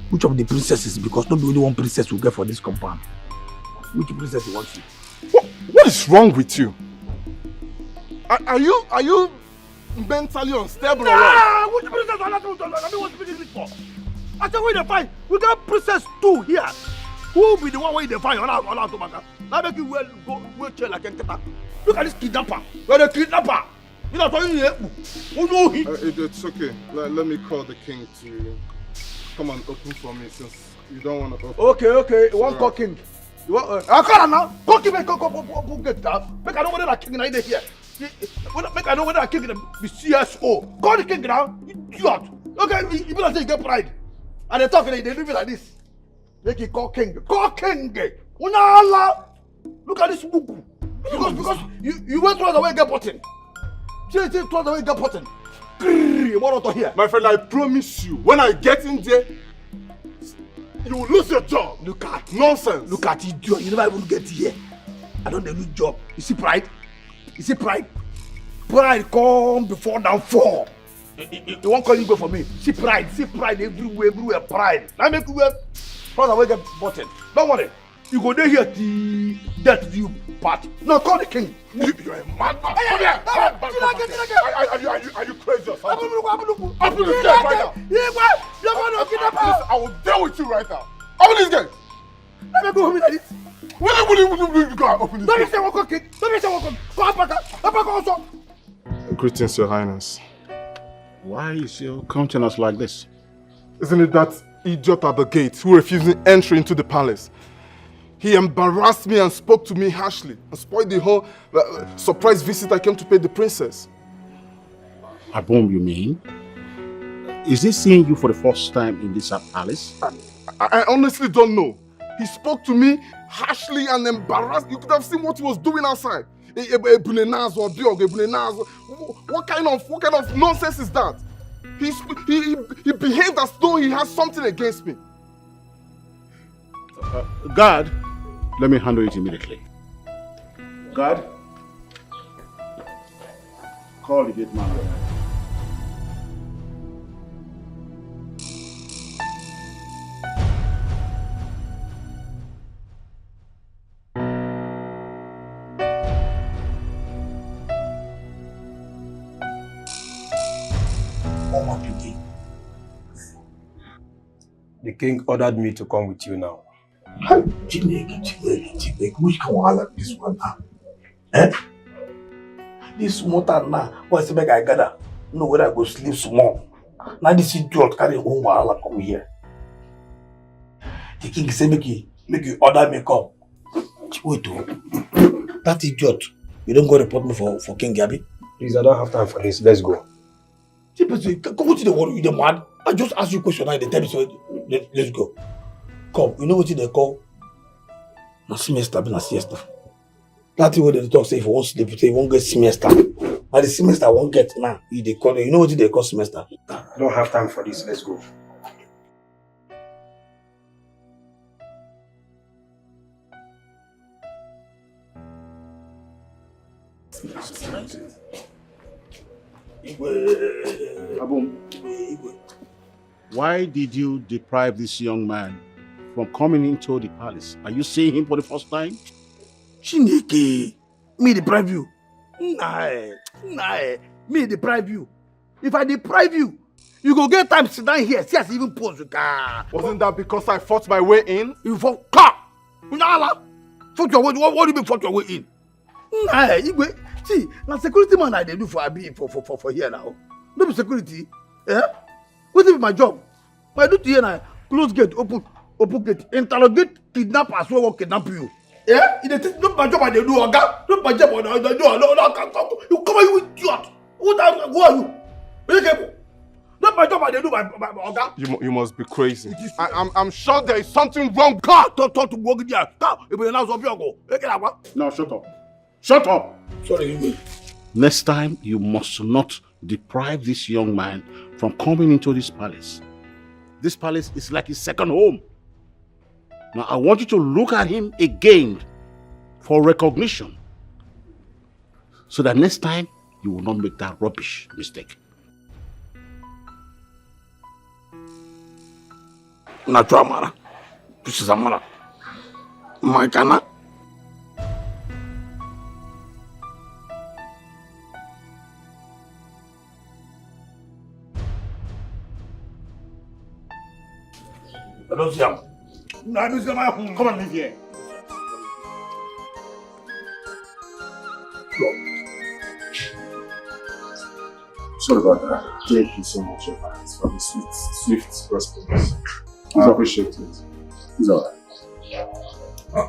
Which of the princesses? Because not only one princess will get for this compound. Which princess you want to? What is wrong with you? Are you mentally unstable? Nah, which princess are not what speaking this for? I said we dey find. We got princess 2 here. Who will be the one where they find all out to matter? Now make you well chill like a keta. Look at this kidnapper. You're the kidnapper. You know what you It's okay. Let me call the king to come and open for me since you don't want to open. Okay. You want call king? You want? I call him now. Call king. Go get that. Make I know whether that king is here. Make I know whether that king is the CSO. Call the king now. Idiot. Okay, you better say you get pride. And they talk, they leave it like this. Make it call king. Call king. Look at this book. Because you went through the way get button. Through the way get button. Here. My friend, I promise you, when I get in there, you will lose your job. Look at nonsense. Look at idiot. You never even get here. I don't lose job. You see pride? Pride come before downfall. You won't call you go for me. See pride everywhere, pride. Now make you wear front away get button. Don't worry. You go there here the death you part. No, call the king. You're a madman. Are you crazy or something? Open this gate right now. I will deal with you right now. Open this gate. Let me go home like this. Will you go open this gate? Don't say what king. Go back also. Greetings, Your Highness. Why is your countenance like this? Isn't it that idiot at the gate who refused entry into the palace? He embarrassed me and spoke to me harshly and spoiled the whole surprise visit I came to pay the princess. Abom, you mean? Is he seeing you for the first time in this palace? I honestly don't know. He spoke to me harshly and embarrassed. You could have seen what he was doing outside. What kind of nonsense is that? He behaved as though he has something against me. Guard, let me handle it immediately. Guard, call the gate man. The king ordered me to come with you now. Which can I like this one now? Eh? this motor now, what's the make I gather? No, whether I go sleep small. Now this idiot carry home while come here. The king say make you order me come. Wait, that idiot. You don't go report me for King Gabby? Please, I don't have time for this. Let's go. Go to the world, you the mad. I just ask you a question and they tell me so let's go. Come, you know what they call? Na semester, be na siesta. That thing where they talk say if you won't sleep, say you won't get semester. And the semester won't get now. They call you know what they call semester? I don't have time for this. Let's go. Why did you deprive this young man from coming into the palace? Are you seeing him for the first time? Chineke, me deprive you? Nah, me deprive you. If I deprive you, you go get time to sit down here. See us even pose with car. Wasn't that because I fought my way in? You fought car? Nah, fought your way. What do you mean fought your way in? Nah, Igwe. See, now security man I dey do for Abi for here now. No be security. Eh? What is my job? My duty here now, close gate, open gate, interrogate kidnappers who will kidnap you. Yeah? Not my job I dey do, Oga. Not my job I dey do. No. You come here, you idiot. Who are you? Not my job I dey do, my Oga. You must be crazy. I'm sure there is something wrong. Talk to work there. If you announce go. No, shut up. Shut up. Sorry. Next time, you must not deprive this young man from coming into this palace. This palace is like his second home. Now, I want you to look at him again for recognition. So that next time, you will not make that rubbish mistake. Natural Mara. This is a Mara. My Kana. I don't see him. No, I don't see him. Come on, live here. Sorry about that. Thank you so much, Defiance, for the swift response. I appreciate it. It's alright.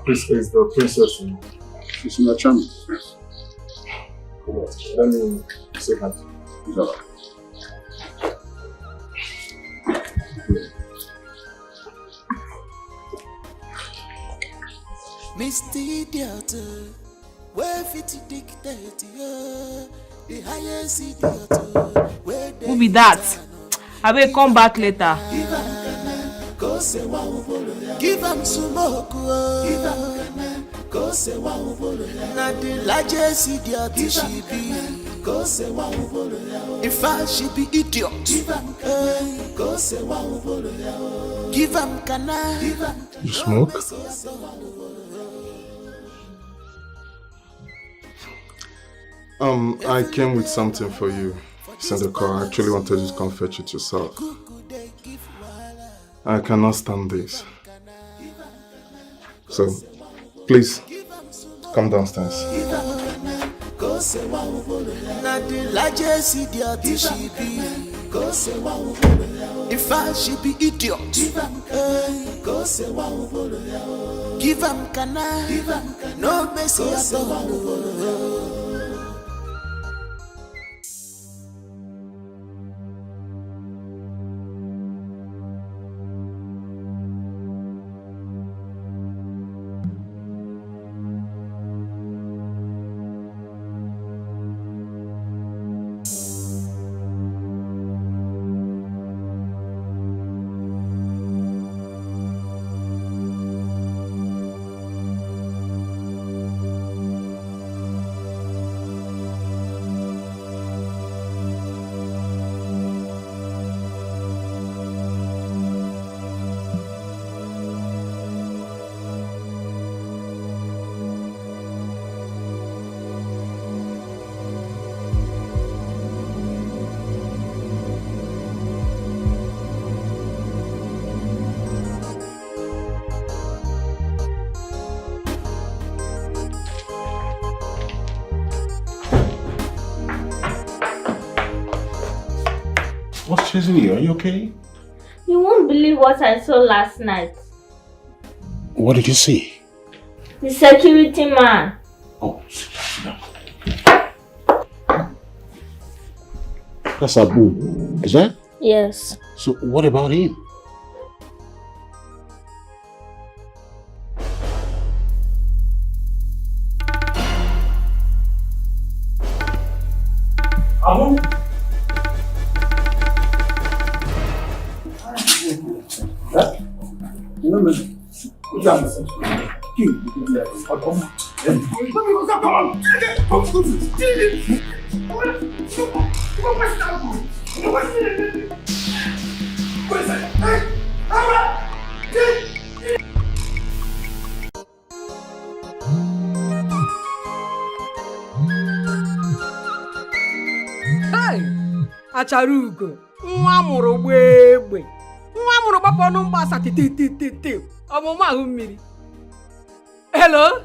Is the princess in? She's in the chamber. Let me say hi. It's alright. Mr. Idiot, where fit to dictate the highest idiot, where Who be that? I will come back later. Give him smoke, not the largest idiot she be. In fact, she be idiot. Give him cana. You smoke? I came with something for you. It's in the car. I actually wanted you to come fetch it yourself. I cannot stand this. So, please, come downstairs. Not the largest idiot she be. In fact, she be idiot. Give him cana. No mercy at all. Cecily, are you okay? You won't believe what I saw last night. What did you see? The security man. Oh, that's Abu, is that? Yes. So what about him? Abu? Acharugo, nwa mụrụ gbegbe, nwa mụrụ gbapụ ọnụ mgbasa tititititi, ọmụmụ ahụ mmiri. Hello?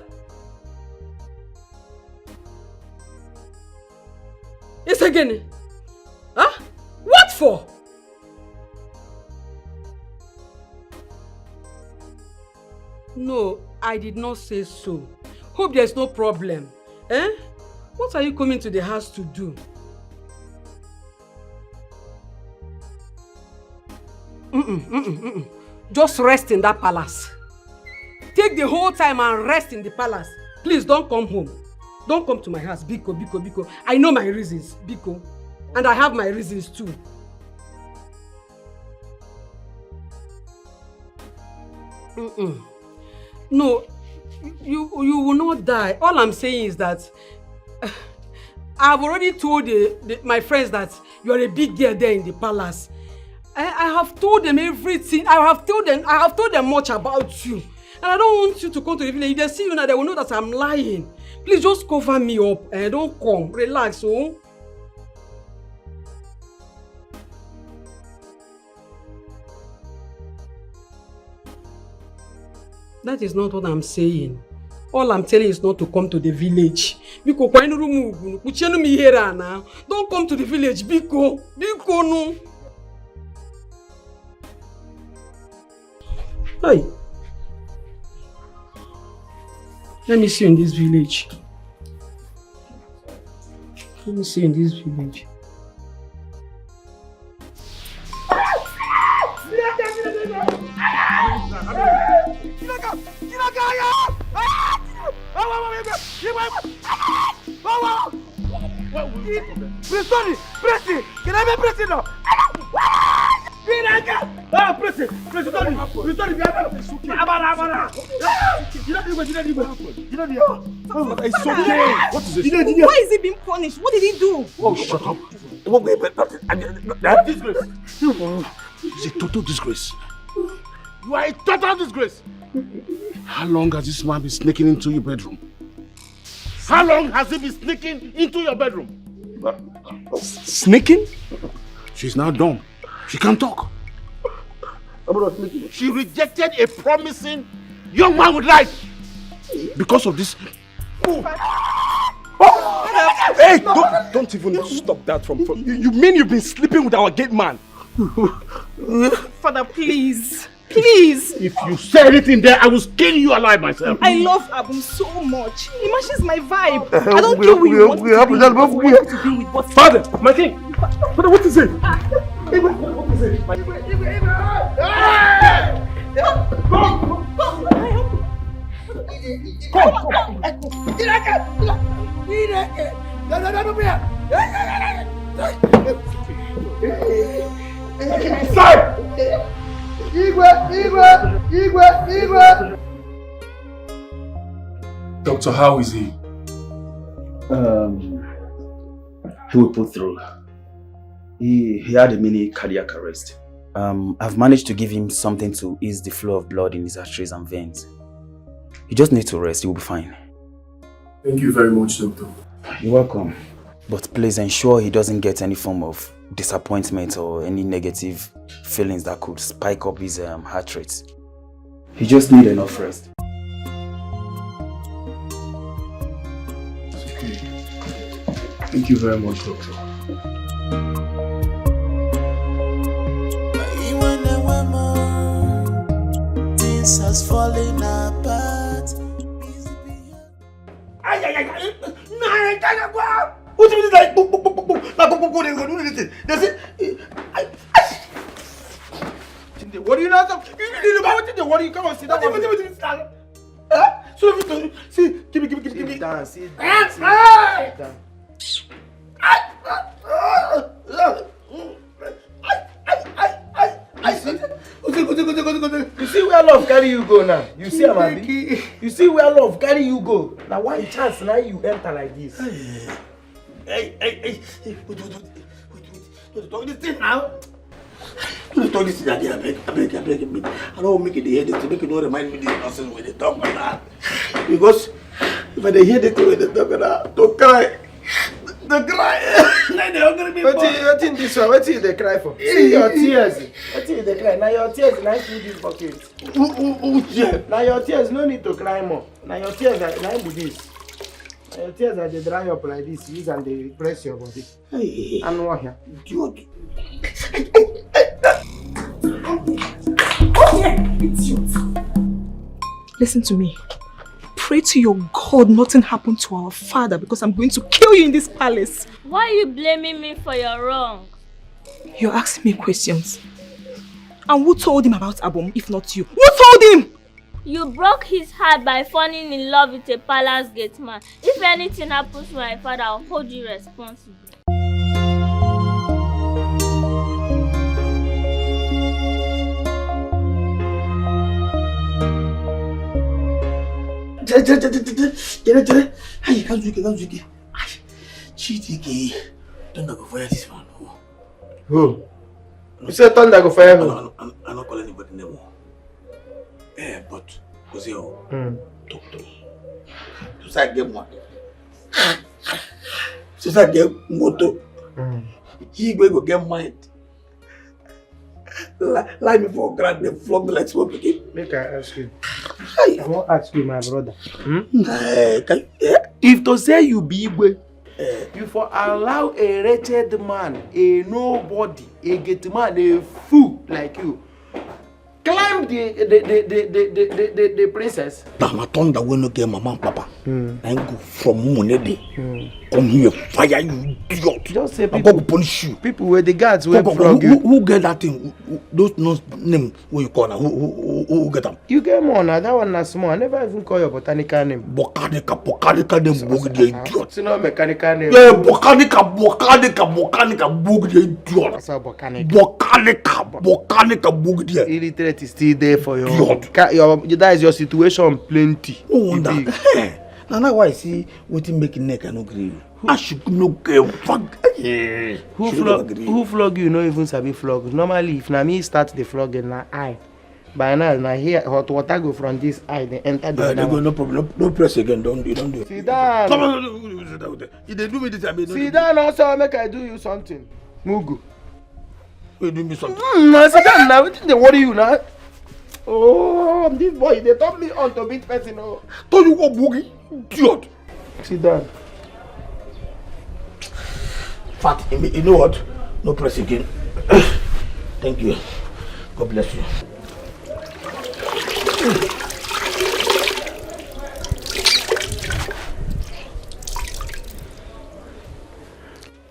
It's again. Huh? What for? No, I did not say so. Hope there's no problem. Eh? What are you coming to the house to do? Just rest in that palace. Take the whole time and rest in the palace. Please don't come home. Don't come to my house. Biko, Biko, Biko. I know my reasons, Biko. And I have my reasons too. No, you will not die. All I'm saying is that I've already told my friends that you're a big girl there in the palace. I have told them everything. I have told them much about you. And I don't want you to come to the village. If they see you now, they will know that I'm lying. Please just cover me up and don't come. Relax, oh. That is not what I'm saying. All I'm telling you is not to come to the village. Biko, don't come to the village, Biko. Biko, no. Hey. Let me see you in this village. Let me see you in this village. It's okay. What is it? Why is he being punished? What did he do? Oh, shut up. Disgrace. It's a total disgrace. You are a total disgrace. How long has this man been sneaking into your bedroom? How long has he been sneaking into your bedroom? Sneaking? She's now dumb. She can't talk. She rejected a promising young man with life because of this. Hey, don't even stop that from. You mean you've been sleeping with our gate man? Father, please. Please. If you say anything there, I will skin you alive myself. I love Abum so much. He matches my vibe. I don't care who you want to be with. But Father, my king. Father, what is it? What is it? Doctor, how is he? He will pull through. He had a mini cardiac arrest. I've managed to give him something to ease the flow of blood in his arteries and veins. He just needs to rest. He will be fine. Thank you very much, Doctor. You're welcome. But please ensure he doesn't get any form of disappointment or any negative feelings that could spike up his heart rate. He just needs enough rest. Okay. Thank you very much, Doctor. place has fallen apart. What do you mean like they say what do you know? What do you come and sit down? So see, give me. Sit down, sit down. You see where love carry you go now? You see, Amadi? You see where love carry you go? Now one chance, now you enter like this. Hey, wait. Don't talk this thing now. Don't talk this thing again, I beg. I don't make it the headache to make it not remind me this nonsense when they talk about that. Because if I hear the thing when they talk about that, don't cry. Don't cry. Like they're hungry me. What in this one? What is they cry for? See your tears. What is they cry? Now your tears, now you this bucket. Now your tears, no need to cry more. Now your tears, now do this. Your tears are they dry up like this, use and they press your body. Hey. And what here? Idiot. Listen to me. Pray to your God nothing happened to our father because I'm going to kill you in this palace. Why are you blaming me for your wrong? You're asking me questions. And who told him about Abom if not you? Who told him? You broke his heart by falling in love with a palace gate man. If anything happens to my father, I'll hold you responsible. Hey, can't you get? Cheating. Don't go fire this man. Who? You said thunder go fire who? I'm not calling anybody name. But was your talk to me. So I get one. So I get moto. He go get mine. Lie me for grand, they flog me like smoke again. Make I ask you. I won't ask you, my brother. If to say you be Igwe, you for allow a wretched man, a nobody, a get man, a fool like you, climb the princess. Now my tongue that will not get mama and papa. And go from Monday. Come here, fire you idiot. Just say people, I'm going to punish you. People were the guards who flog you. Who get that thing? Those name what you call now? Who get them? You get more now. That one is small. I never even call your botanical name. Botanica name. Book the idiot. It's not mechanical name. Yeah, botanica. Book the idiot. That's a botanica. Botanica book the. Illiterate is still there for your. That is your situation plenty. No wonder. Now why I see what you make neck and no green. I should no get fuck. Who flog you? No even sabi flog. Normally, if na me start the flogging, na eye. By now, na here hot water go from this eye, they enter the. They go no problem. No press again. Don't do it. Sit down. If they do me this, I mean. Sit down also. Make I do you something. Mugu. You do me something. Sit down now. What they worry you now? Oh, this boy, they taught me on to beat person. Oh, don't you go boogie, idiot. Sit down. Fat, you know what? No press again. Thank you. God bless you.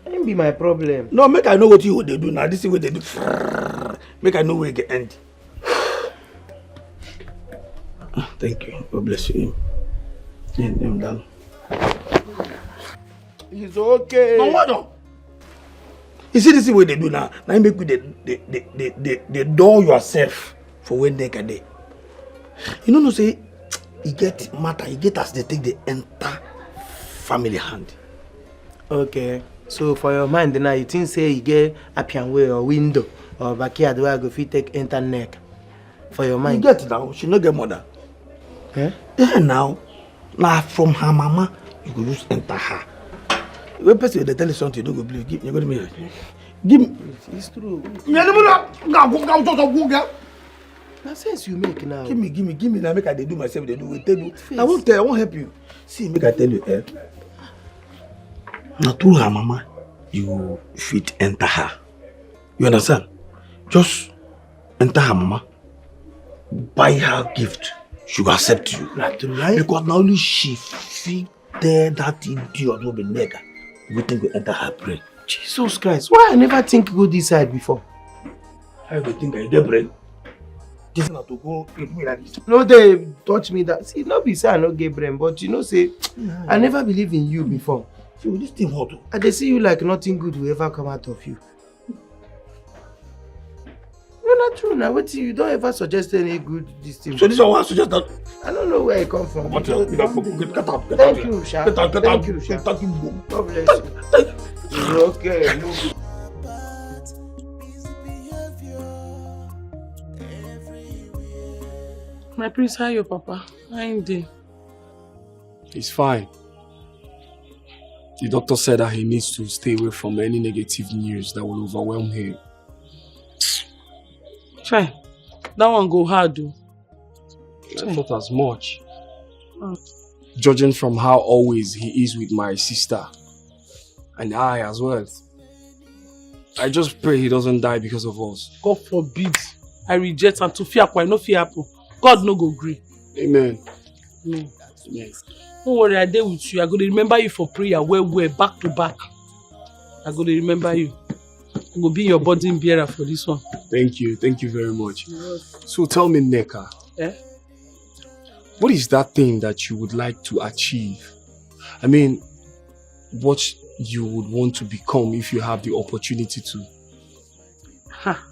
That be my problem. No, make I know what they do now. This is what they do. Make I know where it can end. Thank you. God bless you. I'm done. It's okay. No, what no? You see this is what they do now. Now you make the door yourself for when they can day. You know, no say you get matter, you get as they take the entire family hand. Okay. So for your mind now you think say you get a piano way or window or backyard where I go fit take enter neck. For your mind. You get it now, she no get mother. Eh? Yeah, now from her mama, you go just enter her. When person they tell you something, you don't go believe. Give me. It's true. That sense you make now. Give me. Now make I do myself. They do. Tell you. I won't help you. See, make I tell you. Now through her mama, you fit enter her. You understand? Just enter her mama. buy her gift, she will accept you. Because not only she feel there that idiot will be nigger, everything will enter her brain. Jesus Christ, why I never think go this side before? I will think I get brain. This is not to go with me like this. No, they touch me that. See, not be say I no get brain, but you know, say, I never believe in you before. So this thing what? And they see you like nothing good will ever come out of you. No, not true. Now, what you don't ever suggest any good this thing. So this is what I suggest that. I don't know where it come from. Get out. Thank you, Sha. Get out. Thank you, Sha. Thank you. God bless you. You're okay. Move. My prince, how are you, Papa? How are you? He's fine. The doctor said that he needs to stay away from any negative news that will overwhelm him. Try. That one go hard, though. I thought as much. Judging from how always he is with my sister. And I as well. I just pray he doesn't die because of us. God forbid. I reject and to fear, I no fear happen. God no go agree. Amen. Amen. Yes. Don't worry, I dey with you. I go to remember you for prayer well, back to back. I go to remember you. I go be your burden bearer for this one. Thank you very much. So tell me, Neka. Eh? What is that thing that you would like to achieve? I mean, what you would want to become if you have the opportunity to? Ha.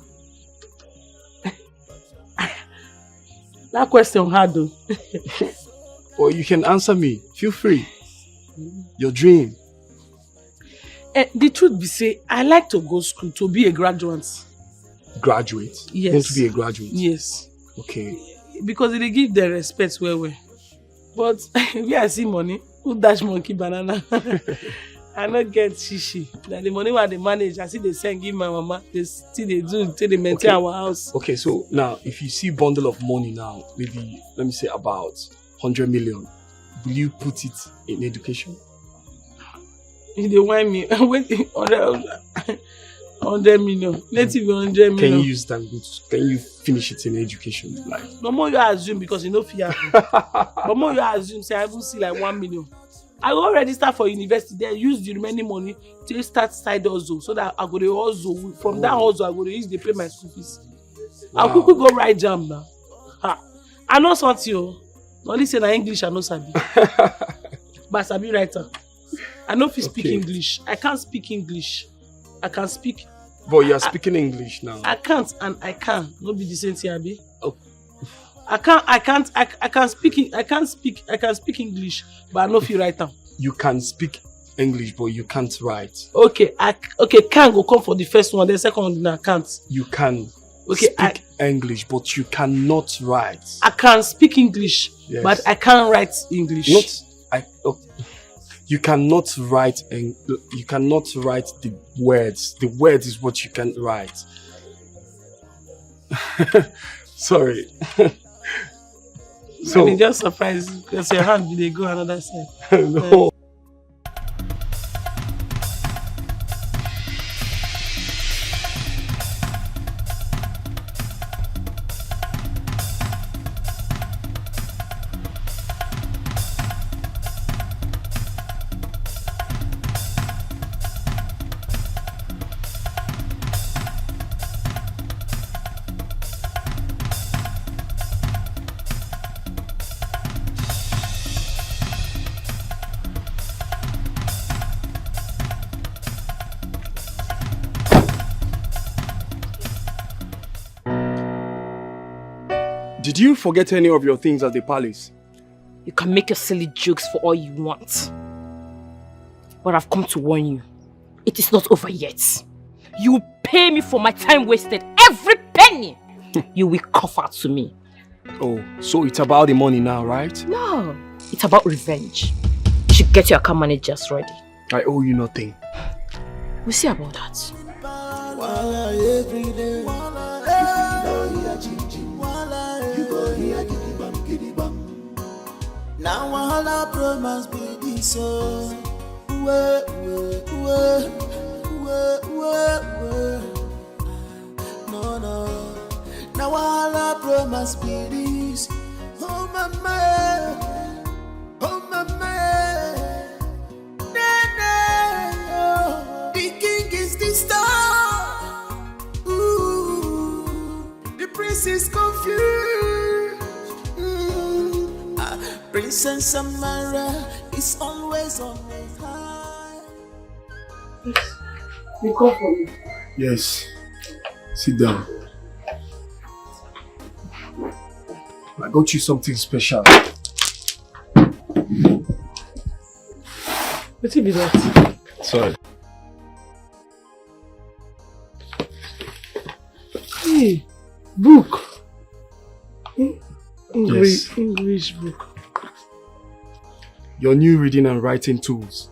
That question hard though. Or you can answer me. Feel free. Your dream. The truth be say, I like to go school to be a graduate. Graduate? Yes. You want to be a graduate? Yes. Okay. Because they give their respect well. But where I see money, who dash monkey banana? I not get shishi. That the money where they manage, I see they send give my mama. They still they do till they maintain our house. Okay, so now if you see bundle of money now, maybe let me say about 100 million, will you put it in education? If they want me, 100 million. Let it be 100 million. Can you use that? Can you finish it in education? Like no more you assume because you know fear. No more you assume say I will see like 1 million. I will register for university there, use the remaining money to start side hustle so that I go to hustle. From that hustle, I go to use to pay my school fees. Wow. I'll quickly go write jam now. Ha. I know something. Only say na English I know sabi. But sabi writer. I know if you speak English. I can't speak English. I can speak. But you are speaking English now. I can't and I can. Not be the same thing, Abi. Oh. I can't speak English, but I know if you write them. You can speak English, but you can't write. Okay, can go come for the first one, the second one I can't. You can speak English, but you cannot write. I can speak English, yes. But I can't write English. You cannot write and you cannot write the words. The words is what you can write. Sorry. So I'm just surprised because your hand they go another side. No. Did you forget any of your things at the palace? You can make your silly jokes for all you want. But I've come to warn you. It is not over yet. You will pay me for my time wasted. Every penny! You will cough out to me. Oh, so it's about the money now, right? No, it's about revenge. You should get your account managers ready. I owe you nothing. We'll see about that. Now all our promise be this so no. Now Nawala promise be this. Oh mama, oh mama. Nene, the king is the star. Ooh, the prince is confused. Princess Samara is always on a high. You call for me? Yes. Sit down. I got you something special. What be that? Sorry. Hey, book. Yes. English book. Your new reading and writing tools.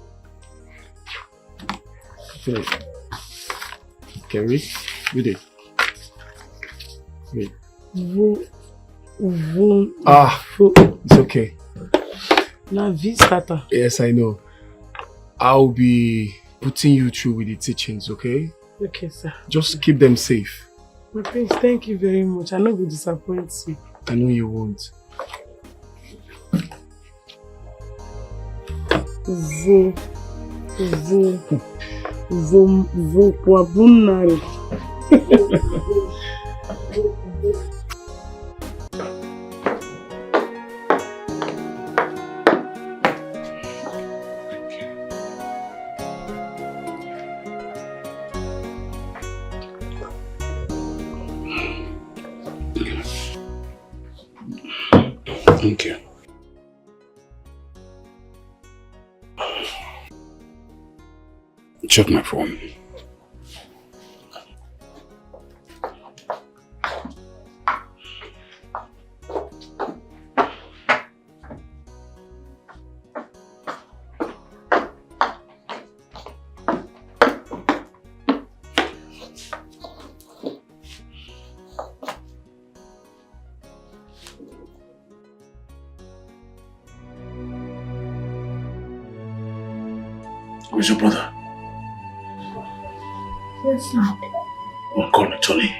Okay. Can read? Read it. Read. It's okay. Now, starter. Yes, I know. I'll be putting you through with the teachings, okay? Okay, sir. Just keep them safe. My prince, thank you very much. I know we disappoint you. I know you won't. Thank you. Check my phone. Where's your brother? Yes, Lord. Oh, call me Tony.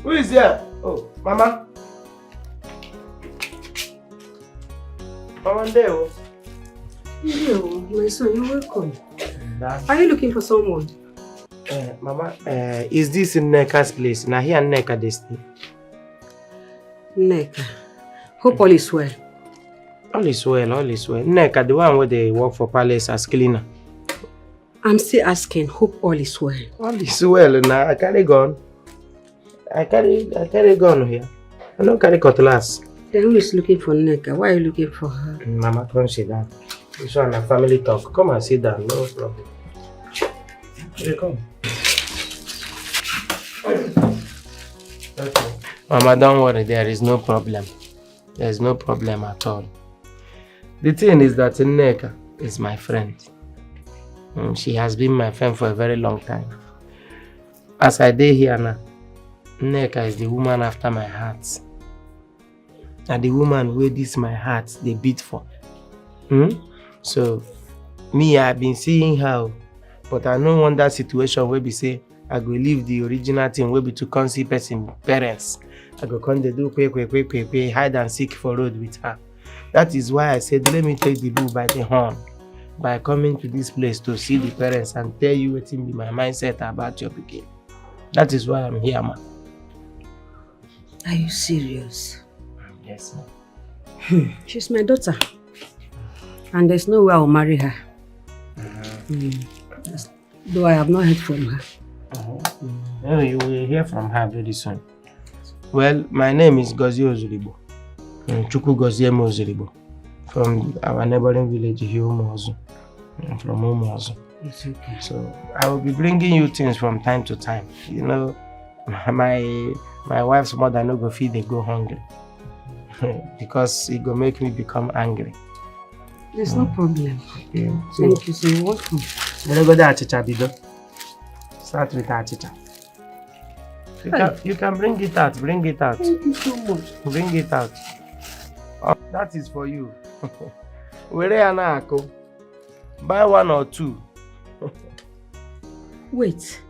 Who is there? Oh, Mama. Mama, there. Hello, my son, you're welcome. Are you looking for someone? Mama, is this in Neka's place? Now here Neka they stay. Neka. Hope all is well. All is well, all is well. Neka, the one where they work for Palace as cleaner. I'm still asking, hope all is well. All is well now. I carry gun. I carry gun here. I don't carry cutlass. Then who is looking for Neka? Why are you looking for her? Mama, come sit down. This one a family talk. Come and sit down, no problem. Here, come. Okay. Mama, don't worry, there is no problem. There is no problem at all. The thing is that Neka is my friend. She has been my friend for a very long time. As I dey here now, Neka is the woman after my heart. And the woman where this my heart they beat for. So, me, I've been seeing her, but I don't want that situation where we say, I go leave the original thing where we to come see person parents. I go come they do pay, hide and seek for road with her. That is why I said, let me take the bull by the horn. By coming to this place to see the parents and tell you what in be my mindset about your begin. That is why I'm here, man. Are you serious? Yes, ma'am. She's my daughter. And there's no way I'll marry her. Though I have not heard from her. Oh, you will hear from her very soon. Well, my name is Gozie Ozuribo. Chukwu Gozie Ozuribo. From our neighboring village, Umuozu. From Umuozu. It's okay. So I will be bringing you things from time to time. You know, my wife's mother no go feed, they go hungry. Because it go make me become angry. There's no problem. Okay. So, Thank you, so you're welcome. let go there, Chicha Bido. Start with our Chicha. You can bring it out. Bring it out. Thank you so much. Bring it out. Oh, that is for you. Buy 1 or 2. Wait.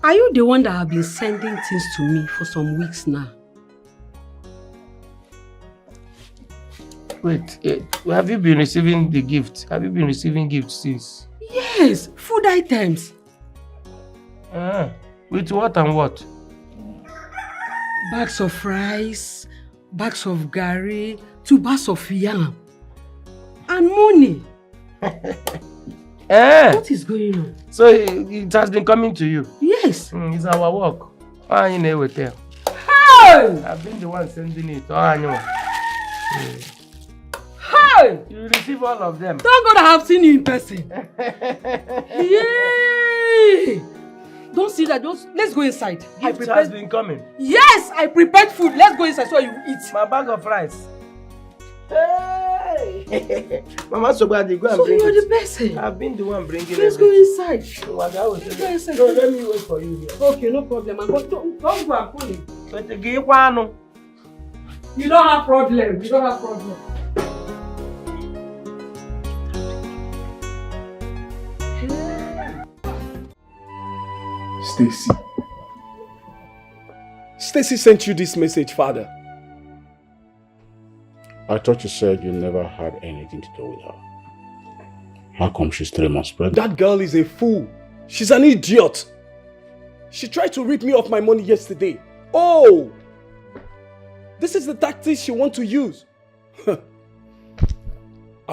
Are you the one that have been sending things to me for some weeks now? Wait, have you been receiving the gift? Have you been receiving gifts since? Yes, food items. With what and what? Bags of rice, bags of gari, 2 bags of yam, and money. What is going on? So it has been coming to you? Yes. It's our work. Hey! I've been the one sending it. Hey! You receive all of them. Thank God I have seen you in person. Yay! Don't see that. Let's go inside. Gift has been coming. Yes, I prepared food. Let's go inside so you eat. My bag of rice. Hey! Mama Sobadi, go and so bring it. So you're the person. I've been the one bringing Let's everything. go inside. No, let me wait for you here. Okay, no problem. Don't go and pull it. But the gay one. You don't have problem. You don't have problem. Stacy. Stacy sent you this message, Father. I thought you said you never had anything to do with her. How come she's 3 months pregnant? That girl is a fool. She's an idiot. She tried to rip me off my money yesterday. Oh! This is the tactics she wants to use. I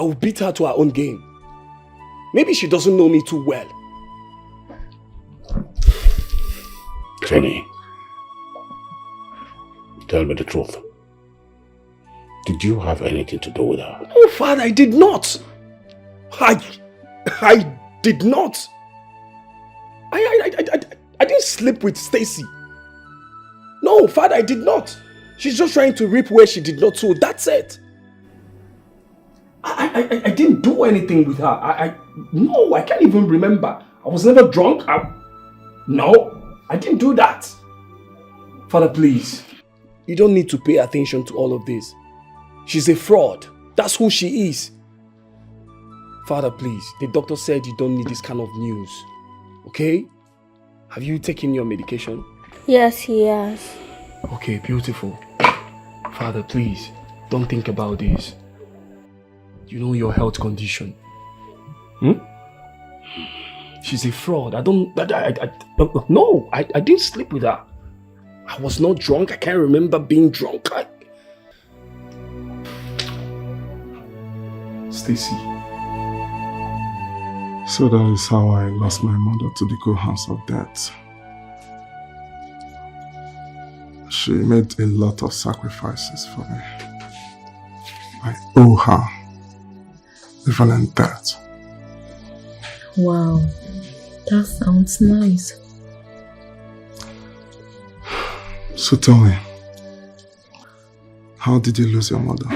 will beat her to her own game. Maybe she doesn't know me too well. Kenny, tell me the truth. Did you have anything to do with her? Oh, Father, I did not. I did not. I didn't sleep with Stacy. No, Father, I did not. She's just trying to reap where she did not sow. That's it. I didn't do anything with her. No, I can't even remember. I was never drunk. No, I didn't do that. Father, please. You don't need to pay attention to all of this. She's a fraud. That's who she is. Father, please. The doctor said you don't need this kind of news. Okay? Have you taken your medication? Yes, he has. Okay, beautiful. Father, please. Don't think about this. You know your health condition. She's a fraud. I didn't sleep with her. I was not drunk. I can't remember being drunk. Stacy. So that is how I lost my mother to the cold hands of death. She made a lot of sacrifices for me. I owe her even in death. Wow, that sounds nice. So tell me, how did you lose your mother?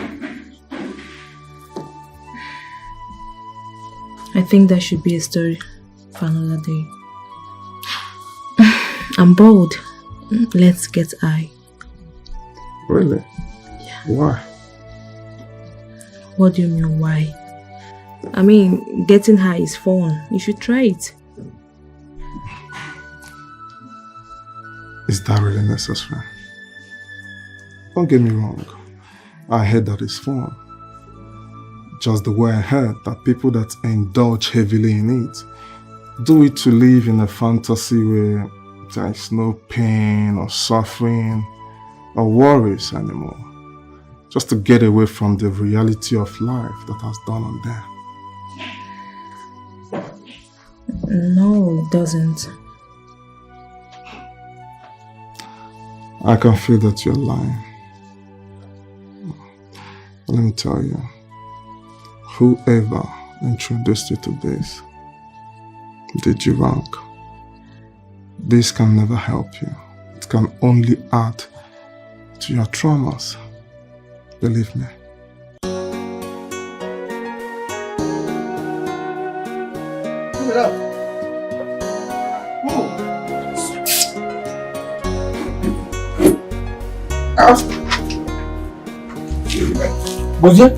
I think that should be a story for another day. I'm bored. Let's get high. Really? Yeah. Why? What do you mean, why? I mean, getting high is fun. You should try it. Is that really necessary? Don't get me wrong. I heard that it's fun. Just the way I heard that people that indulge heavily in it do it to live in a fantasy where there is no pain or suffering or worries anymore. Just to get away from the reality of life that has dawned on them. No, it doesn't. I can feel that you're lying. Let me tell you, whoever introduced you to this did you wrong. This can never help you. It can only add to your traumas. Believe me. Give it up. Was it?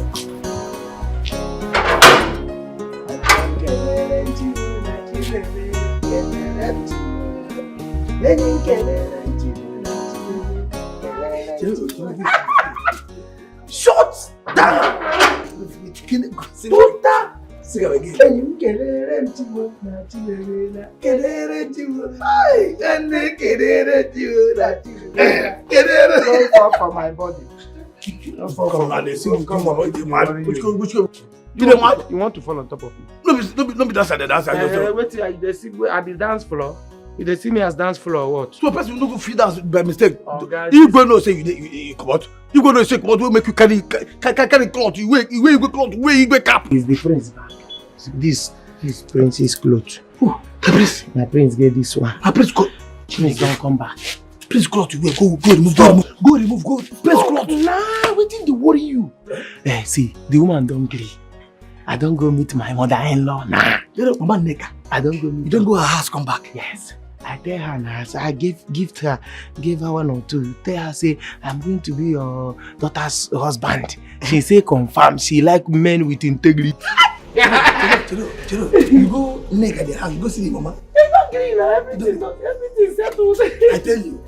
Shut down! Put that! Sing it again. Don't fall for my body. Come on, they sing. Come on, you mad? Which go? You want to fall on top of me? No be that side. That side. Wait till they see me at the dance floor. If they see me as dance floor or what? So a person no go fit dance by mistake. Oh, guys, you go know say you come out. You go know say come out. We make you carry cloth. You wear cloth. Where you wear cap. It's the prince bag. This prince's clothes. My prince get this one. Prince cloth. Prince don't come back. Prince cloth you wear. Go remove. Go remove. Prince cloth. Nah, what did they worry you? See, the woman don't agree. I don't go meet my mother-in-law. Nah. You know, Mama Neka. I don't go meet. You don't go her house. Come back. Yes. I tell her now, so I gave her 1 or 2. Tell her, say, I'm going to be your daughter's husband. She say confirm, she like men with integrity. Chiro, you go Neka at the house, you go see the mama. It's not green, everything settled. I tell you.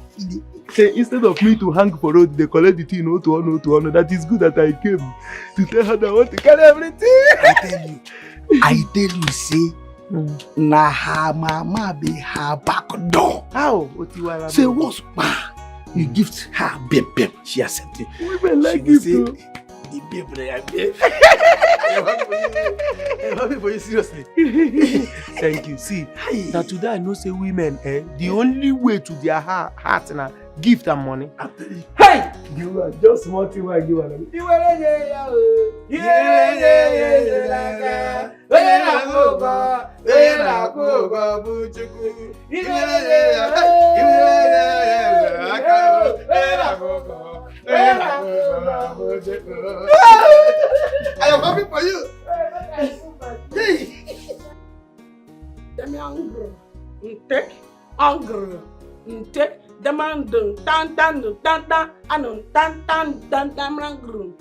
Say, instead of me to hang for road, they collect the thing 0 to 1. That is good that I came to tell her that I want to carry everything. I tell you, say, na her mama be her back door. How? Say once you gift her babe, she accept it. Women like it too. The babe I babe. I'm happy for you seriously. Thank you. See, now today I know say women, the only way to their heart now gift and money. Hey! You are just small thing I give her. You are I am happy for you. Take angry. Take demand tan anun tan mangrum.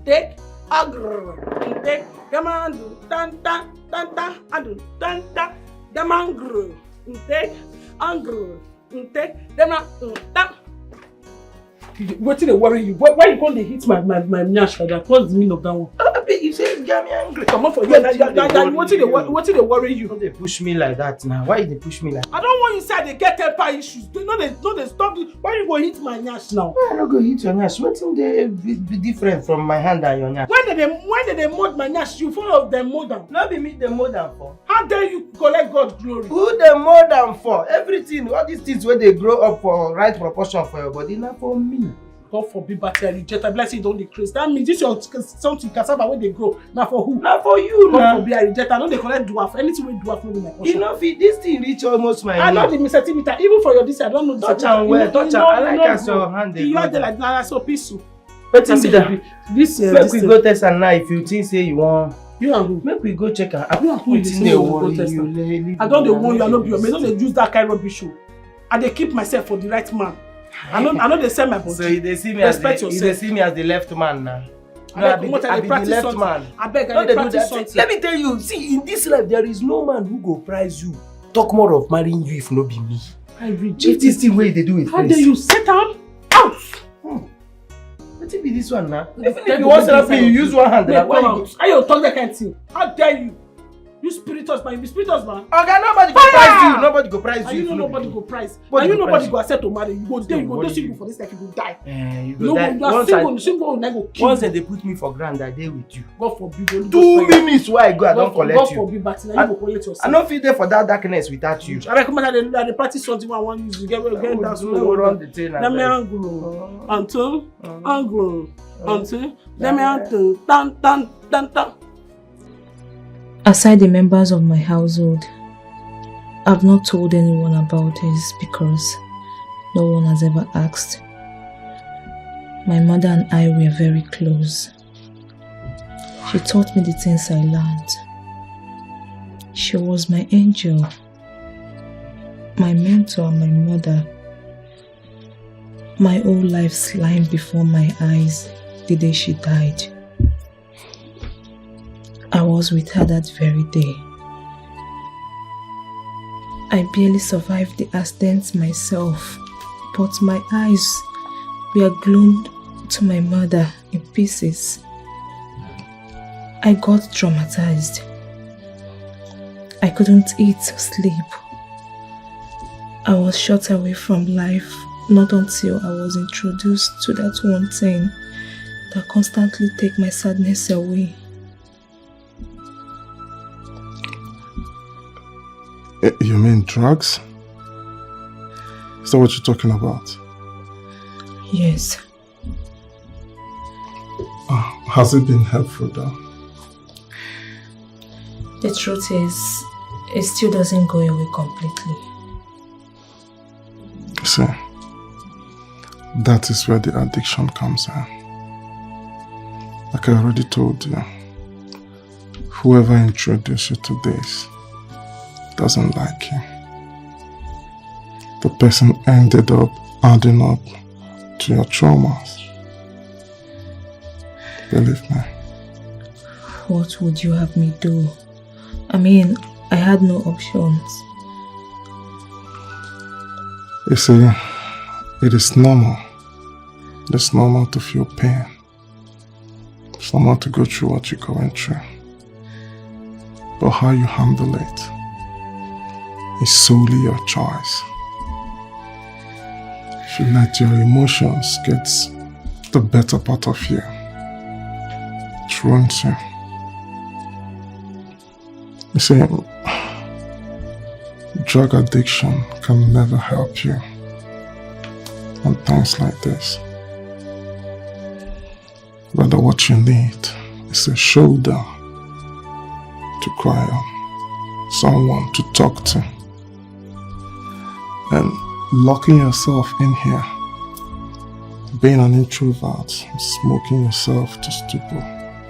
Take agr. Take demand tan anun tan damangru. Take angry. Take demand tan. What did they worry you? Why you can't hit my nyash like that? What's the meaning of that one? You say get me angry. Come on for you. What did they worry you? Don't they push me like that now? Why they push me like that? I don't want you say they get temper issues. No, they stop it. Why you go hit my nyash now? I don't go hit your nyash. What thing they be different from my hand and your nyash? When did they mold my nyash? You follow them more than. Not be me the more than for. How dare you collect God glory? Who the more than for? Everything, all these things where they grow up for right proportion for your body, not for me. God forbid, but I reject. I bless you, don't decrease. That means this your something cassava where they grow. Now for who? Not for you. God forbid, I reject. I know they collect dwarf. Anything with dwarf, no be my portion. You know, this thing reach almost my. I know the centimeter. Even for your this, I don't know the touch and wear. Touch and I like as your hand. You are there like that, so peaceful. But this make we go test and now. If you think say you want. You and who? Make we go check her. I don't want to warn you. I don't warn you. I don't be your man. Don't use that kind of rubbish show. I dey keep myself for the right man. I know they sell my body. So they see me as the left man now. I be the left man. I beg, I practice something. Let me tell you, see, in this life there is no man who go prize you. Talk more of marrying you if no be me. I reject this thing way they do it. How dare you set out? Out! Let it be this one now. If you want to help me, you use one hand. How you talk that kind of thing? How dare you? You spiritus man, you be spiritus man. Okay, nobody go prize you. Nobody go prize you. You know nobody go prize. And you nobody go accept to marry. You go there, you go do single for this life, you go die. You go die. You are single, and I go kill. Once they put me for ground, I dey with you. God forbid. 2 minutes where I go, I don't collect you. God forbid, but now you go collect yourself. I don't feel there for that darkness without you. I recommend that they practice something I want use. You get that slow. Run the thing. Let me anglo. Until anglo. Until let me until tan. Aside the members of my household, I've not told anyone about this because no one has ever asked. My mother and I were very close. She taught me the things I learned. She was my angel, my mentor, my mother. My whole life slimed before my eyes the day she died. I was with her that very day. I barely survived the accident myself, but my eyes were glued to my mother in pieces. I got traumatized. I couldn't eat or sleep. I was shut away from life not until I was introduced to that one thing that constantly takes my sadness away. You mean drugs? Is that what you're talking about? Yes. Has it been helpful though? The truth is, it still doesn't go away completely. See, that is where the addiction comes in. Like I already told you, whoever introduced you to this doesn't like you. The person ended up adding up to your traumas. Believe me. What would you have me do? I mean, I had no options. You see, it is normal. It's normal to feel pain. It's normal to go through what you're going through. But how you handle it is solely your choice. If you let your emotions get the better part of you, it ruins you. You see, drug addiction can never help you on times like this. Rather, what you need is a shoulder to cry on, someone to talk to. And locking yourself in here, being an introvert, smoking yourself to stupor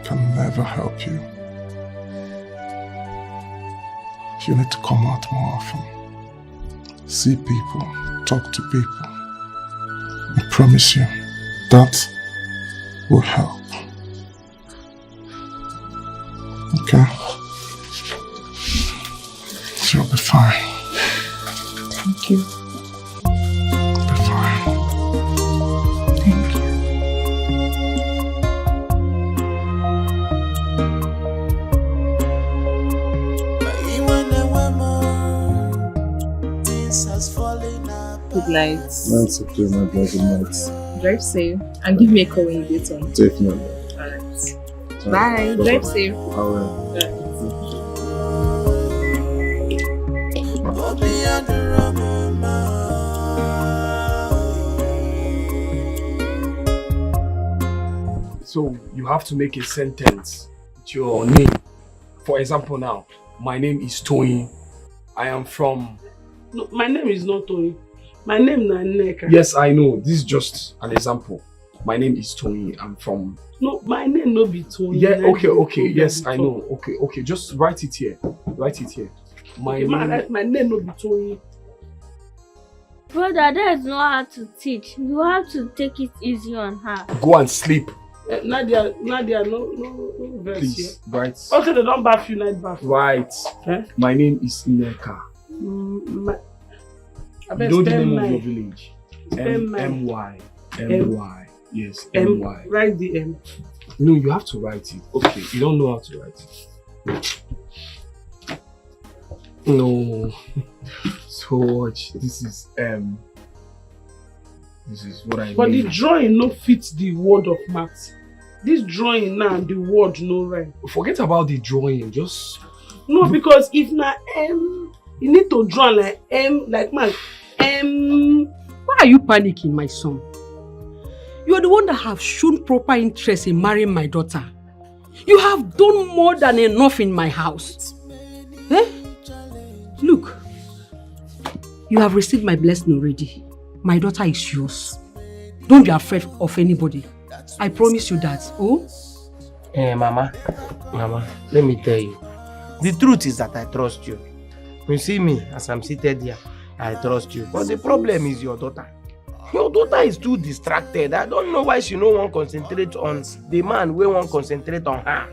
can never help you. You need to come out more often. See people, talk to people. I promise you, that will help. Okay? You'll be fine. Thank you. Be fine. Thank you. Good night. That's okay, my dear. Good night. Drive safe and give me a call when you get home. Definitely. Alright. Bye. Drive safe. I will. So you have to make a sentence with your name. For example now, my name is Tony. I am from... No, my name is not Tony. My name is Neka. Yes, I know. This is just an example. My name is Tony. I'm from... No, my name no be Tony. Yeah, okay. Yes, I know. Okay. Just write it here. Write it here. My name no be Tony. Brother, that is not hard to teach. You have to take it easy on her. Go and sleep. Nadia, no verse Please, here. write. Also, they don't bath you, night bath. Right. Eh? My name is Neka. I You bet know the spell name of nine. your village. Spell nine. M-Y. Yes, M-Y. Write the M. No, you have to write it. Okay, you don't know how to write it. No. So watch. This is This is what I But mean. the drawing no fits the word of maths. This drawing now, the word no right. Forget about the drawing. Just no, because if na M, you need to draw like M, like man, M. Why are you panicking, my son? You are the one that have shown proper interest in marrying my daughter. You have done more than enough in my house. Eh? Look, You have received my blessing already. My daughter is yours. Don't be afraid of anybody. I promise you that. Oh? Mama, let me tell you. The truth is that I trust you. You see me, as I'm seated here, I trust you. But the problem is your daughter. Your daughter is too distracted. I don't know why she no wan concentrate on the man wey wan concentrate on her.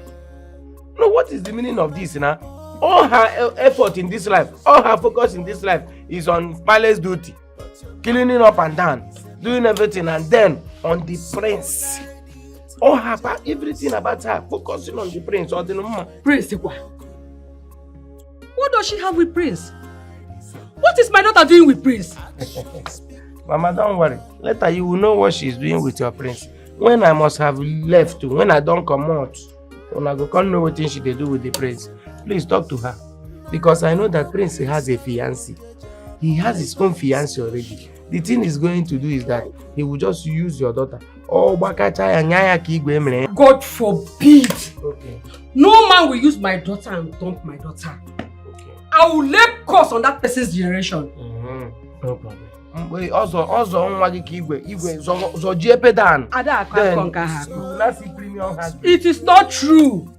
No, what is the meaning of this now? All her effort in this life, all her focus in this life is on palace duty, cleaning up and down, doing everything, and then on the prince. All her, everything about her, focusing on the prince or the mama. Prince, what does she have with Prince? What is my daughter doing with Prince? Mama, don't worry. Later you will know what she's doing with your prince. When I must have left, when I don't come out, when I go come know what she they do with the prince, please talk to her. Because I know that Prince has a fiancé. He has his own fiancé already. The thing he's going to do is that he will just use your daughter. Oh, God forbid! Okay. No man will use my daughter and dump my daughter. Okay. I will lay curse on that person's generation. No problem. Wait, also, it is not true.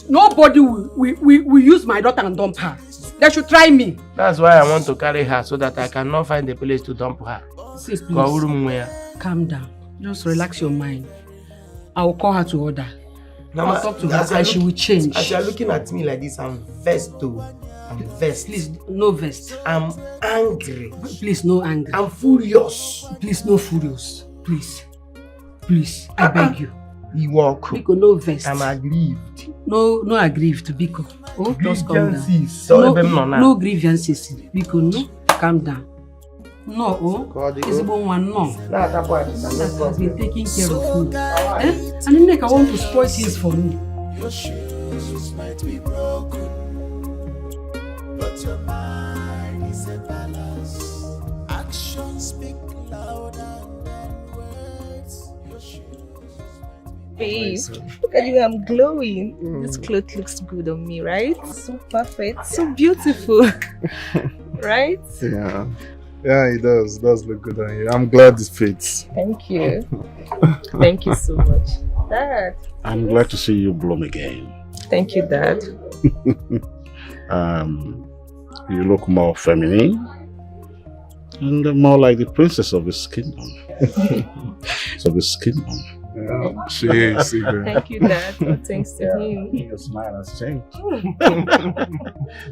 Nobody will use my daughter and dump her. They should try me. That's why I want to carry her so that I cannot find a place to dump her. See, please. Calm down. Just relax your mind. I will call her to order. Mama, I'll talk to her and she will change. As you are looking at me like this, I'm vexed too. I'm vexed. Please, no vexed. I'm angry. Please, no anger. I'm furious. Please, no furious. Please. Please, I beg you. You walk. Biko, no vexed. I'm aggrieved. No aggrieved, Biko. Oh, just calm down. No grievances. Biko, no. Calm down. No, it's about one, no. That has been taking care of me. And then I want to spoil things for me. Your shoes might be broken, but your mind is a palace. Actions speak louder than words. Your shoes. Babe, look at you, I'm glowing. This cloth looks good on me, right? So perfect, so beautiful. Right? Yeah, it does. It does look good on you. I'm glad it fits. Thank you. Thank you so much. Dad. I'm glad to see you bloom again. Thank you, Dad. You look more feminine and more like the princess of his kingdom. Of his kingdom. Yeah, she is. Thank you, Dad. Oh, thanks to him. Your smile has changed.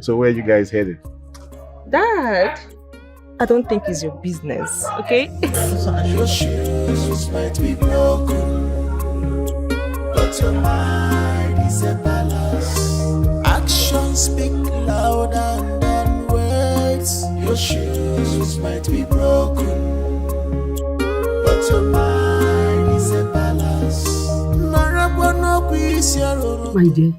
So where are you guys headed? Dad, I don't think it's your business, okay? Your shoes might be broken, but your mind is a palace. Actions speak louder than words. Your shoes might be broken, but your mind is a palace. My dear,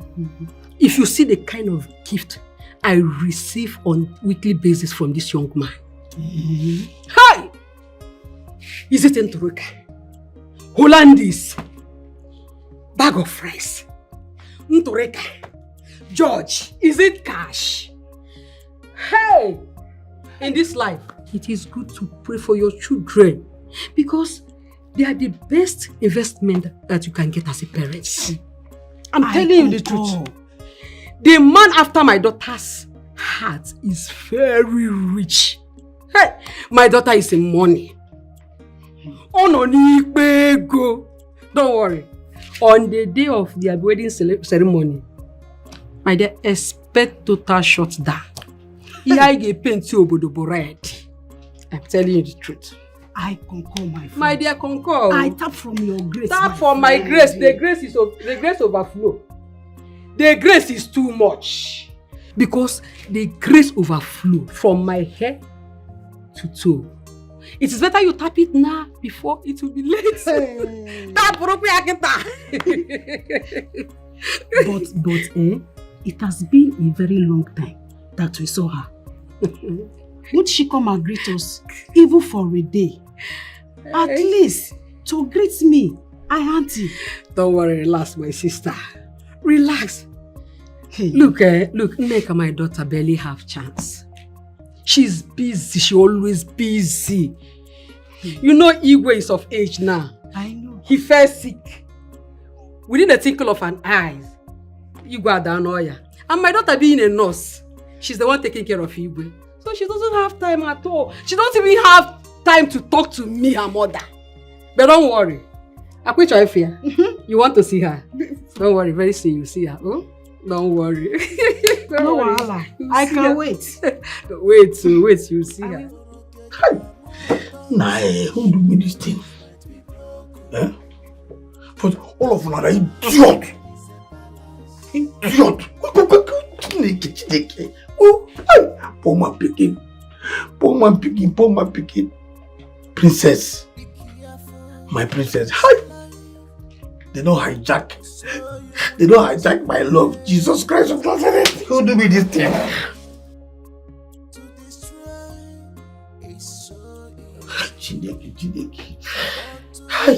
if you see the kind of gift I receive on weekly basis from this young man, hi! Is it Ntoreka? Hollandis? Bag of rice? Ntoreka? George, is it cash? Hey! In this life, it is good to pray for your children because they are the best investment that you can get as a parent. I'm telling you the truth. The man after my daughter's heart is very rich. Hey, my daughter is in money. Oh no, go. Don't worry. On the day of their wedding ceremony, my dear, expect total shutdown. I get paint you red. I'm telling you the truth. I concur, my friend. My dear, concur. I tap from your grace. Tap from my grace. The grace overflow. The grace is too much. Because the grace overflow from my head to toe. It is better you tap it now before it will be late. Tap But it has been a very long time that we saw her. Would she come and greet us, even for a day? At least to greet me, auntie. Don't worry, relax, my sister. Relax. Hey. Look, Nneka, my daughter, barely have chance. She's busy. She always busy. You know Igwe is of age now. I know. He fell sick. Within a twinkle of an eye, Igwe Adanoya. And my daughter being a nurse, she's the one taking care of Igwe. So she doesn't have time at all. She doesn't even have time to talk to me, her mother. But don't worry. I quit your fear. You want to see her? Don't worry, very soon you'll see her. Oh? Don't worry. No wahala. I can wait. Wait, you'll see her. Nah, who do me this thing? Eh? But all of them are idiot. Idiot. Oh, poor man picking. Princess. My princess. Hi. They don't hijack my love. Jesus Christ of Nazareth. Who do me this thing? Chineke. Hi.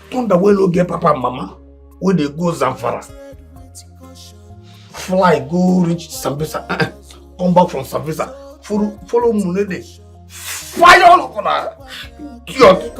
Thunder will no get papa and mama. When they go Zamfara. Fly, go reach Sambisa. Come back from Sambisa. Follow Munede. Fire all of them. Idiot.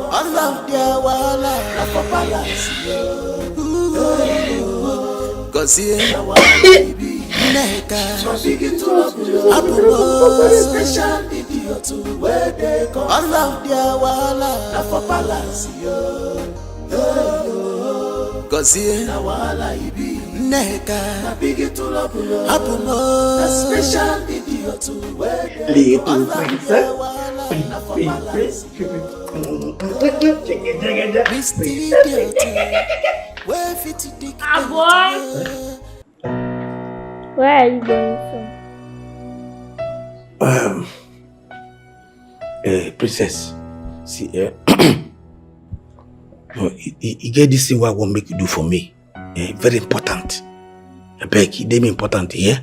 Little princess. Where are you going from? Princess, see, you get this thing what I want make you do for me. Very important. I beg you, they be important, yeah?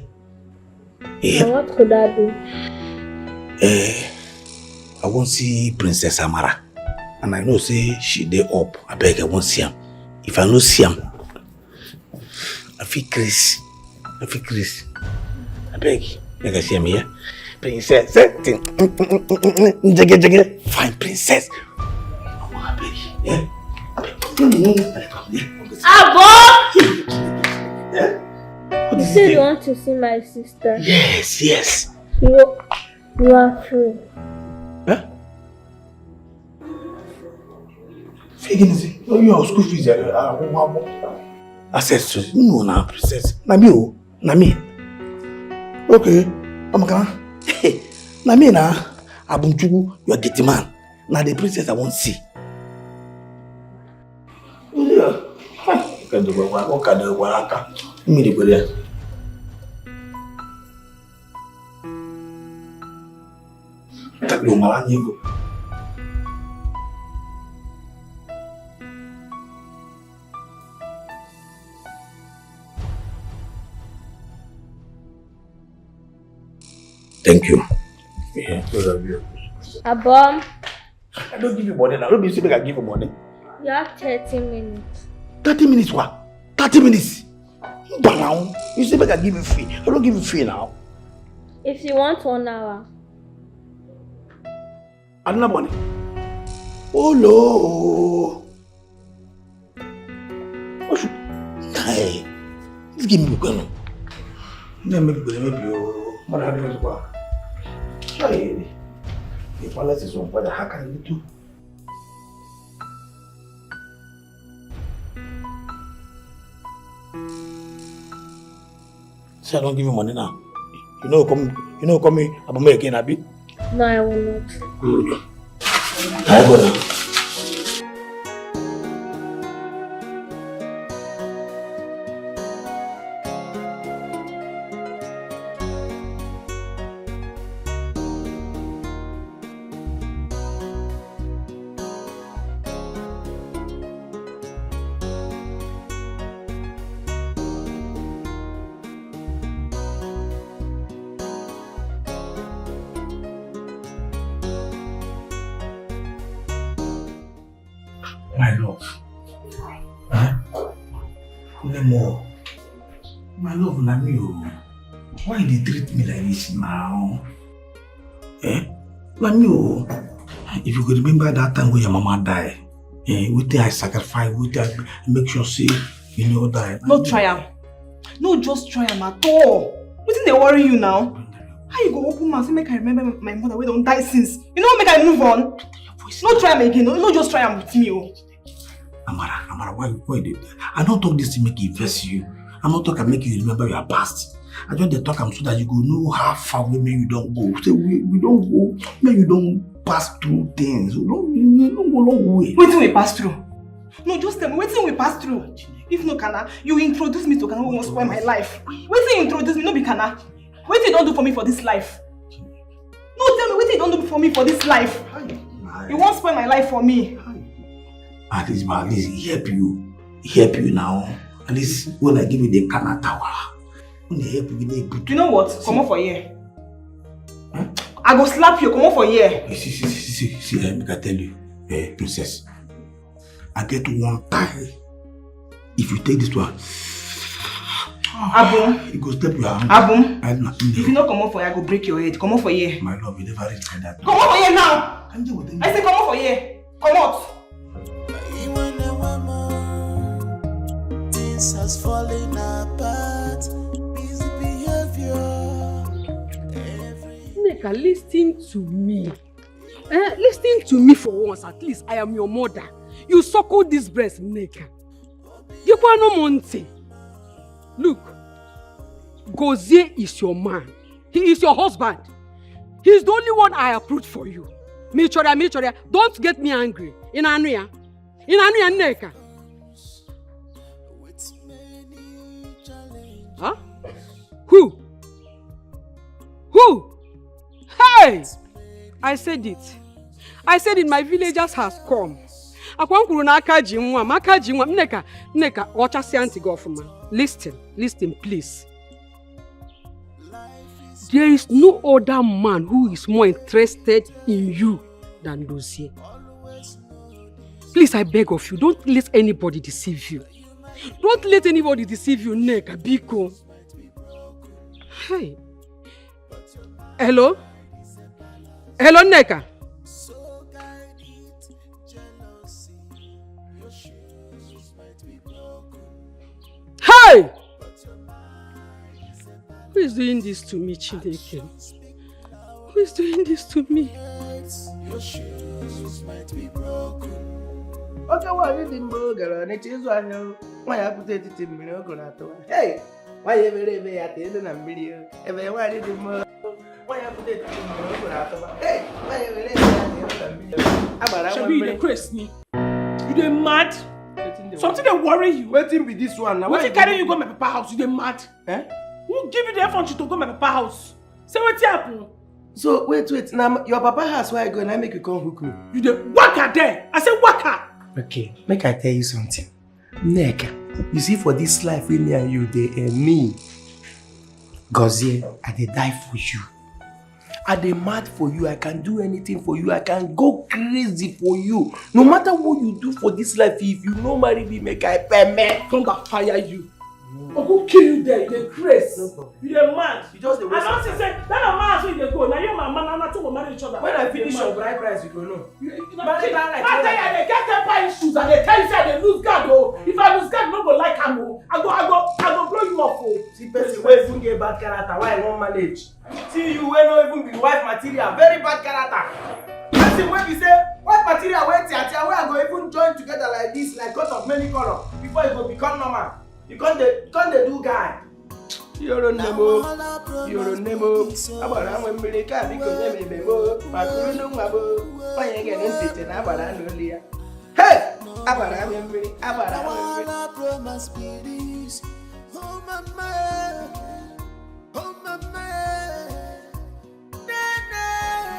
And what could I do? I want to see Princess Amara. And I know say she dey up. I beg I want to see him. If I no see him, I feel Chris. I beg you, make I see him here. Princess, fine princess. I beg you, yeah? Abo! You said you want to see my sister? Yes. You are free. Huh? Oh, you are school fees. Access to no na princess. Na me. Okay. Amakana. Na me na Abunchugu, you are getting man. Na the princess I want see. Yeah. Can do what can do what I can. Me the go there. Tak lo malah nyinggung. Thank you. Yeah, Abom. I don't give you money now. Don't be saying I give you money. You have 30 minutes. 30 minutes what? 30 minutes? But now, you say I give you free. I don't give you free now. If you want 1 hour. Another money. Oh no. What should hey, just give me a gun. Then maybe you mother had to go. Hey, the palace is on fire. How can you do? Say I don't give you money now. You know come me about me again, Abi? No, I will not. Good. I go now. My love. Huh? My love, na me. Why they treat me like this now? Like me, if you could remember that time when your mama died, what I sacrifice, what I make sure say, you know that. No try am. No just try am at all. Wetin dey worry you now? How you go open mouth say make I remember my mother wey don die since? You know make I move on? No try am again. No just try am with me. Amara, why did I don't talk this to make it vex you. I'm not talking make you remember your past. I just dey talk am so that you go know how far we you don't go. Say we don't go, maybe you don't pass through things. You don't go long way. Wetin we pass through? No, just tell me wetin we pass through. If no Kana, you introduce me to Kana who won't spoil my life. Wetin you introduce me, no be Kana. Wetin you don't do for me for this life? No, tell me wetin you don't do for me for this life. You won't spoil my life for me. At least he help you now. At least when I give you the Kana tower, when they help you, you know what? Come on for here. I go slap you. Come on for here. See, I can tell you, princess. I get one tie. If you take this one, Abum, it goes step your hand. Abum, if you not come on for here, I go break your head. Come on for here. My love, you never reach like that. Come on for here now. I say come on for here. Come out. Things has fallen apart. Busy behavior. Neka, listen to me. Listen to me for once. At least I am your mother. You suckle this breast, Neka. You no monte. Look, Gozie is your man. He is your husband. He is the only one I approved for you. Michoria, don't get me angry. In Anuya, Neka. Huh? Who? Hey! I said it. My villagers has come. Neka, listen, please. There is no other man who is more interested in you than Dozie. Please, I beg of you, don't let anybody deceive you. Don't let anybody deceive you, Neka, Biko. Hey. Hello, Neka. Hey! Who is doing this to me, Chineke? Who is doing this to me? Your shoes might be broken. Okay, why you didn't go, girl? And it is why I put it in the middle. Hey, why you very at the end of the video? If I wanted to move, why I put it in the middle? Hey, why you very at the end of the video? Shall we the Chris? You dey mad? Something that worry you. Waiting be this one now. What you carry you go my papa house? You dey mad? Who give you the effort to go my papa house? Say what happen? So wait. Now your papa house where I go and I make you come hook me. You dey waka there. I say waka. Okay, make I tell you something. Neka, you see for this life with me and you, they and me. Gozie, I dey die for you. I dey mad for you. I can do anything for you. I can go crazy for you. No matter what you do for this life, if you no marry me, make I pay me. Come back, fire you. Or go kill you there. You dey crazy. You dey mad. You just dey waste. I don't say that man so you dey go. Now you my man and two will marry each other. When I finish your bride price, you go know. I tell you, I get temper issues and they tell you say I dey lose guard. Oh, if I lose guard, no go like am. Oh, I go blow you off. Oh, see person wey even get bad character, why I won't manage? See you wey no even be wife material, very bad character. Person wey be say wife material wey tia wey I go even join together like this, like coat of many color, before it go become normal. You can't do guy. You're Nemo. Abara when America because they may go. Makuno Mabo. Why you getting sitting? Abara no Lia. Hey! Abara memory. Abara promise peace. Oh mama.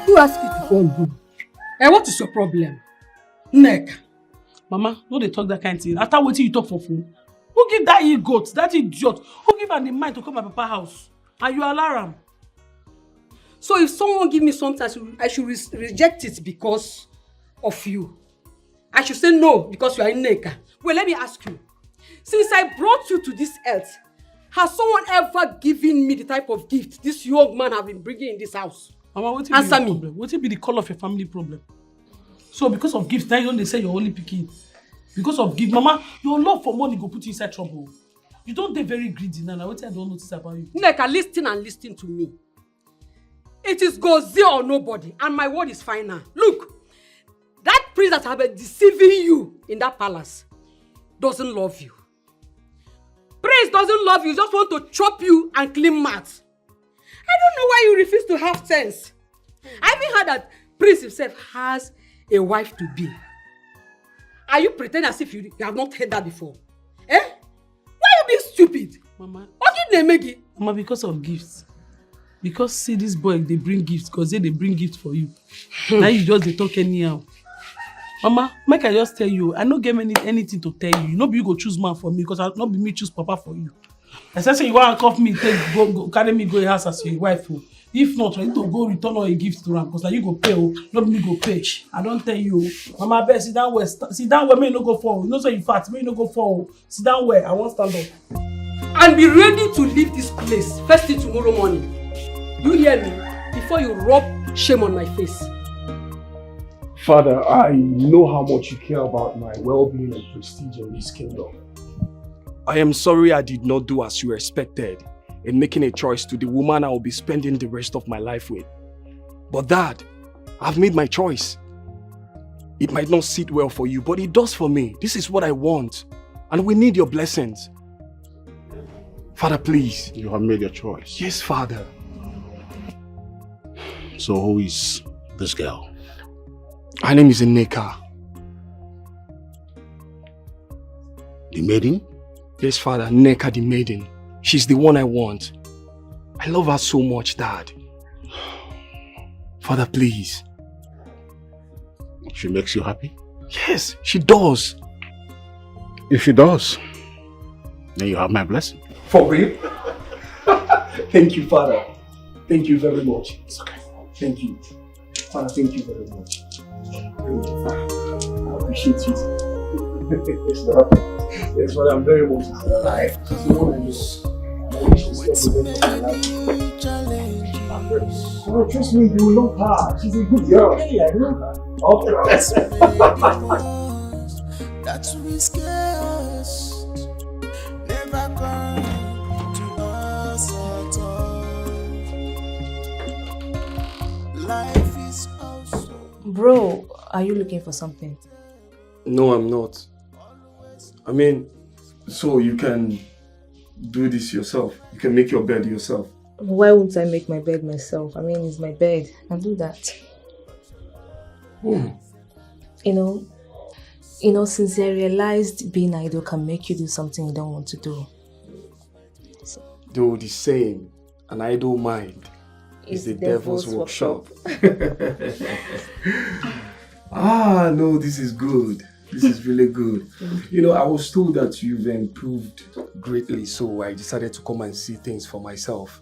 Who asked you to come home? And what is your problem? Neck. Mama, no dey talk that kind of thing. After waiting you talk for phone. Who give that idiot, that idiot? Who give her the mind to come to my papa's house? And you allow him? So if someone give me something, I should reject it because of you. I should say no because you are in Neka. Well, let me ask you. Since I brought you to this earth, Has someone ever given me the type of gift this young man have been bringing in this house? Mama, what Answer me. What will be the call of your family problem? So because of gifts, now you don't say you're only picking. Because of gift, Mama, your love for money go put you inside trouble. You don't get very greedy now. What I don't notice about you. Neka, listen to me. It is Gozie or nobody, and my word is final. Look, that prince that have been deceiving you in that palace doesn't love you. Prince doesn't love you, just want to chop you and clean mouth. I don't know why you refuse to have sense. I even heard that Prince himself has a wife to be. Are you pretending as if you have not heard that before? Eh? Why are you being stupid? Mama. What did they make it? Mama, because of gifts. Because see this boy, they bring gifts, because they bring gifts for you. Now you just they talk anyhow. Mama, make I just tell you, I don't get anything to tell you. You know, you go choose man for me, because I'll not be me choose papa for you. I say you want to cuff me, go carry me go your house as your wife. If not, I need to go return all a gift to her, because now you go pay, not me go pay. I don't tell you. Mama, best sit down where me no go fall. You know so you fat, me no go fall. Sit down where I won't stand up. And be ready to leave this place first thing tomorrow morning. You hear me? Before you rub shame on my face. Father, I know how much you care about my well-being and prestige in this kingdom. I am sorry I did not do as you expected in making a choice to the woman I will be spending the rest of my life with. But Dad, I've made my choice. It might not sit well for you, but it does for me. This is what I want. And we need your blessings. Father, please. You have made your choice. Yes, Father. So who is this girl? Her name is Nneka. The maiden? Yes, Father, Nneka the maiden. She's the one I want. I love her so much, Dad. Father, please. She makes you happy? Yes, she does. If she does, then you have my blessing. For real? Thank you, Father. Thank you very much. It's okay. Thank you. Father, thank you very much. Thank you, Father. I appreciate you. Yes, Father, I'm very much alive. She's the one I miss. Oh, trust me, you will love her. She's a good girl. Hey, I love her. Okay, that's That's risky us. Never come to us at all. Life is also. Bro, are you looking for something? No, I'm not. I mean, so you can do this yourself. You can make your bed yourself. Why wouldn't I make my bed myself? I mean, it's my bed. I'll do that. You know, since I realized being idle can make you do something you don't want to do. Do the same. An idle mind is the devil's workshop. No, this is good. This is really good. You know, I was told that you've improved greatly, so I decided to come and see things for myself.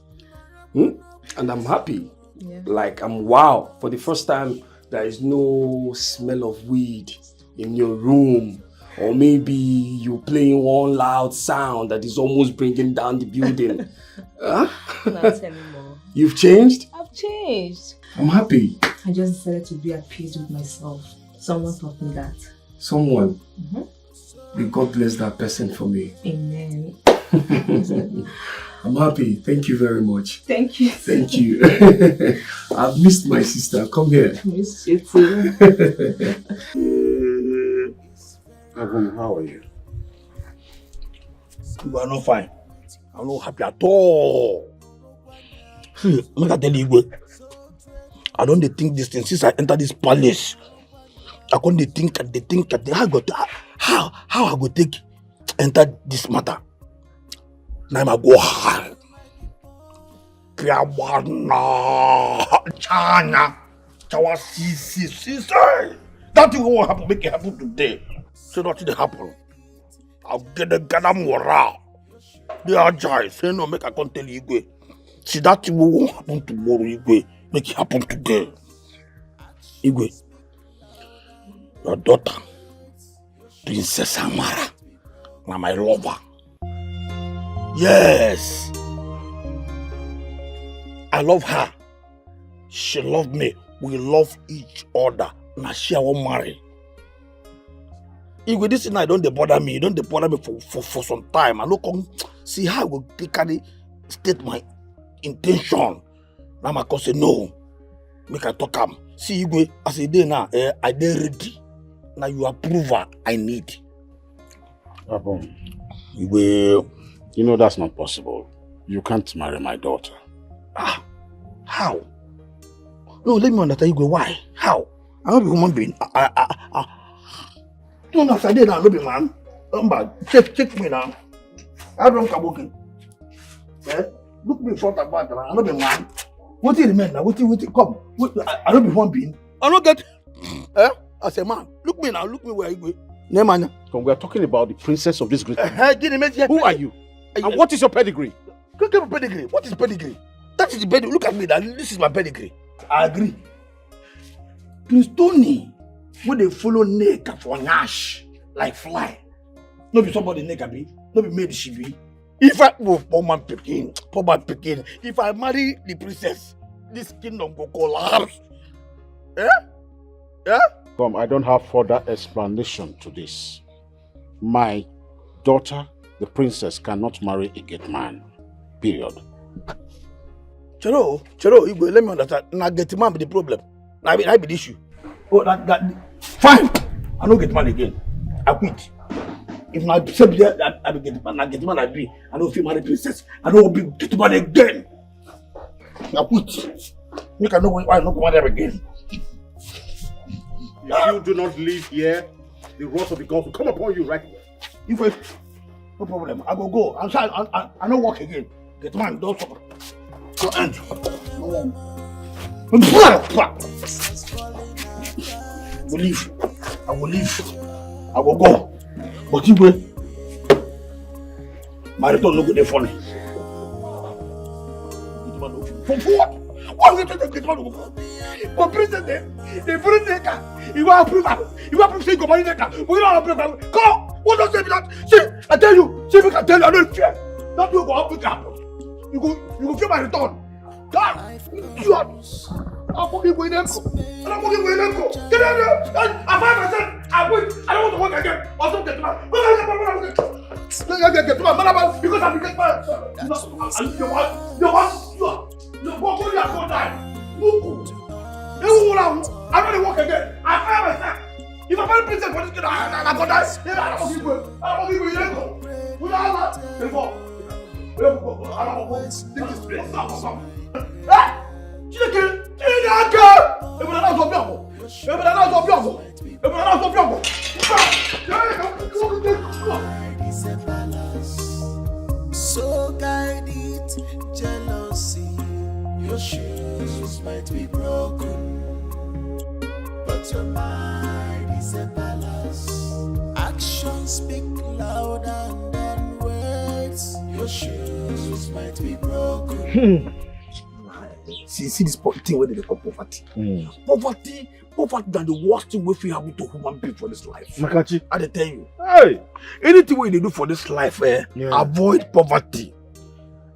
And I'm happy. Yeah. Like, I'm wow. For the first time, there is no smell of weed in your room. Or maybe you're playing one loud sound that is almost bringing down the building. Not anymore. You've changed? I've changed. I'm happy. I just decided to be at peace with myself. Someone taught me that. Someone? May God bless that person for me. Amen. I'm happy. Thank you very much. Thank you. Thank you. I've missed my sister. Come here. I miss you too. Agum, how are you? You are not fine. I'm not happy at all. See, make I tell you, I don't think this thing since I entered this palace. I can't think how I go take enter this matter. Now I go hard. China, that thing won't happen. Make it happen today. So nothing happen. I'll get the gather morale. They are giant. Say no, make I can't tell you. See that thing won't happen tomorrow. Igwe, make it happen today. Igwe, your daughter, Princess Amara, now my lover. Yes. I love her. She loved me. We love each other. Now she won't marry. If with this night, don't bother me. Don't bother me for some time. I look on see how I will carry state my intention. Now my cousin say no. Make I talk am. See Igwe, as a day now, I dey ready. Now you approval I need. Igwe, you know that's not possible. You can't marry my daughter. Ah, how? No, let me understand Igwe, why? How? I'm not a human being. Don't know if I did now, no be man. Check me now. I don't come working. Look me front and back, I'm not a man. What do you remain now? What do you come? I don't be one being. I don't get as a man. Look me now, look me where you go. No man. We are talking about the princess of this great Who are you? And what is your pedigree? Look at my pedigree. What is pedigree? That is the pedigree. Look at me, this is my pedigree. I agree. Prince Tony, when they follow Neka for Nash, like fly. No be somebody Neka be, no be made she be. If I move poor man Pekin, if I marry the princess, this kingdom go collapse. Come, I don't have further explanation to this. My daughter, the princess, cannot marry a gate man. Period. Chero, Igwe, let me understand. Now get man be the problem. Now I be the issue. Oh, fine. I don't get man again. I quit. If I say I be get man, I get man I be. I don't feel marry princess. I don't be get man again. I quit. Make I know why I don't come there again. If you do not leave here, the wrath of the gods will come upon you right away. If no problem. I go. I don't work again. Get man, don't suffer. Go end. I will leave. I will go. But you will. My return no good there funny. For what? What will you take the man? But princess, they bring Neka. You want approval. You want approval. You go marry Neka. We don't approve. Come. What does say that? See, I tell you. See if I can tell you. I don't fear. That will go Africa. You go feel my return. God, you are. I'm fucking going to go. Get out of here. I find myself. I wait. I don't want to work again. Or something. Get to my. Because I'm getting mad. You go die. I don't want to work again. I find myself. If I find a princess for this kid, I'm going to die. I'm fucking going to go. We don't have that. Before. I don't want to take this place. Stop. So guide it, jealousy. Your shoes might be broken, but your mind is a palace. Actions speak louder than words. Your shoes might be broken. See this thing where they call poverty. Poverty than the worst thing we feel happen to human being for this life. Makachi, I tell you. Hey, anything we do for this life, avoid poverty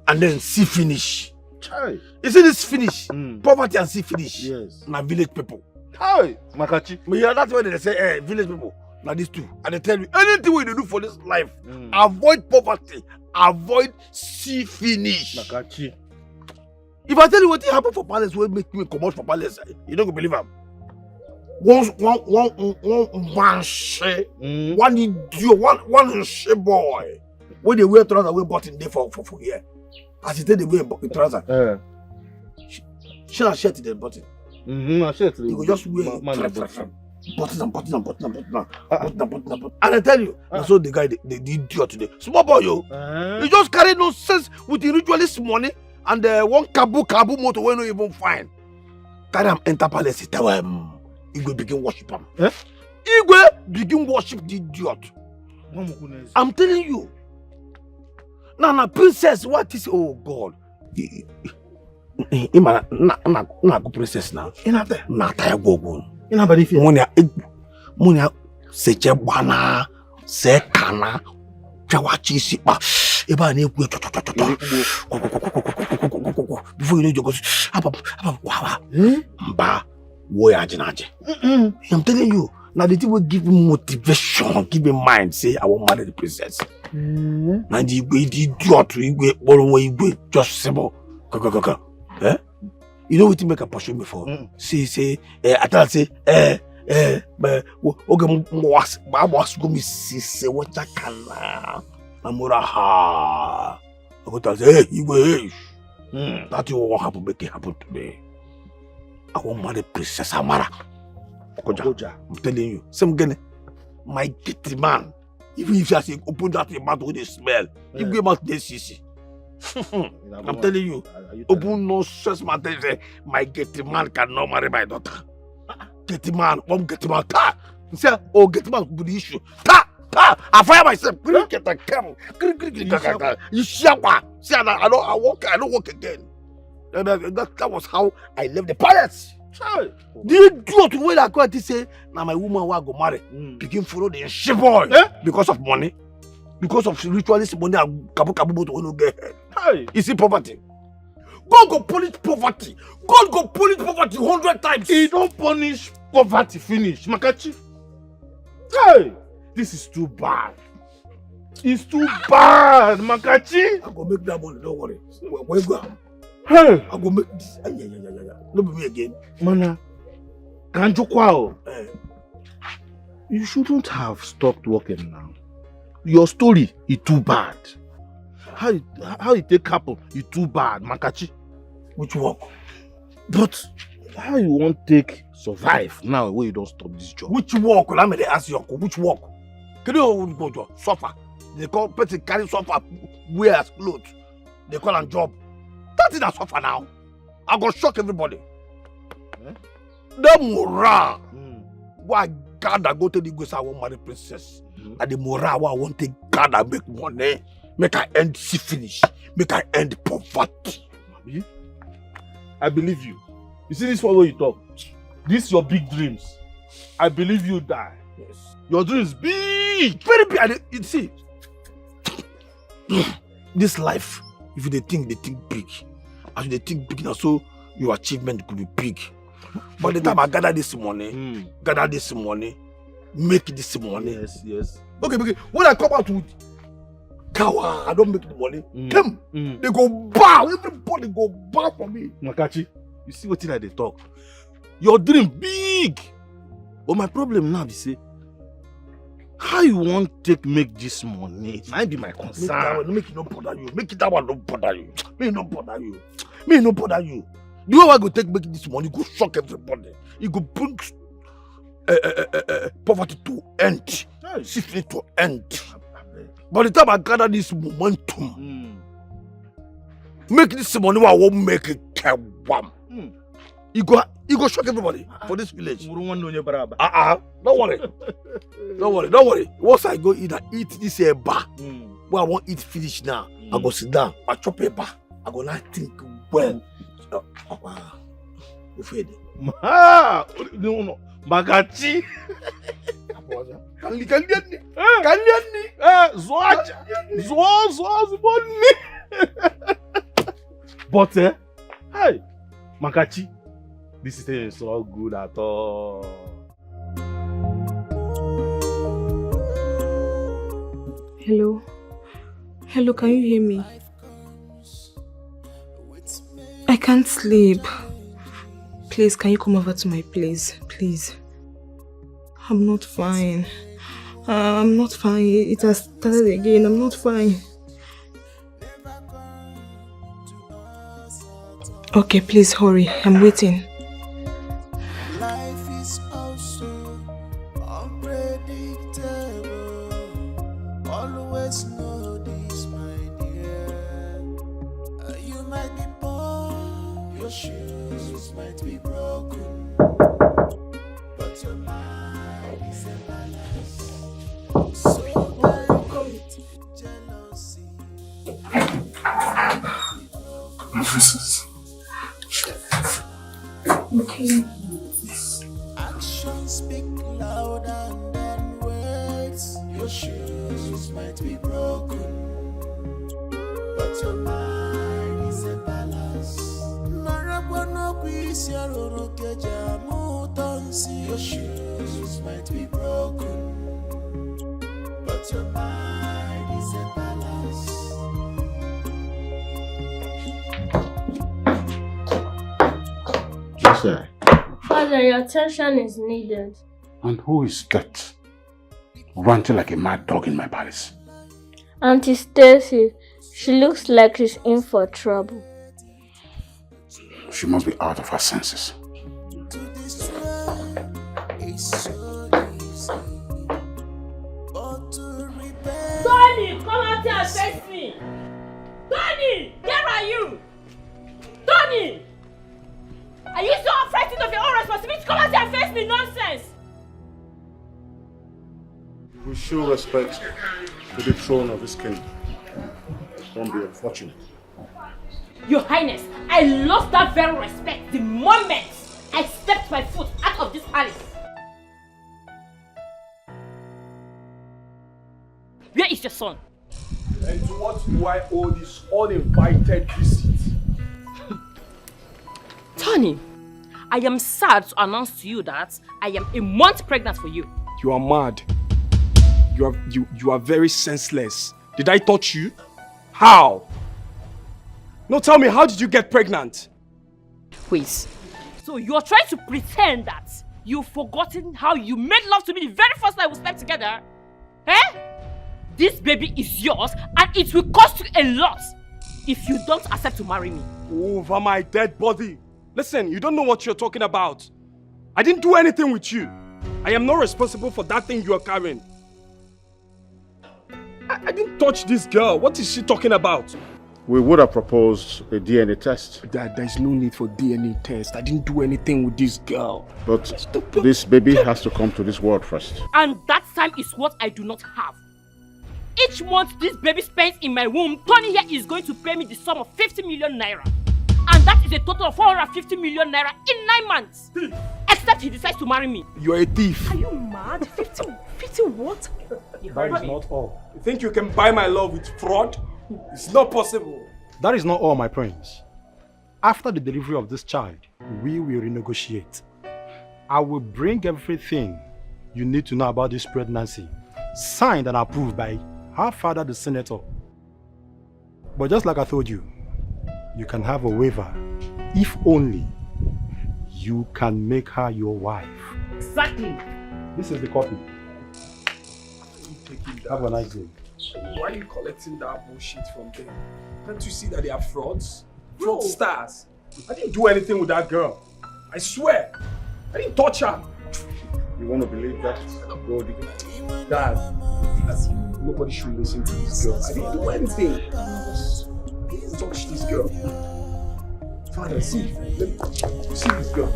and then see finish. Chai. You see this finish? Poverty and see finish. Yes. Now village people. Hey, Makachi. But yeah, that's why they say, village people. Now these two. And they tell you, anything we do for this life, avoid poverty, avoid see finish. Makachi. If I tell you what happened for palace, will make me come out for palace, you don't go believe him. One idiot, one boy. When they wear trousers, we bought in there for here. As he said, they wear trousers. She not shirt in the button. You go just wear buttons. And I tell you, that's what the guy, the idiot today. Small boy, he just carry no sense with the ritualist money and one kabu motor when you even find. Carry him enter palace, tell him. Igwe begin worship him. Igwe begin worship the idiot. I'm telling you. Now, princess, what is? Oh God. Ima na go princess now. Ina there. Na taya gogo. Ina badi fi. Munya seche bana, se kana, chawachi sipa. Eba ne ku before you know you go wow. Mba wo ya jinaje. I'm telling you, now the thing will give me motivation, give me mind, say I will marry the princess. Now the idiot you just simple. Eh? You know what you make a pursue me for? Say, I tell say, okay, was go me see what I can. Amura ha. I go tell say, hey, you go. That you won't happen, make it happen to me. I won't marry Princess Amara. Okoja, I'm telling you, some guy, my kitty man. Even if you say open that mouth with the smell, you go mouth this easy. I'm telling you, open no stress matter. Say my getty man cannot marry my daughter. Getty man, getty man, ta. Say, oh, getty man could be the issue. Ta. I fire myself. Get a cam. You shakwa. See, I don't work again. That was how I left the palace. Do you do to wait like to say now my woman will go marry? Begin follow the shit boy because of money, because of ritualist money and kabu to no get. You see poverty. God go punish poverty. God go punish poverty 100 times. He don't punish poverty. Finish, Makachi. Hey, this is too bad. It's too bad, Makachi. I go make that money. Don't worry. Where you go? Hey, I go make this. No be me again. Mana, Kanjo, you shouldn't have stopped working now. Your story is too bad. How it take happen is too bad, Makachi. Which work? But how you won't take survive now when you don't stop this job? Which work? Let me ask you, which work? Can you go to suffer? They call person carry suffer, wear clothes. They call them job. That is a suffer now. I go shock everybody. The morale. Why God I go to the goose I want marry princess. And the morale why I want to God I make money. Make I end syphilis. Make I end poverty. I believe you. You see this one where you talk. This your big dreams. I believe you die. Yes. Your dreams big. Very big. You see. This life, if they think big. As they think big now, so your achievement could be big. By the time I gather this money, make this money. Yes. Okay. When I come out with Kawa, I don't make the money. Them, they go bow. Everybody go bow for me. Makachi, you see what they talk? Your dream big. But my problem now is say, how you want to make this money? It might be my concern. Make it not bother you. Make it that one not bother you. Me not bother you. The way I go take make this money, go shock everybody. It go bring poverty to end. Syphilis to end. By the time I gather this momentum, make this money, I won't make it kabam. You go shock everybody for this village. Don't worry. Once I go eat this bar, where I won't eat finish now, I go sit down, I chop a bar, I go not think well. No, Magachi. Kaliani. But hey, Magachi, this is not good at all. Hello, can you hear me? I can't sleep. Please, can you come over to my place, please? I'm not fine. It has started again. I'm not fine. Okay, please hurry. I'm waiting. Life is also unpredictable. Always know this, my dear. You might be poor, your shoes might be broken, but your mind is a balance. So direct jealousy. Okay. Actions speak louder than words. Your shoes might be broken, But your mind is a palace. Your shoes might be broken, but your mind is a palace. Jose. Father, your attention is needed. And who is that? Ranting like a mad dog in my palace. Auntie Stacy, she looks like she's in for trouble. She must be out of her senses. Tony, come out here and face me! Tony, where are you? Tony! Are you so frightened of your own responsibility? Come out here and face me, nonsense! We show respect to the throne of this king. Don't be unfortunate. Your Highness, I lost that very respect the moment I stepped my foot out of this palace. Where is your son? And to what do I owe this uninvited visit? Tony, I am sad to announce to you that I am a month pregnant for you. You are mad. You are very senseless. Did I touch you? How? No, tell me, how did you get pregnant? Wait, so you're trying to pretend that you've forgotten how you made love to me the very first night we slept together? Eh? This baby is yours and it will cost you a lot if you don't accept to marry me. Over my dead body. Listen, you don't know what you're talking about. I didn't do anything with you. I am not responsible for that thing you are carrying. I didn't touch this girl. What is she talking about? We would have proposed a DNA test. There's no need for DNA test. I didn't do anything with this girl. But this baby has to come to this world first. And that time is what I do not have. Each month this baby spends in my womb, Tony here is going to pay me the sum of 50 million naira. And that is a total of 450 million naira in 9 months. Except he decides to marry me. You're a thief. Are you mad? 50 what? That is not all. You think you can buy my love with fraud? It's not possible. That is not all, my prince. After the delivery of this child, we will renegotiate. I will bring everything you need to know about this pregnancy, signed and approved by her father, the senator. But just like I told you, you can have a waiver if only you can make her your wife. Exactly. This is the copy. Have a nice day. Why are you collecting that bullshit from them? Can't you see that they are frauds? Fraudsters. I didn't do anything with that girl. I swear. I didn't touch her. You want to believe that? Dad, nobody should listen to this girl. I didn't do anything. I didn't touch this girl. Father, see. Let me see this girl.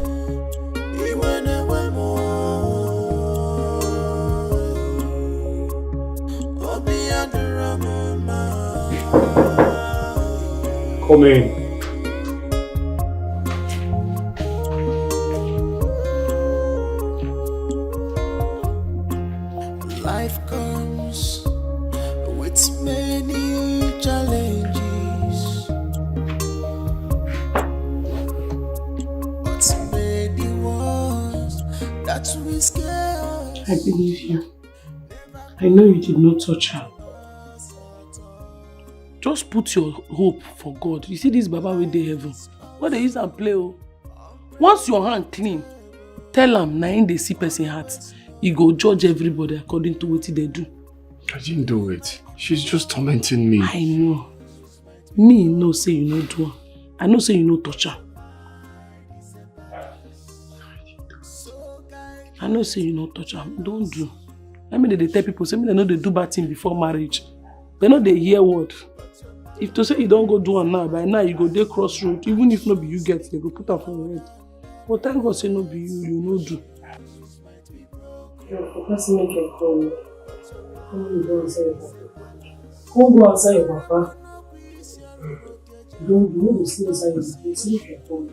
Come in. Life comes with many challenges, but many ones that we scare. I believe you. I know you did not touch her. Just put your hope for God. You see this Baba with the heaven. What they use and play oh. Once your hand clean, tell them na in they see person heart. You go judge everybody according to what they do. I didn't do it. She's just tormenting me. I know. Me no say you no do her. I know say you no touch her. I know say you no touch her. Don't do. I mean they tell people say me they know they do bad thing before marriage. They know they hear word. If to say you don't go do it now, by now you go there crossroad. Even if no be you get, they go put her for your head. But thank God say no be you, you no do. Your person make a call. Come go answer your papa. Come go answer your papa. Don't go see inside your place. Make your call.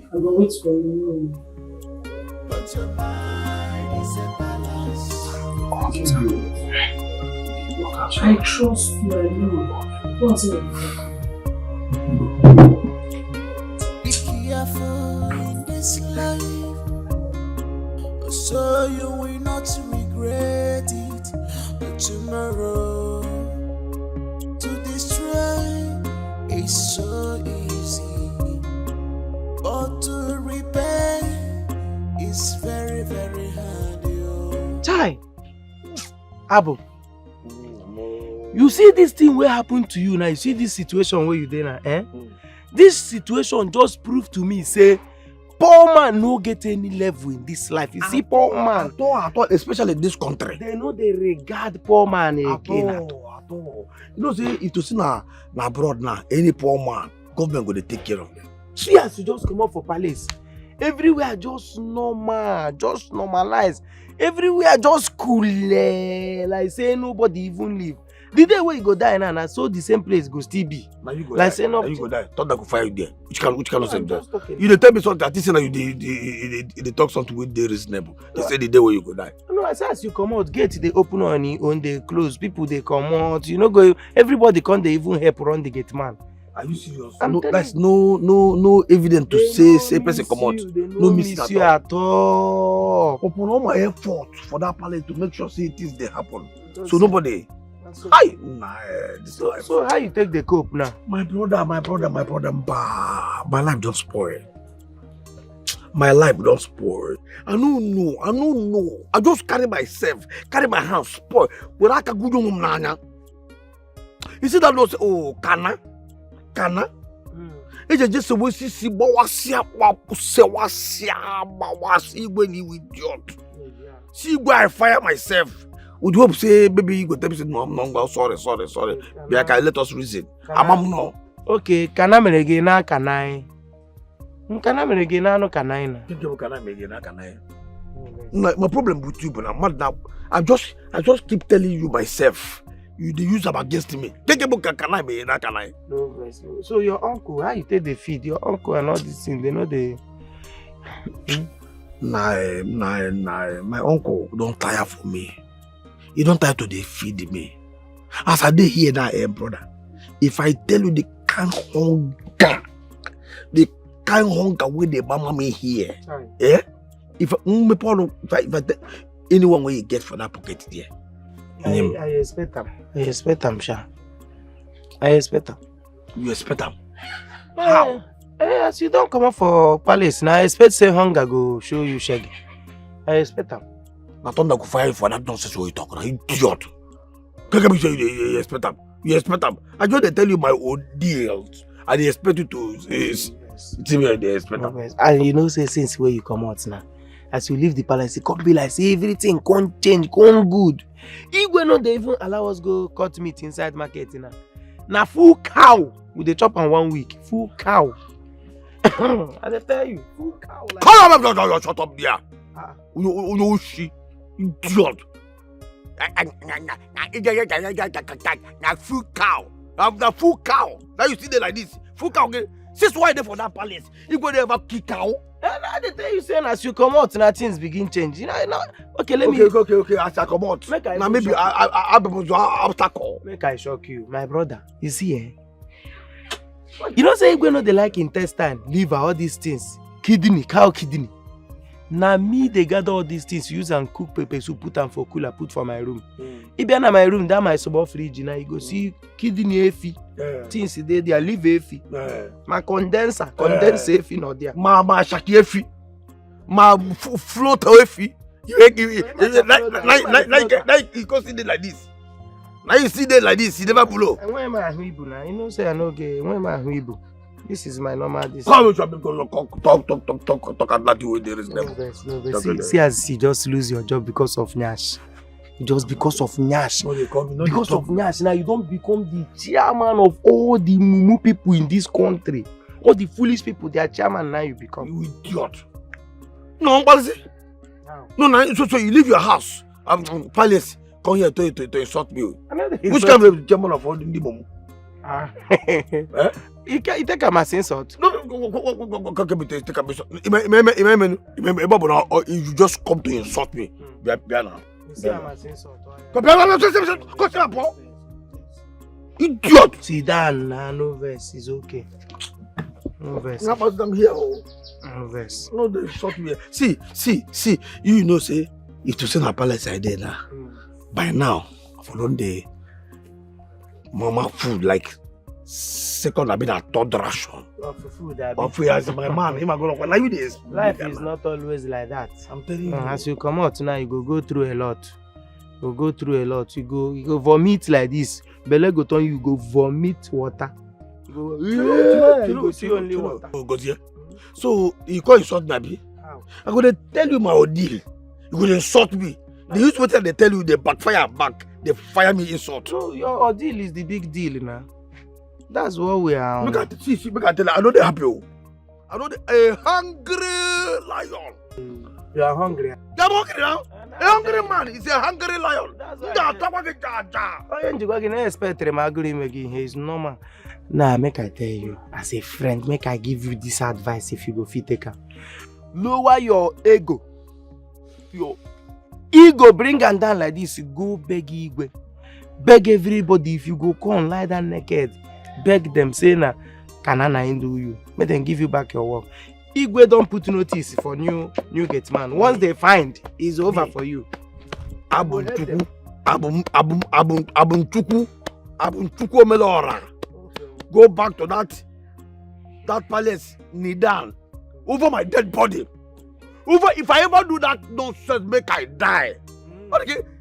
I go wait for you. But your mind is a balance. I trust you, I know. Go answer your papa. so you will not regret it tomorrow. To destroy is so easy, but to repair is very, very hard. Chai, Abu, you see this thing will happen to you now. You see this situation where you there now, eh? This situation just proved to me, say, poor man no get any level in this life. You see, poor man. At all, especially in this country. They know they regard poor man again. At all. You know, say, if you see na abroad now, any poor man, government going to take care of them. See, as you just come up for palace, everywhere just normal, just normalize. Everywhere just cool, like say nobody even live. The day where you go die now, so the same place go still be. Now you go like die. say no. Now you go die. Thought that could fire you there. Which kind of sense? You dey tell me something. I think now they talk something with they reasonable. They say the day where you go die. No, as you come out, gate they open on they close. People they come out. You know, go. Everybody come they even help run the gate man. Are you serious? No, that's no evidence to say person come out. No miss you at all. Upon all my effort for that palace to make sure say things they happen. So nobody. Hi, so how you take the cope now? My brother, my life don't spoil. My life don't spoil. I don't know. I just carry myself, carry my hands spoil. When I can go to Mumnanya. You see that no say, oh, kana? It's just a way to see Bawasia, when you idiot. See where I fire myself. Would hope say maybe you go tell me no, sorry. But I can let us reason. I'm no. Okay, kana meregena kanai. Kana meregena no kanai na. My problem with you, but I'm mad now. I just keep telling you myself. You they use them against me. Take a book kanai me na kanai. No, so your uncle, how you take the feed? Your uncle and all these things, they know they. Nah. My uncle don't tire for me. He don't try to feed me. As I did here now, brother. If I tell you the kind hunger where the mama me here, if I anyone where you get for that pocket there, I expect them, Sha. I expect them. You expect them? How? As you don't come up for palace now, I expect say hunger go show you shaggy. I expect them. I thought I could fire you for that nonsense you talk about. Idiot. Can't you say you expect them? You expect them? I just tell you my own deals. And they expect you to see me. They expect them. And you know, say since where you come out now, as you leave the palace, it can't be like say everything can't change, can't good. If we not they even allow us go cut meat inside market now. Now full cow with the chop on 1 week. Full cow. I tell you, full cow. Like Shut up there. You she. Idiot. Full cow. The full cow. Now you see them like this. Full cow. Since why they for that palace? You go there ever kick cow? And I tell you saying as you come out now things begin change. You know. Okay, let me. Okay. As I come out. Now maybe I propose obstacle. Make I shock you, my brother. You see, you know say we know they like intestine, liver, all these things, kidney, cow kidney. Now me they gather all these things, use and cook pepper soup, put them for cooler, put for my room. If you're in my room, that my sub fridge now you go see kidney efi, things there, liver efi, my condenser efi not there. My shaki efi, my float efi. You go see it like this. Now you see it like this, you never blow. And when am I Huibu now? You know say I know gay. When am I Huibu? This is my normal. This. How much people talk at that way there is never. No, see as you just lose your job because of Nyash. Just because of Nyash. Because of Nyash. Now you don't become the chairman of all the mumu people in this country. All the foolish people, they are chairman now you become. You idiot. No, no. So you leave your house, palace, come here to insult me. Which kind of chairman of all the mumu? You take a mass insult. No, take a insult. You just come to insult me. Idiot! Sit down, no verse, it's okay. No verse. Now pass them here. Oh. No verse. No, they shot me. See. You know, say, if to send a palace idea now, by now, for one day, mama food like second, I've been a third ration. For food, as my man, him I go like you this. Life is not always like that. I'm telling you. As you come out now, you go through a lot. You go through a lot. You go vomit like this. Belle go turn you go vomit water. You go see only water. So you call insult me, abi? I'm gonna tell you my ordeal. You gonna insult me. The use what they tell you, they backfire back. They fire me insult. So your ordeal is the big deal now. That's what we are. Look at see, look at tell you, I know they happy. I know a hungry lion. You are hungry. I'm hungry now. A hungry man is a hungry lion. He's normal. Nah, make I tell you, as a friend, make I give you this advice if you go fit take her. Lower your ego. Your ego bring and down like this. Go beg Igwe. Beg everybody if you go come lie down naked. Beg them, say na Kanana do you. Make them give you back your work. Igwe don't put notice for new gate man. Once they find, it's over for you. Abuntuku Melora. Go back to that palace, knee down, over my dead body. Over if I ever do that nonsense, make I die.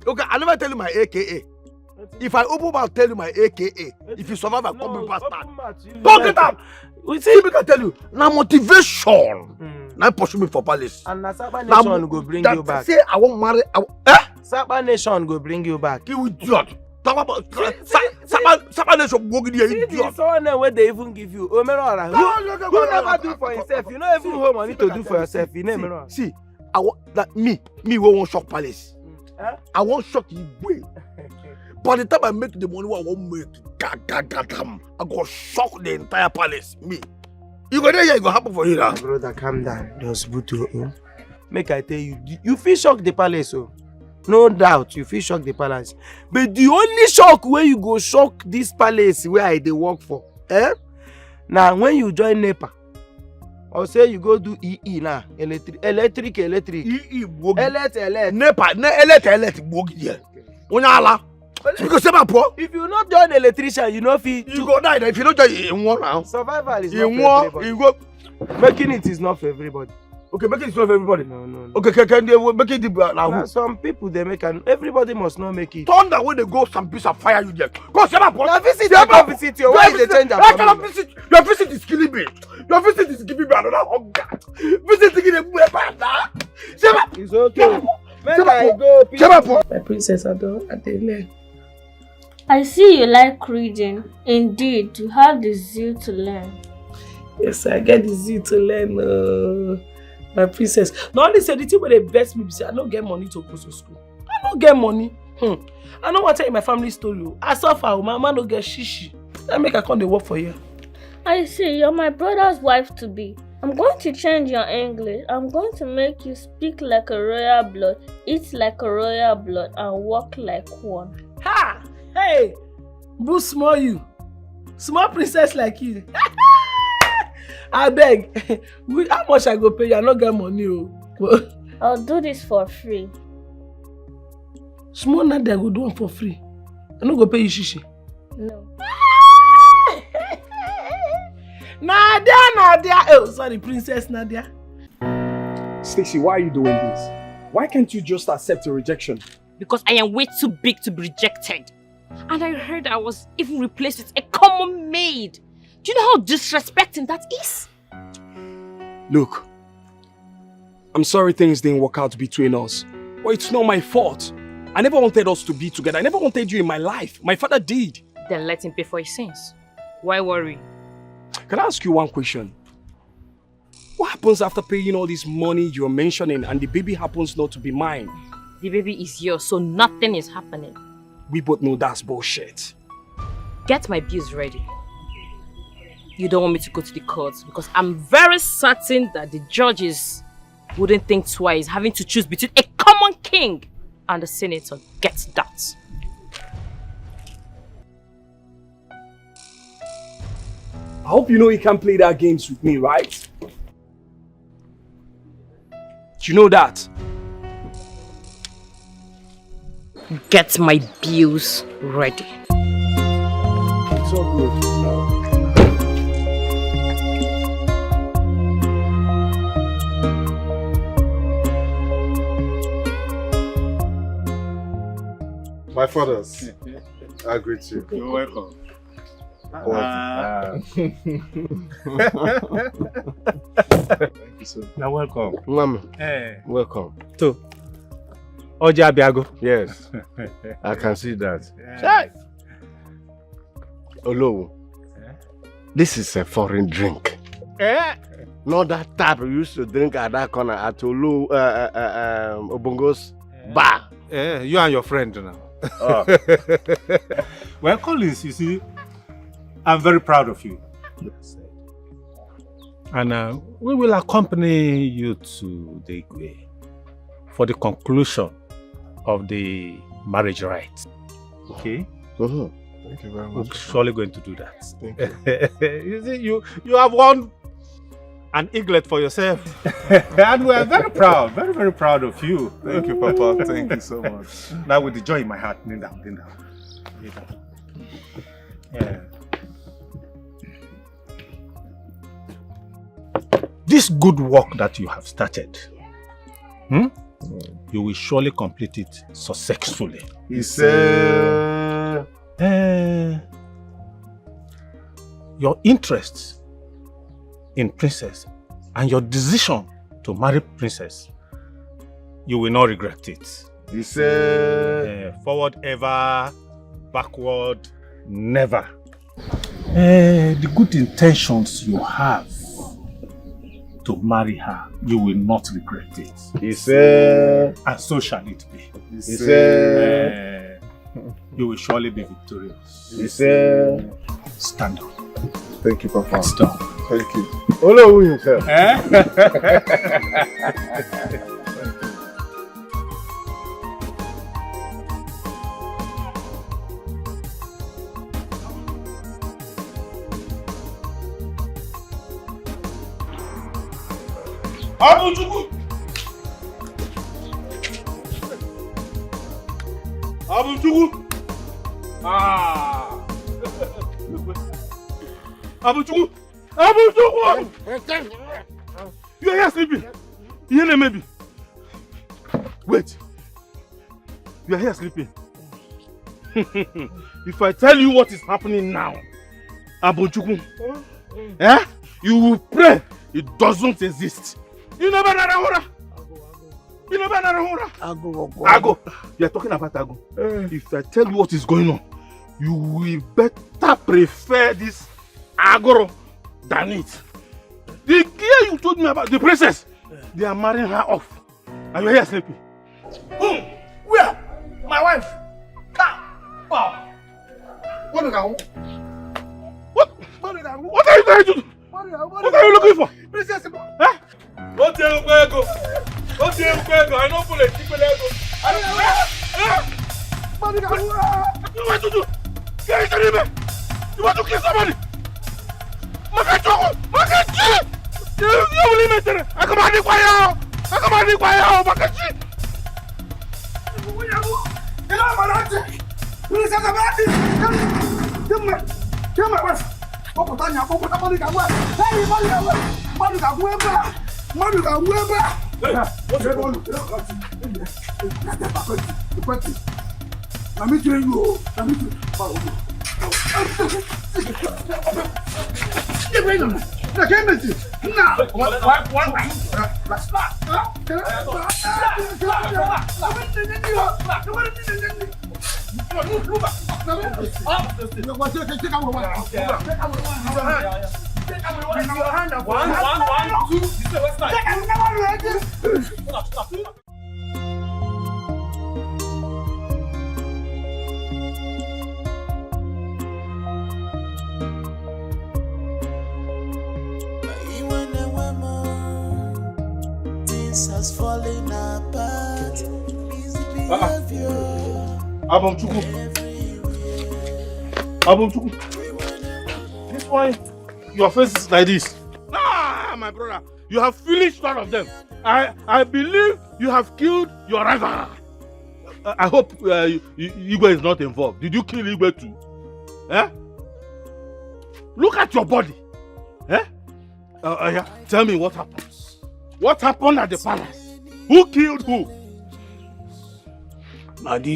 Okay, I never tell you my AKA. If I open mouth, tell you my AKA. If you survive, I come in faster. Talk it up. We see, we can tell you. Now motivation. Now push me for palace. And na Saba Nation go bring you back. Say I won't marry. Saba Nation go bring you back. You idiot. Saba Nation go give you idiot. See this one where they even give you. Omerora. Who never do for himself? You know even who money to do for yourself. You know. See, I want that me won't shock palace. I won't shock you. By the time I make the money, I won't make. I go shock the entire palace. Me. You go there, it go happen for you now. Brother, calm down. Just put your own. Make I tell you, you feel shock the palace, oh. No doubt, you feel shock the palace. But the only shock where you go shock this palace where I dey work for, now when you join NEPA, or say you go do EE now, electric. EE, NEPA, if you not join electrician, you know you go die. If you don't join in one now, survival is not for everybody. You go making it is not for everybody. Okay, making it not for everybody. No. Okay, can they make it now? Some people they make and everybody must not make it. Thunder when they go some piece of fire you get. Go see my boss. Now visit you. Why is the change? I cannot visit. Your visit is killing me. Your visit is giving me another hunger. Visiting in a way bad. It's okay. Make I go. My princess, I don't learn. I see you like reading. Indeed, you have the zeal to learn. Yes, I get the zeal to learn, my princess. Not only say the thing where they best me, say I don't get money to go to school. I don't get money. I know what tell you my family story. I suffer, my mama don't get shishi. That make I come to work for you. I see, you're my brother's wife to be. I'm going to change your English. I'm going to make you speak like a royal blood, eat like a royal blood, and walk like one. Ha! Hey, boo small you. Small princess like you. I beg. How much I go pay you? I don't get money. I'll do this for free. Small Nadia, I go do one for free. I don't go pay you shishi. No. Nadia. Oh, sorry, Princess Nadia. Stacy, why are you doing this? Why can't you just accept your rejection? Because I am way too big to be rejected. And I heard I was even replaced with a common maid. Do you know how disrespecting that is? Look, I'm sorry things didn't work out between us. But it's not my fault. I never wanted us to be together. I never wanted you in my life. My father did. Then let him pay for his sins. Why worry? Can I ask you one question? What happens after paying all this money you're mentioning and the baby happens not to be mine? The baby is yours, so nothing is happening. We both know that's bullshit. Get my bills ready. You don't want me to go to the courts because I'm very certain that the judges wouldn't think twice having to choose between a common king and a senator. Get that. I hope you know you can't play that games with me, right? You know that? Get my bills ready. It's all good. My fathers, I greet you. You're welcome. Thank you, sir. You're welcome. Mama, Hey. welcome. So, Oja Biago. Yes, I can see that. Yeah. Olowo, this is a foreign drink. Eh? Not that type we used to drink at that corner at Olu Obongo's bar. You and your friend now. Oh. Well, Collins, you see, I'm very proud of you. And we will accompany you to the Igwe for the conclusion of the marriage rites. Okay? Thank you very We're much. surely going to do that. Thank you. You see, you have won an eaglet for yourself. And we are very proud, very, very proud of you. Thank you, Papa. Thank you so much. Now with the joy in my heart, kneel down, kneel down. Kneel down. Yeah. This good work that you have started, you will surely complete it successfully. Yes, Your interest in Princess and your decision to marry Princess, you will not regret it. Yes, forward ever, backward never. The good intentions you have to marry her, you will not regret it. Yes, and so shall it be. Yes, you will surely be victorious. Yes, Stand up. Thank you, Papa. Stop. Thank you. Olowo himself. Abunchuku! Abunchuku! Ah! Abunchuku! Abunchuku! You are here sleeping. Here, maybe. Wait. You are here sleeping. If I tell you what is happening now, Abunchuku, you will pray it doesn't exist. You never know. You never know. Ago. You are talking about Ago. If I tell you what is going on, you will better prefer this Agoro than it. The girl you told me about, the princess, they are marrying her off. And you are here sleeping. Where? My wife. Wow. What are you trying to do? What are you looking for? Princess. Huh? What are you going to go? What are you going to go? I don't pull it. You want to do? You want to kill somebody? Makachi! You will limit it. I come on, Makachi! Kill my wife. Things has fallen apart. Easy behavior. Abunchuku. This one, your face is like this. Ah, my brother, you have finished one of them. I believe you have killed your rival. I hope Igwe is not involved. Did you kill Igwe too? Eh? Look at your body. Eh? Yeah. Tell me what happened. What happened at the palace? Who killed who? Now the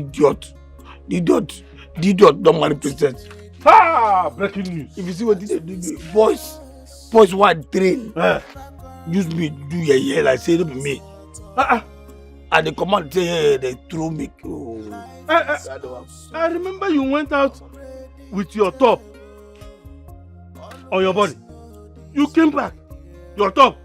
idiot don't marry princess. Ah, breaking news. If you see what the boys want train. Use me do your hair like say it be me. And the command say they throw me. Oh. I remember you went out with your top on your body. You came back. Your top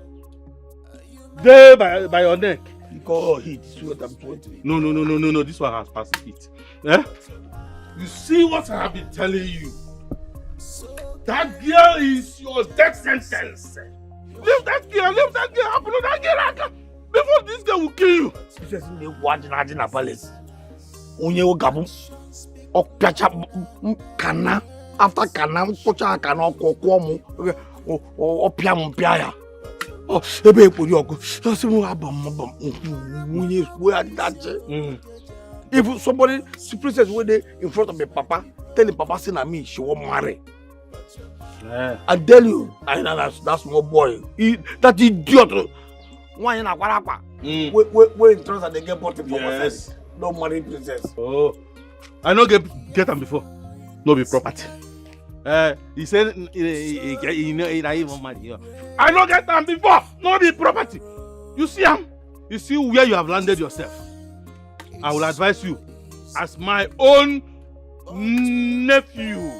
there by your neck. Because heat, sweat, I'm sweating. No. This one has passed heat. Eh? You see what I have been telling you? That girl is your death sentence. Leave that girl happen to that girl. Before this girl will kill you. This is the one in a palace. Onye gabu. Okpiacha kana after kana pocha kana kokwomu. Opiam ya. Oh, ebe pori ogo. So mo abam. Munye where that. If somebody, the princess were there in front of the papa, tell the papa say na me, she won't marry. Yeah. I tell you, that small boy, that idiot. Why in a guarapa? Where in trust and they get bought from us. Don't marry princess. Oh, I know get them before. No be property. He said he not even marry. I know get them before. No be property. You see him? You see where you have landed yourself. I will advise you as my own nephew.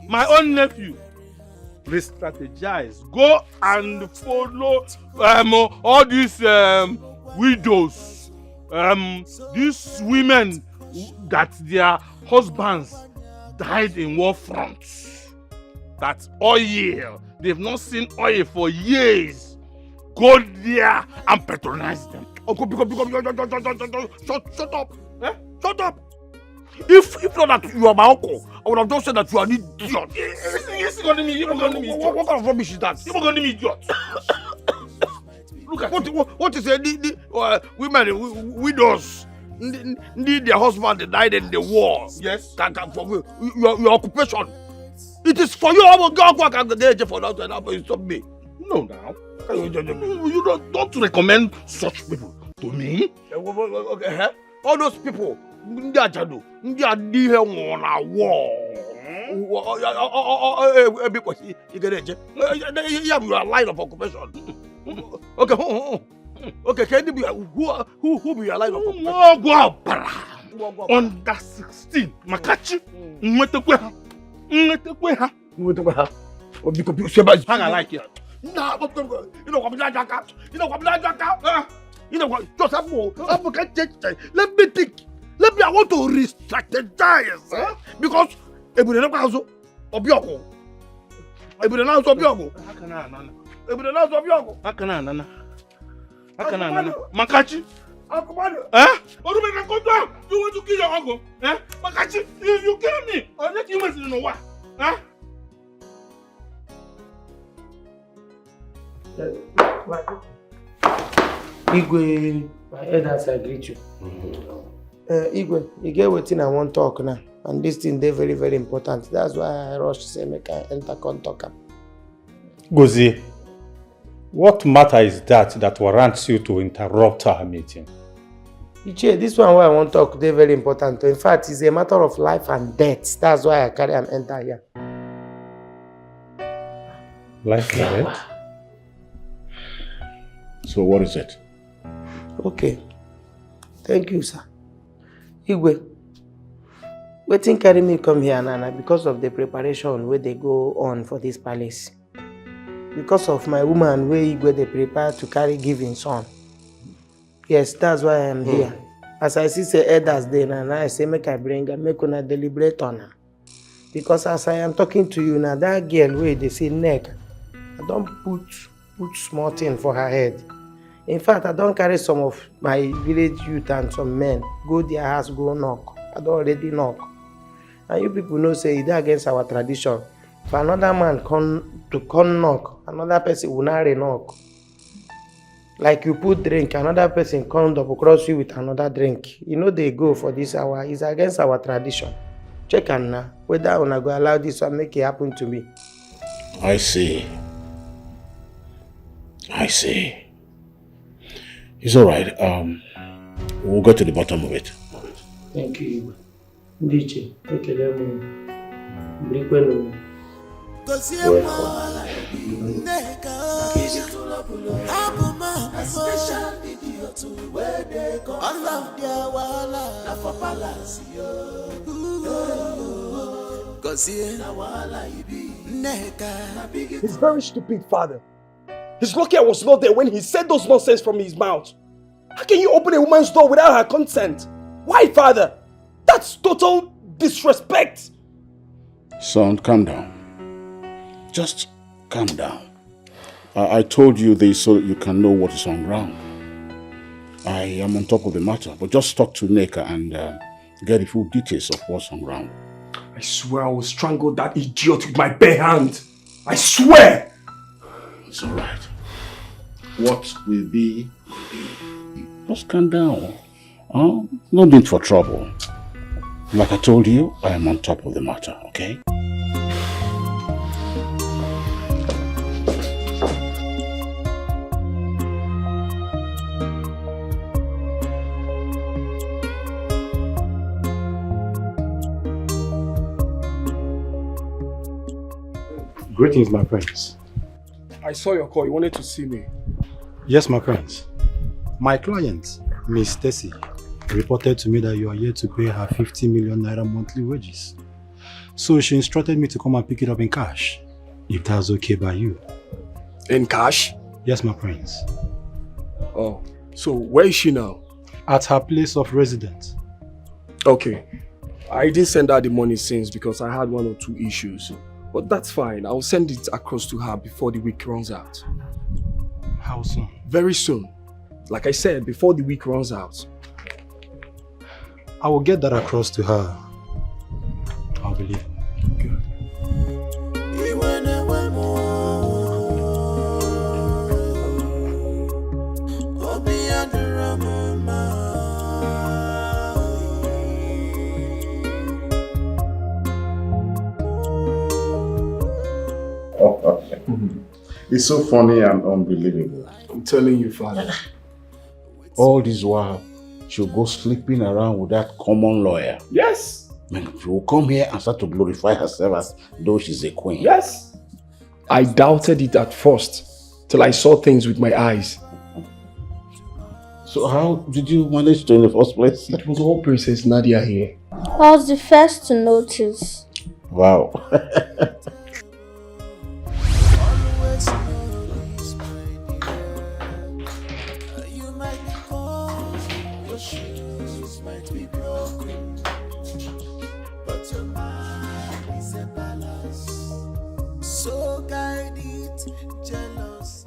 My own nephew. Re-strategize. Go and follow all these widows. These women that their husbands died in war fronts. That oil. They've not seen oil for years. Go there and patronize them. Uncle, shut up. Eh? Shut up. If not that you are my uncle, I would have just said that you are an idiot. What kind of rubbish is that? You're going to be idiot. Look at what is the women, widows, need their husband died in the war. Yes. Your occupation. It is for you. I will go and get for that and stop me. No, now. You don't recommend such people to me. Okay, all those people, they are here on a war. You have your line of occupation. Okay, can you be who be your line of occupation? Under 16, Makachi, hang I like it. Nah, you know what just let me think. Let me, I want to re-strategize. Because Makachi? Eh? You want to kill your uncle? Eh? Makachi, you kill me. Or let you mess in the war. Eh? Igwe, my elders I greet you. Igwe, you get what I want to talk now. And this thing they very, very important. That's why I rush to say make I enter talk. Gozie, what matter is that warrants you to interrupt our meeting? Ichie, this one where I want to talk, they very important. In fact, it's a matter of life and death. That's why I carry and enter here. Life and death? So what is it? Okay. Thank you, sir. Igwe, wetin carry me come here, Nana, because of the preparation where they go on for this palace. Because of my woman where Igwe they prepare to carry giving son. Yes, that's why I am here. As I see say elders there, Nana, I say make I bring her, make una deliberate on her. Because as I am talking to you now, that girl where they say neck, I don't put small thing for her head. In fact, I don't carry some of my village youth and some men. Go their house, go knock. I don't already knock. And you people know say it's against our tradition. If another man come knock, another person will not knock. Like you put drink, another person come double cross you with another drink. You know they go for this hour. It's against our tradition. Check on now. Whether I wanna go allow this one make it happen to me. I see. It's alright. We'll go to the bottom of it. Thank you. DJ, okay, let me bring one. He's very stupid, father. He's lucky I was not there when he said those nonsense from his mouth. How can you open a woman's door without her consent? Why, father? That's total disrespect. Son, calm down. Just calm down. I told you this so that you can know what is on ground. I am on top of the matter, but just talk to Neka and get the full details of what's on ground. I swear I will strangle that idiot with my bare hand. I swear! It's alright. What will be, just calm down. No need for trouble. Like I told you, I am on top of the matter, okay? Greetings, my prince. I saw your call. You wanted to see me. Yes, my prince. My client, Miss Stacy, reported to me that you are here to pay her 50 million naira monthly wages. So she instructed me to come and pick it up in cash, if that's okay by you. In cash? Yes, my prince. Oh, so where is she now? At her place of residence. Okay. I didn't send her the money since because I had 1 or 2 issues. But that's fine. I'll send it across to her before the week runs out. How soon? Very soon. Like I said, before the week runs out. I will get that across to her. I'll believe. Good. It's so funny and unbelievable. I'm telling you, father. All this while, she'll go sleeping around with that common lawyer. Yes. Man, she will come here and start to glorify herself as though she's a queen. Yes. I doubted it at first, till I saw things with my eyes. So how did you manage to in the first place? It was all Princess Nadia here. I was the first to notice. Wow.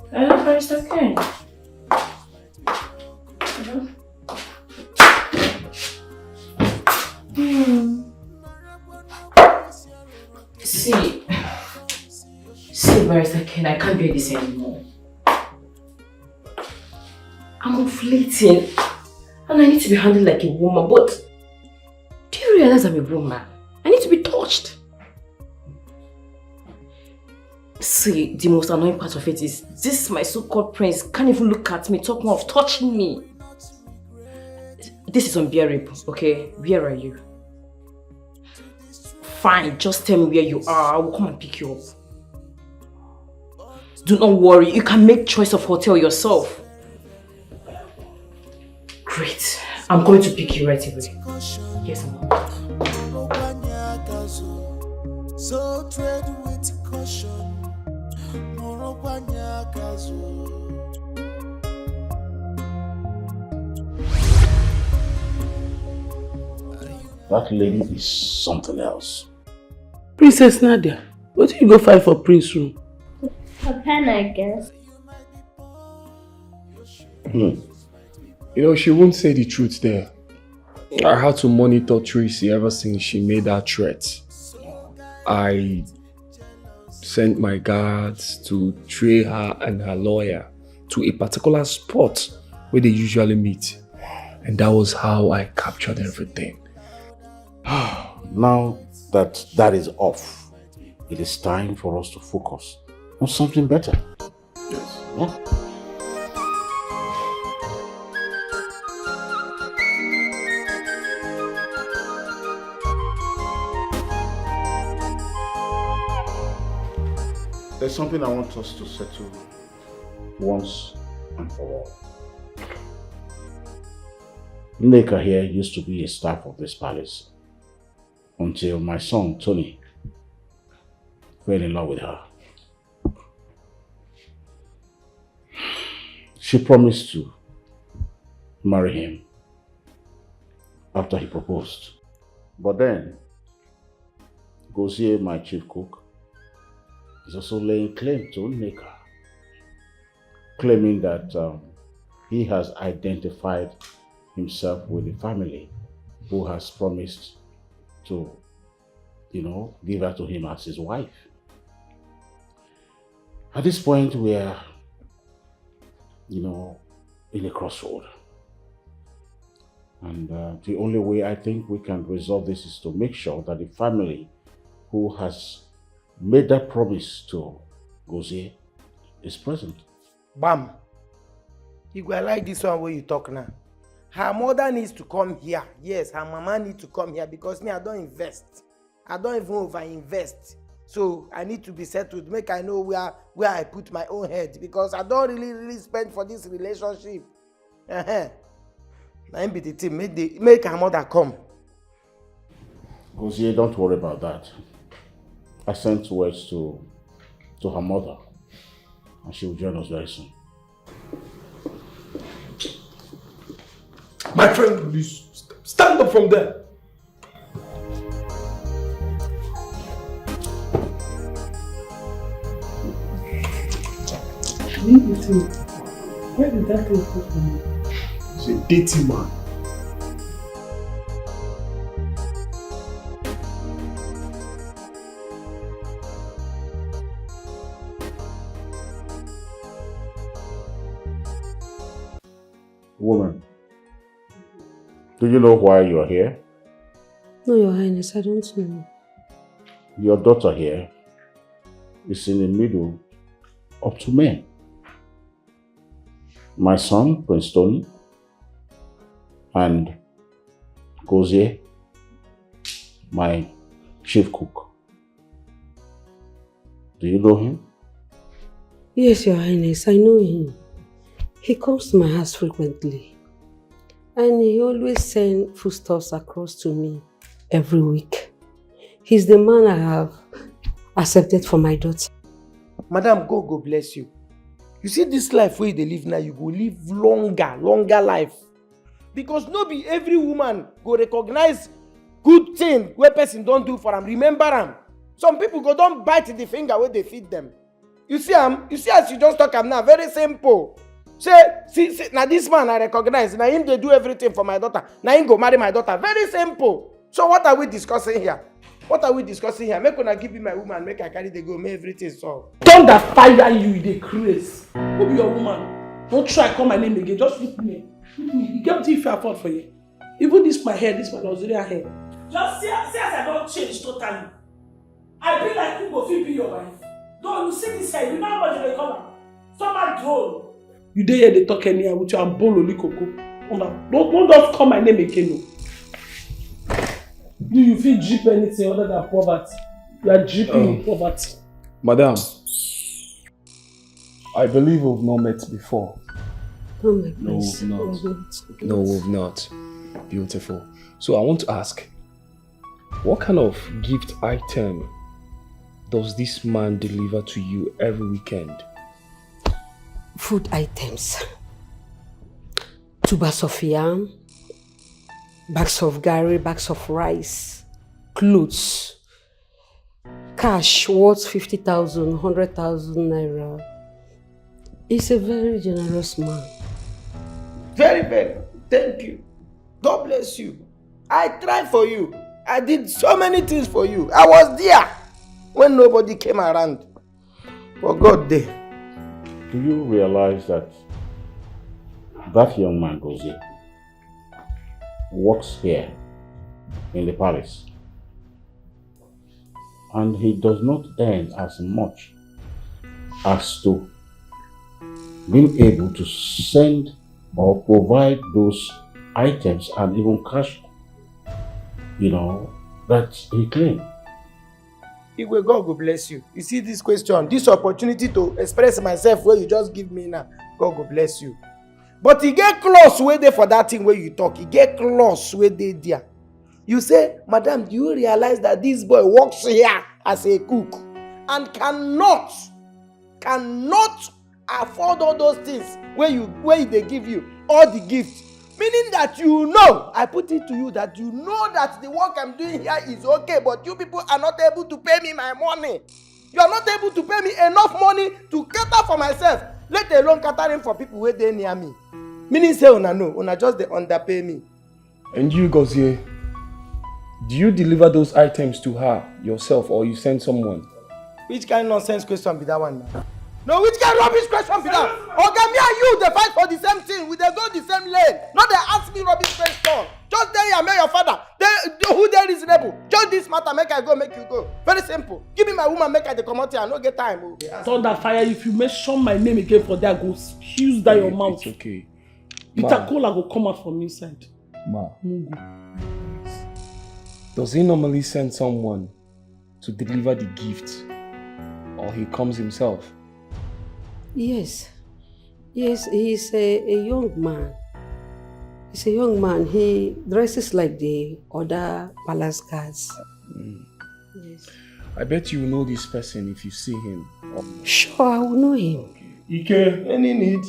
Hello, first, okay. See, Barrister Ken, I can't bear this anymore. I'm ovulating and I need to be handled like a woman, but do you realize I'm a woman? I need to be touched. See, the most annoying part of it is this my so-called prince can't even look at me, talk more of touching me. This is unbearable, okay? Where are you? Fine, just tell me where you are. I will come and pick you up. Do not worry, you can make choice of hotel yourself. Great, I'm going to pick you right away. Yes, I'm on. So tread with caution. That lady is something else. Princess Nadia, what did you go find for Prince room? A pen, I guess. You know, she won't say the truth there. I had to monitor Tracy ever since she made that threat. I sent my guards to trail her and her lawyer to a particular spot where they usually meet. And that was how I captured everything. Now that that is off, it is time for us to focus on something better. Yes. Yeah. There's something I want us to settle once and for all. Nneka here used to be a staff of this palace until my son, Tony, fell in love with her. She promised to marry him after he proposed. But then, Gozie, my chief cook, is also laying claim to Nneka, claiming that he has identified himself with the family who has promised to, give her to him as his wife. At this point, we are, in a crossroad. And the only way I think we can resolve this is to make sure that the family who has made that promise to Gozie is present. Bam. You go like this one where you talk now. Her mother needs to come here. Yes, her mama needs to come here because me, I don't invest. I don't even over-invest. So I need to be settled. Make I know where I put my own head because I don't really spend for this relationship. Now be the team. Make her mother come. Gozie, don't worry about that. I sent words to her mother and she will join us very soon. My friend, please stand up from there. Leave it to me. Where did that thing come from? He's a dirty man. Woman, do you know why you are here? No, Your Highness, I don't know. Your daughter here is in the middle of two men. My son, Prince Tony, and Gozie, my chief cook. Do you know him? Yes, Your Highness, I know him. He comes to my house frequently. And he always sends foodstuffs across to me every week. He's the man I have accepted for my daughter. Madam, God bless you. You see this life where they live now, you go live longer life. Because no be every woman go recognize good thing where person don't do for them. Remember them. Some people go don't bite the finger where they feed them. You see as you just talk am now, very simple. See, now this man I recognize, now him they do everything for my daughter. Now him go marry my daughter. Very simple. So what are we discussing here? Make una give me my woman, make I carry the go, make everything solved. Thunder fire you, the craze. Who be your woman? Don't try call my name again. Just look me. You get what if I afford for you. Even this my hair, this my Nigerian hair. Just see as I don't change totally. I be like who go fit be your wife. No, you see this hair, you know how much they call her? Summer drone. You dey here they talk anyhow with your bolo coco. Don't just call my name again. No. Do you feel drip anything other than poverty? You are dripping in poverty. Madam, I believe we've not met before. Oh my No, goodness. we've not. No, we've not. Beautiful. So I want to ask, what kind of gift item does this man deliver to you every weekend? Food items. Tubers of yam, bags of gari, bags of rice, clothes, cash worth 50,000, 100,000 naira. He's a very generous man. Very. Thank you. God bless you. I tried for you. I did so many things for you. I was there when nobody came around. For God day. Do you realize that that young man goes in, works here in the palace, and he does not earn as much as to being able to send or provide those items and even cash, that he claimed? Igwe, God will bless you. You see this question, this opportunity to express myself where you just give me now, God will bless you. But he get close way there for that thing where you talk. He get close way there. You say, Madam, do you realize that this boy works here as a cook and cannot afford all those things where they give you all the gifts? Meaning that I put it to you that you know that the work I'm doing here is okay, but you people are not able to pay me my money. You are not able to pay me enough money to cater for myself, let alone catering for people where they near me. Meaning say, una just they underpay me. And you, Gozie, do you deliver those items to her yourself or you send someone? Which kind of nonsense question be that one now? No, which kind of rubbish question be that? Okay, me and you, they fight for the same thing. We they go the same lane. No, they ask me rubbish question. Just tell you, your father. Who they reasonable? Just this matter, make I go, make you go. Very simple. Give me my woman, make I the come out here. I no get time. Okay. Thunder fire, if you mention my name again for that, go use that your mouth. It's okay. Peter Cola go come out from inside. Ma. Does he normally send someone to deliver the gift? Or he comes himself? Yes, he's a young man. He's a young man. He dresses like the other palace guards. Yes. I bet you know this person if you see him. Sure, I will know him. Ike, any need?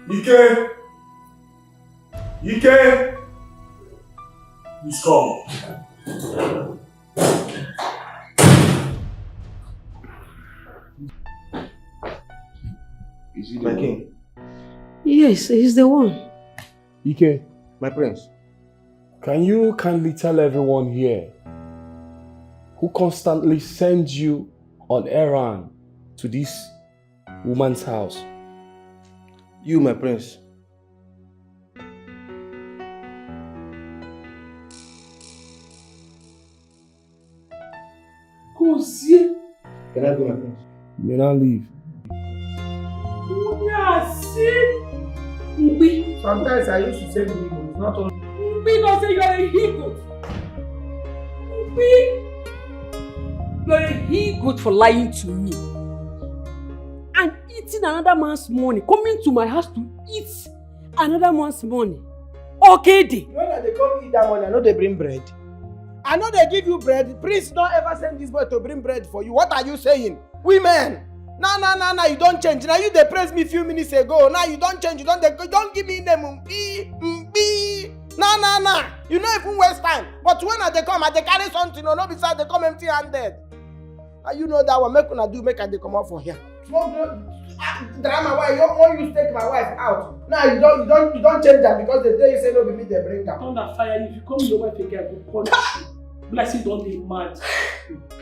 Ike! He's come. Is he my king? Yes, he's the one. Ike, my prince. Can you kindly tell everyone here who constantly sends you on errand to this woman's house? You, my prince. Gozie. Can I go, my prince? You may not leave. Sometimes I used to say Mbi, but it's not all. Mbi don't say you are a he-goat. Mbi, you are a he-goat for lying to me. And eating another man's money. Coming to my house to eat another man's money. Okay, day. When they come eat that money, I know they bring bread. I know they give you bread. Prince don't ever send this boy to bring bread for you. What are you saying? Women! Nah, you don't change. Now you they praised me a few minutes ago. Now you don't change. You don't give me name Mbi. Nah. You know if we waste time. But when they come, they carry something. No, besides they come empty-handed. You know that one. Make they come out for here. Drama. Why you want you take my wife out? Now you don't change that because they tell you say no be me they bring her. Thunder fire. If you come your wife again, I will punish you. Blessing don't be mad.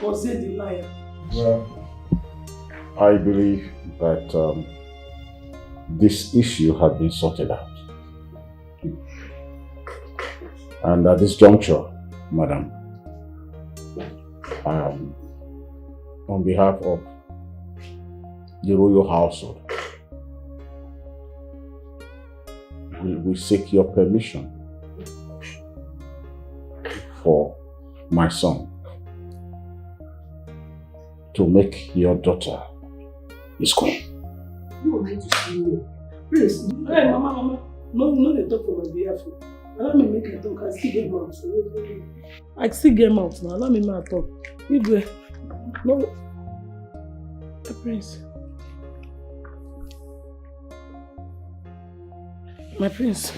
Cause they the liar. Well, I believe that this issue had been sorted out. And at this juncture, madam, on behalf of the royal household, we seek your permission for my son to make your daughter his queen. You would like to see me. Please. Hey, Mama. No, they talk for my behalf. Allow me make a talk. I still get mouth. I still get mouth now. Allow me make a talk. You no. Prince. My prince,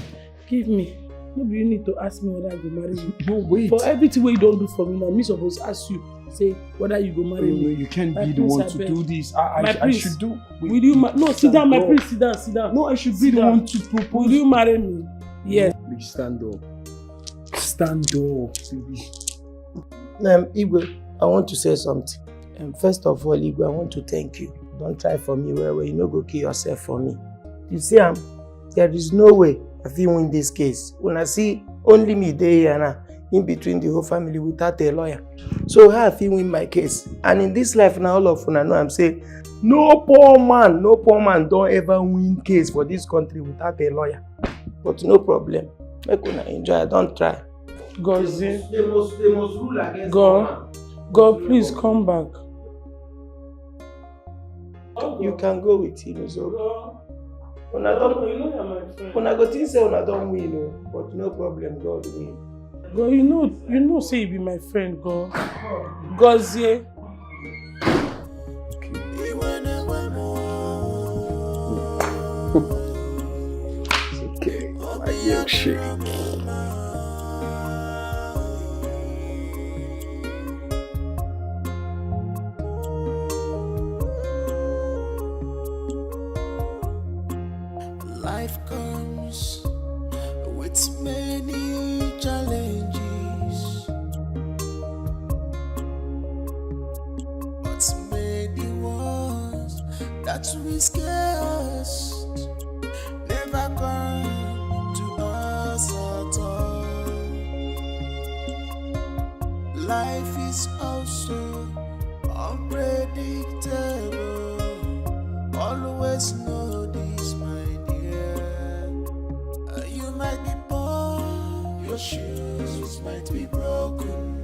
give me. Maybe you need to ask me whether I go marry you. No, wait. For everything you don't do for me now, me supposed to ask you, say whether you go marry me. No, you can't be the one to do this. I should do. Will you no, sit down, my prince, sit down. No, I should be the one to propose. Will you marry me? Yes. Please stand up. Stand up, please. Igwe, I want to say something. First of all, Igwe, I want to thank you. Don't try for me where you no go kill yourself for me. You see, there is no way I will win this case. When I see only me there here now, in between the whole family without a lawyer. So how I win my case? And in this life now, all of I know I'm saying, no poor man don't ever win case for this country without a lawyer. But no problem. Make una enjoy, don't try. God, they must rule against God, please come back. You can go with him, so. When I You know you're my friend. When I go to say when I don't win, but no problem, God win. God, you know, say you be my friend, God. Gozie. Okay, my milkshake. Life comes with many challenges, but many ones that will scare us never come to us at all. Life is also unpredictable. Always know this, my dear. You might be poor, your shoes might be broken,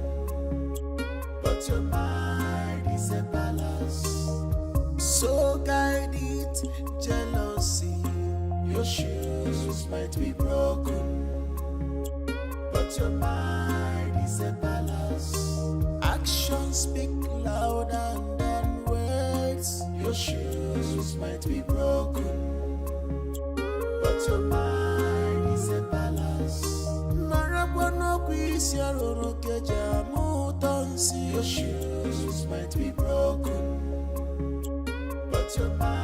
but your mind is a palace. So guide it, jealousy. Your shoes might be broken, but your mind is a palace. Actions speak louder than words. Your shoes might be broken, but your mind is a palace. Your shoes might be broken, but your mind